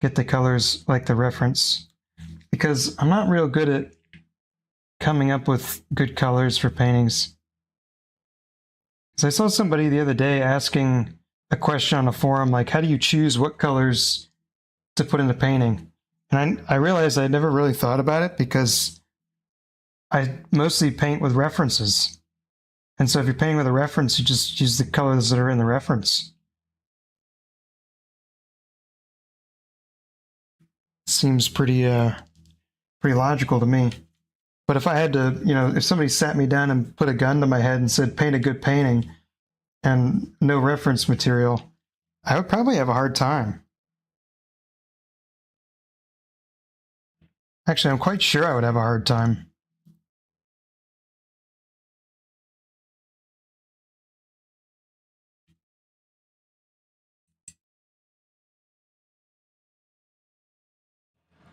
get the colors like the reference. Because I'm not real good at coming up with good colors for paintings. So I saw somebody the other day asking a question on a forum, like, how do you choose what colors to put in the painting? And I realized I never really thought about it because I mostly paint with references. And so if you're painting with a reference, you just use the colors that are in the reference. Seems pretty logical to me. But if I had to, if somebody sat me down and put a gun to my head and said, paint a good painting and no reference material, I would probably have a hard time. Actually, I'm quite sure I would have a hard time.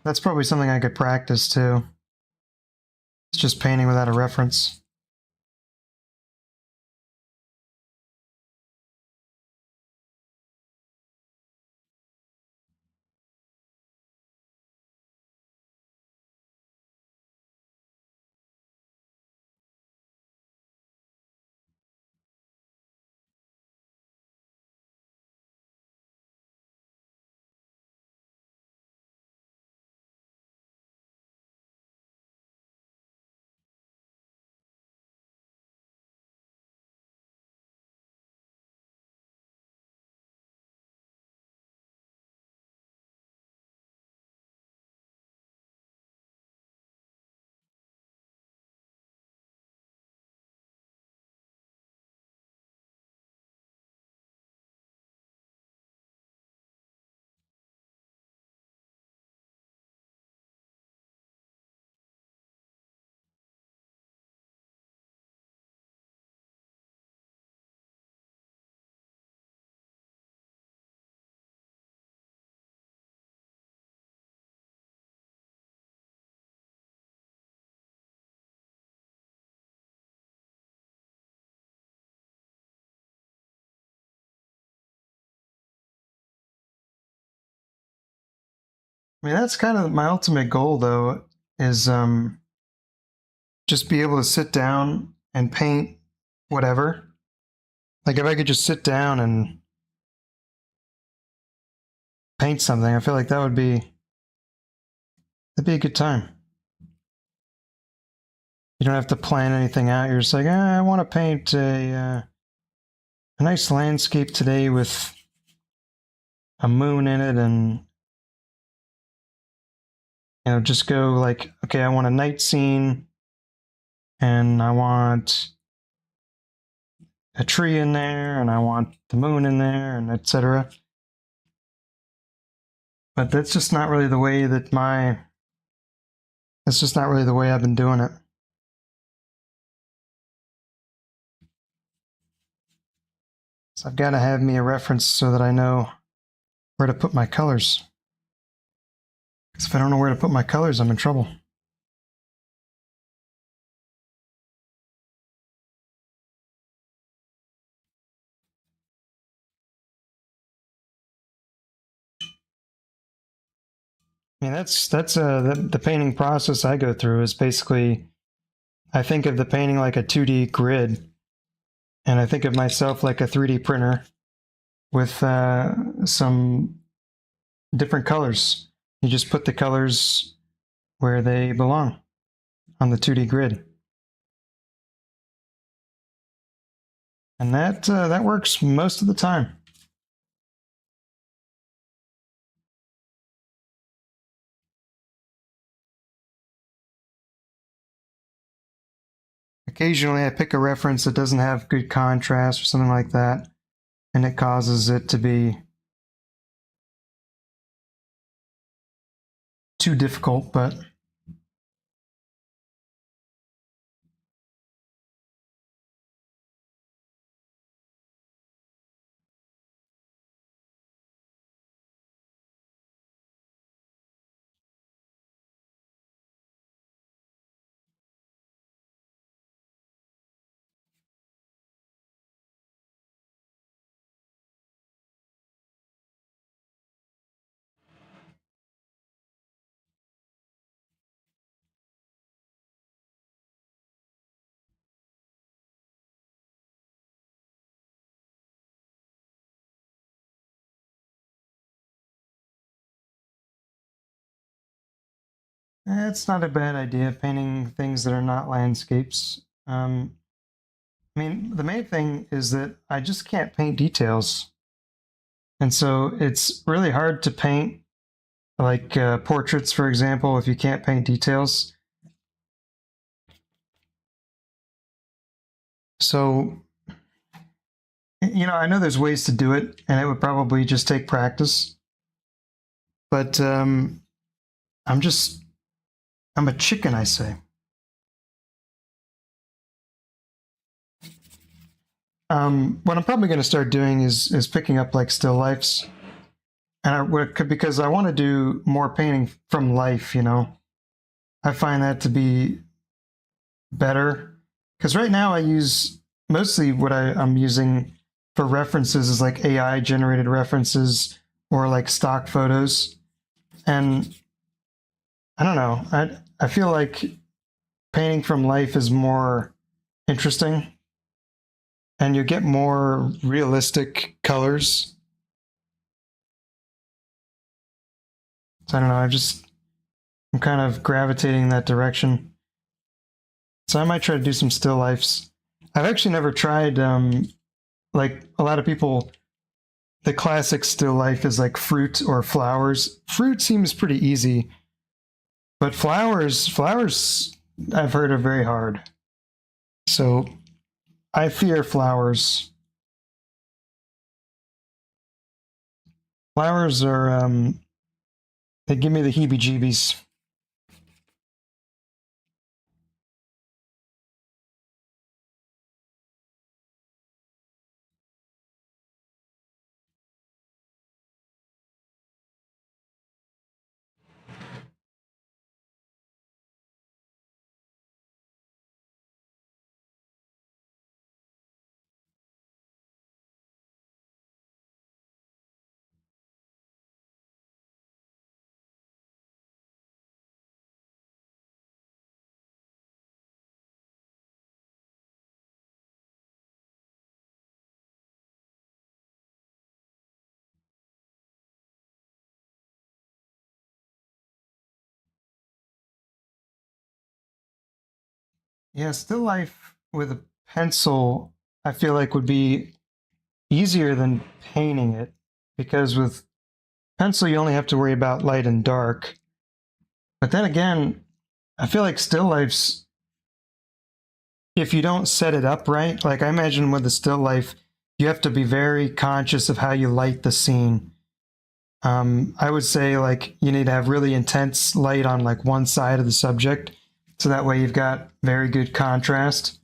That's probably something I could practice too. It's just painting without a reference. I mean, that's kind of my ultimate goal, though, is just be able to sit down and paint whatever. Like if I could just sit down and paint something, I feel like that'd be a good time. You don't have to plan anything out. You're just like, I want to paint a nice landscape today with a moon in it, and just go like, okay, I want a night scene, and I want a tree in there, and I want the moon in there, and etc. But that's just not really the way that's just not really the way I've been doing it. So I've got to have me a reference so that I know where to put my colors. Because if I don't know where to put my colors, I'm in trouble. I mean, the painting process I go through is basically I think of the painting like a 2D grid, and I think of myself like a 3D printer with some different colors. You just put the colors where they belong on the 2D grid, and that works most of the time. Occasionally, I pick a reference that doesn't have good contrast or something like that, and it causes it to be too difficult, but it's not a bad idea painting things that are not landscapes. I mean, the main thing is that I just can't paint details. And so it's really hard to paint like portraits, for example, if you can't paint details. So, I know there's ways to do it, and it would probably just take practice. But I'm just, I'm a chicken, I say. What I'm probably going to start doing is picking up like still lifes, and because I want to do more painting from life. I find that to be better because right now I use mostly what I'm using for references is like AI generated references or like stock photos, and I don't know. I feel like painting from life is more interesting, and you get more realistic colors. So I don't know. I'm kind of gravitating in that direction. So I might try to do some still lifes. I've actually never tried like a lot of people. The classic still life is like fruit or flowers. Fruit seems pretty easy, but flowers I've heard are very hard. So I fear flowers. Flowers are they give me the heebie-jeebies. Yeah, still life with a pencil, I feel like would be easier than painting it because with pencil, you only have to worry about light and dark. But then again, I feel like still lifes, if you don't set it up right, like I imagine with the still life, you have to be very conscious of how you light the scene. I would say like you need to have really intense light on like one side of the subject, so that way you've got very good contrast.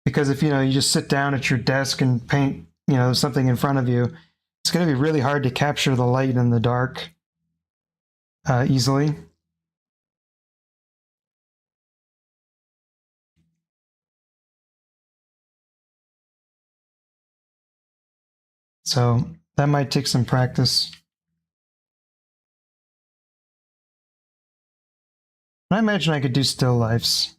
Because if you just sit down at your desk and paint something in front of you, it's going to be really hard to capture the light and the dark easily. So that might take some practice. I imagine I could do still lifes.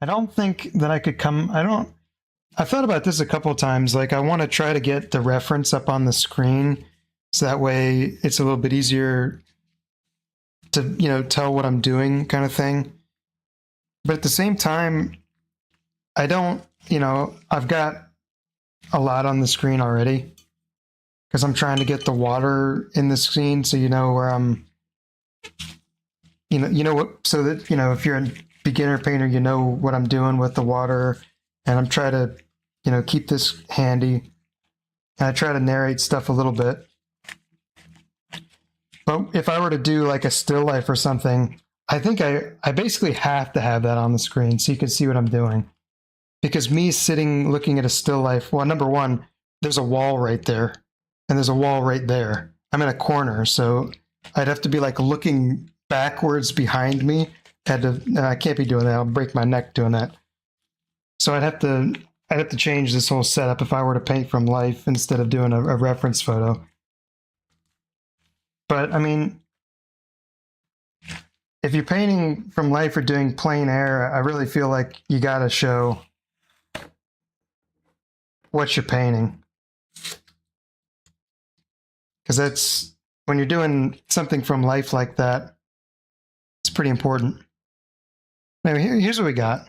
I don't think that I could come. I thought about this a couple of times. Like, I want to try to get the reference up on the screen so that way it's a little bit easier to, tell what I'm doing, kind of thing. But at the same time, I don't, I've got a lot on the screen already because I'm trying to get the water in the scene so you know where I'm, what, so that, if you're a beginner painter, you know what I'm doing with the water. And I'm trying to, keep this handy. And I try to narrate stuff a little bit. But if I were to do like a still life or something, I think I basically have to have that on the screen so you can see what I'm doing. Because me sitting looking at a still life, well, number one, there's a wall right there, and there's a wall right there. I'm in a corner, so I'd have to be like looking backwards behind me. I can't be doing that. I'll break my neck doing that. So I'd have to change this whole setup if I were to paint from life instead of doing a reference photo. But I mean, if you're painting from life or doing plein air, I really feel like you got to show what you're painting. Because that's when you're doing something from life like that, it's pretty important. Now, here's what we got.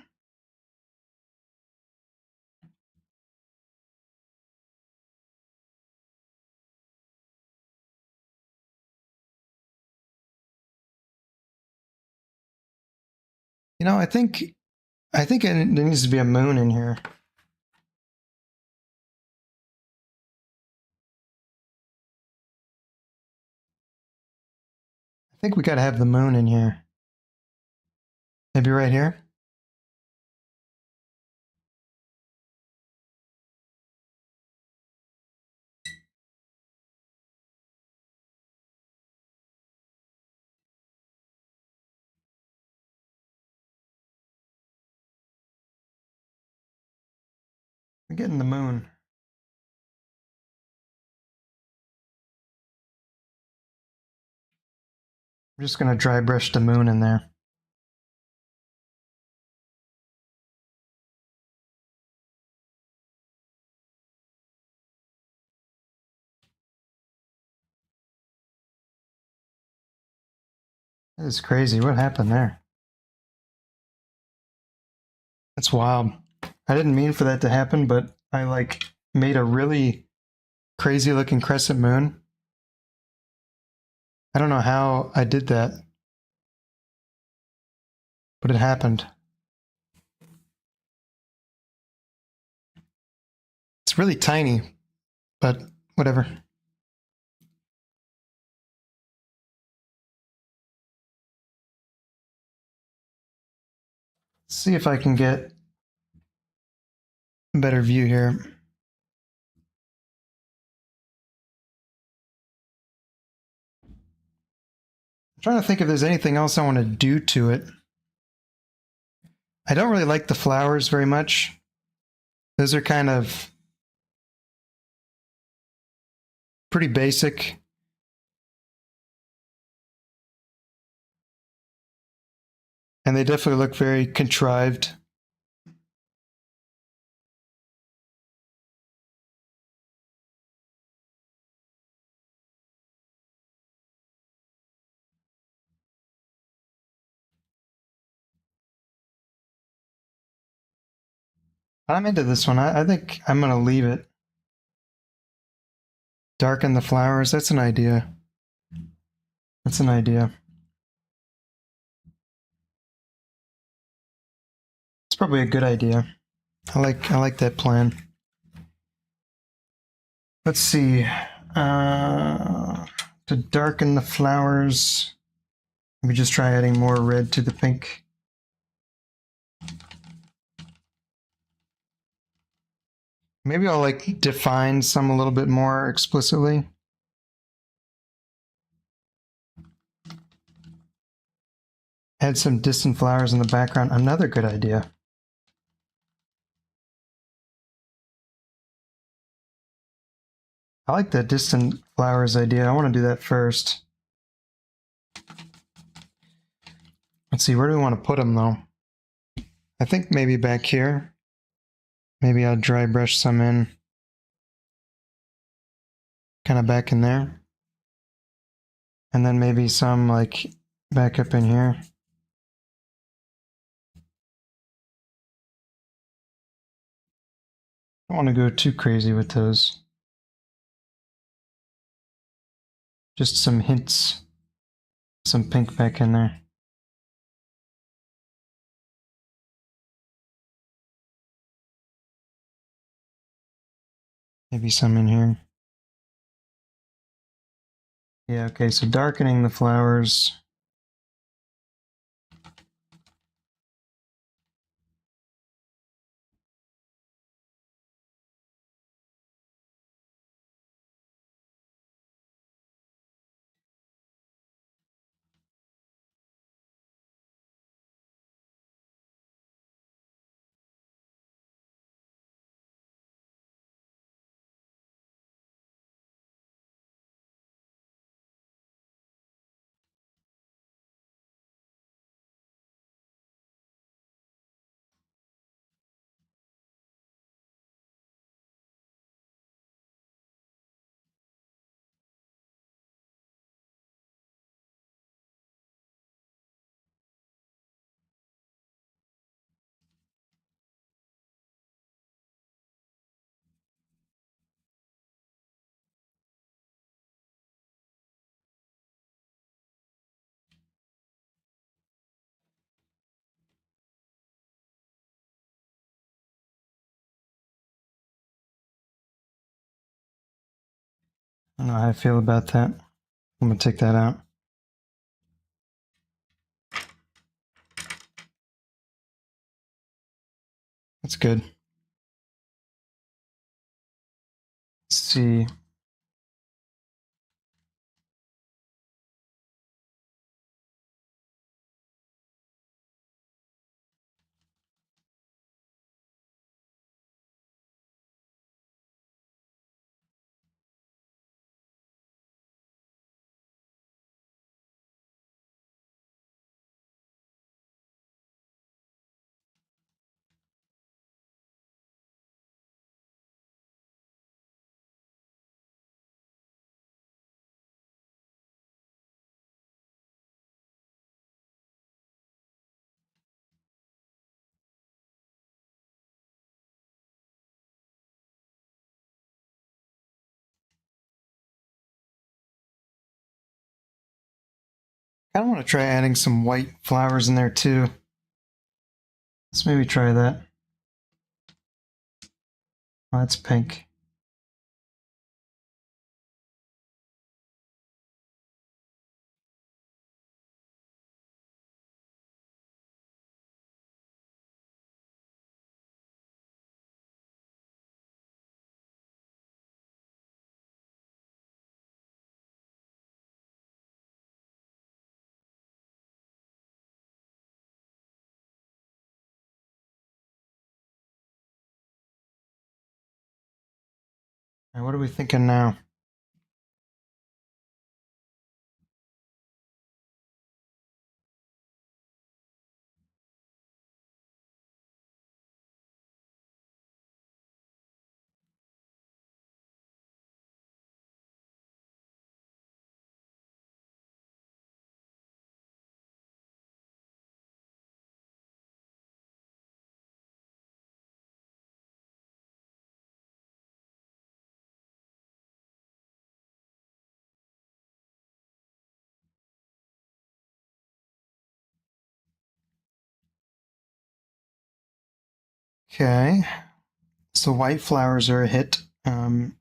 I think there needs to be a moon in here. I think we got to have the moon in here. Maybe right here. We're getting the moon. I'm just going to dry brush the moon in there. That is crazy. What happened there? That's wild. I didn't mean for that to happen, but I like made a really crazy looking crescent moon. I don't know how I did that, but it happened. It's really tiny, but whatever. Let's see if I can get a better view here. I'm trying to think if there's anything else I want to do to it. I don't really like the flowers very much. Those are kind of pretty basic. And they definitely look very contrived. I'm into this one. I think I'm going to leave it. Darken the flowers. That's an idea. That's an idea. It's probably a good idea. I like that plan. Let's see. To darken the flowers, maybe just try adding more red to the pink. Maybe I'll like define some a little bit more explicitly. Add some distant flowers in the background. Another good idea. I like the distant flowers idea. I want to do that first. Let's see, where do we want to put them though? I think maybe back here. Maybe I'll dry brush some in. Kind of back in there. And then maybe some like back up in here. I don't want to go too crazy with those. Just some hints. Some pink back in there. Maybe some in here. Yeah, okay, so darkening the flowers. I don't know how I feel about that. I'm gonna take that out. That's good. Let's see. I want to try adding some white flowers in there too. Let's maybe try that. Oh, that's pink. All right, what are we thinking now? Okay, so white flowers are a hit. It's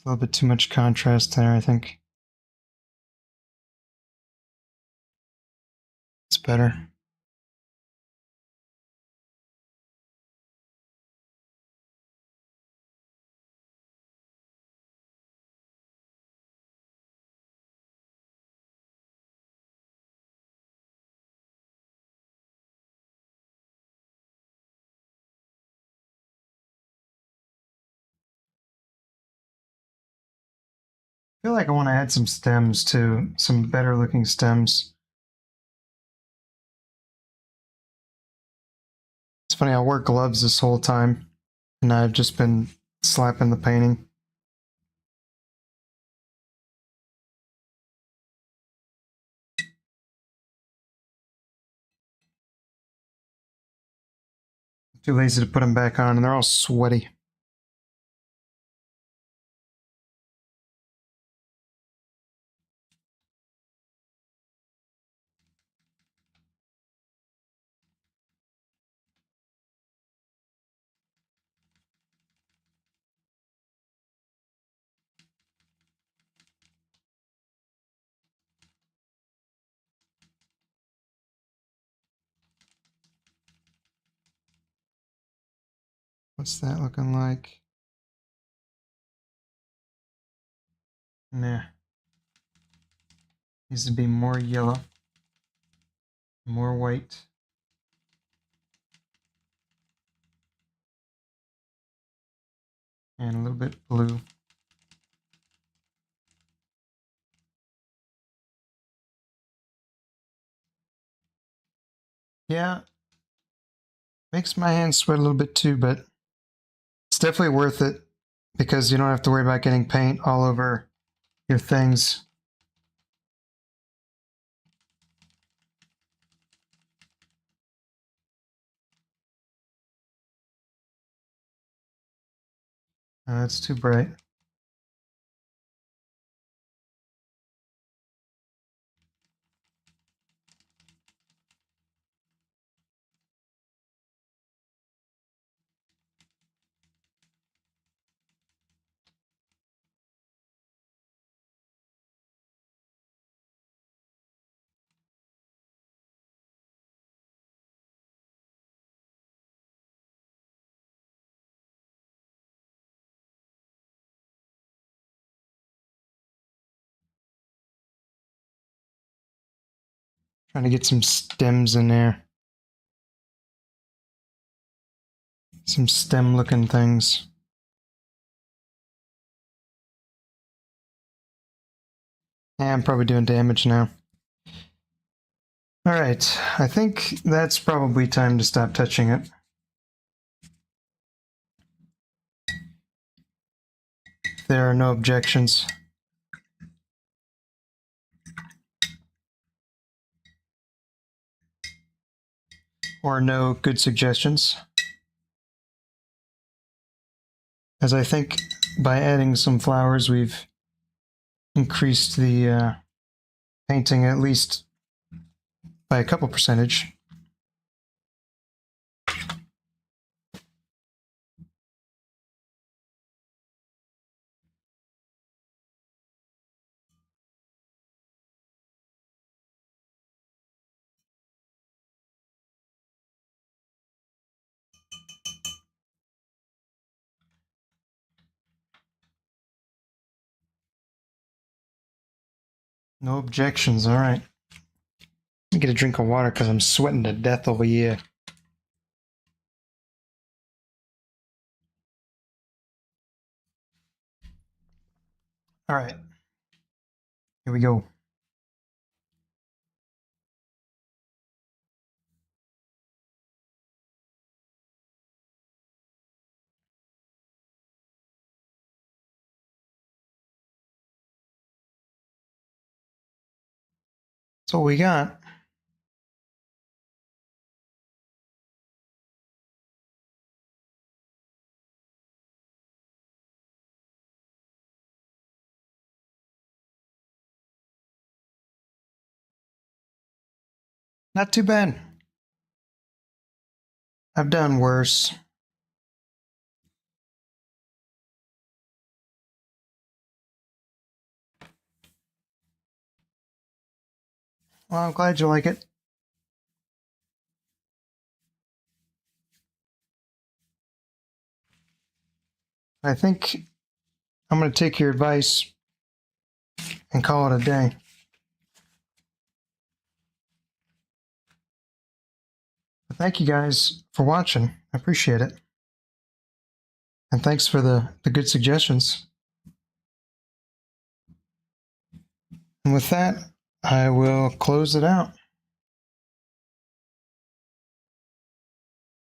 a little bit too much contrast there, I think. It's better. I feel like I want to add some stems too, some better looking stems. It's funny, I wore gloves this whole time, and I've just been slapping the painting. Too lazy to put them back on, and they're all sweaty. What's that looking like? Nah. Needs to be more yellow, more white, and a little bit blue. Yeah, makes my hands sweat a little bit too, but it's definitely worth it because you don't have to worry about getting paint all over your things. That's too bright. Trying to get some stems in there. Some stem looking things. Yeah, I'm probably doing damage now. Alright, I think that's probably time to stop touching it. There are no objections. Or no good suggestions. As I think by adding some flowers, we've increased the painting at least by a couple percentage. No objections, alright. Let me get a drink of water because I'm sweating to death over here. Alright, here we go. That's what we got. Not too bad. I've done worse. Well, I'm glad you like it. I think I'm going to take your advice and call it a day. But thank you guys for watching. I appreciate it. And thanks for the good suggestions. And with that, I will close it out.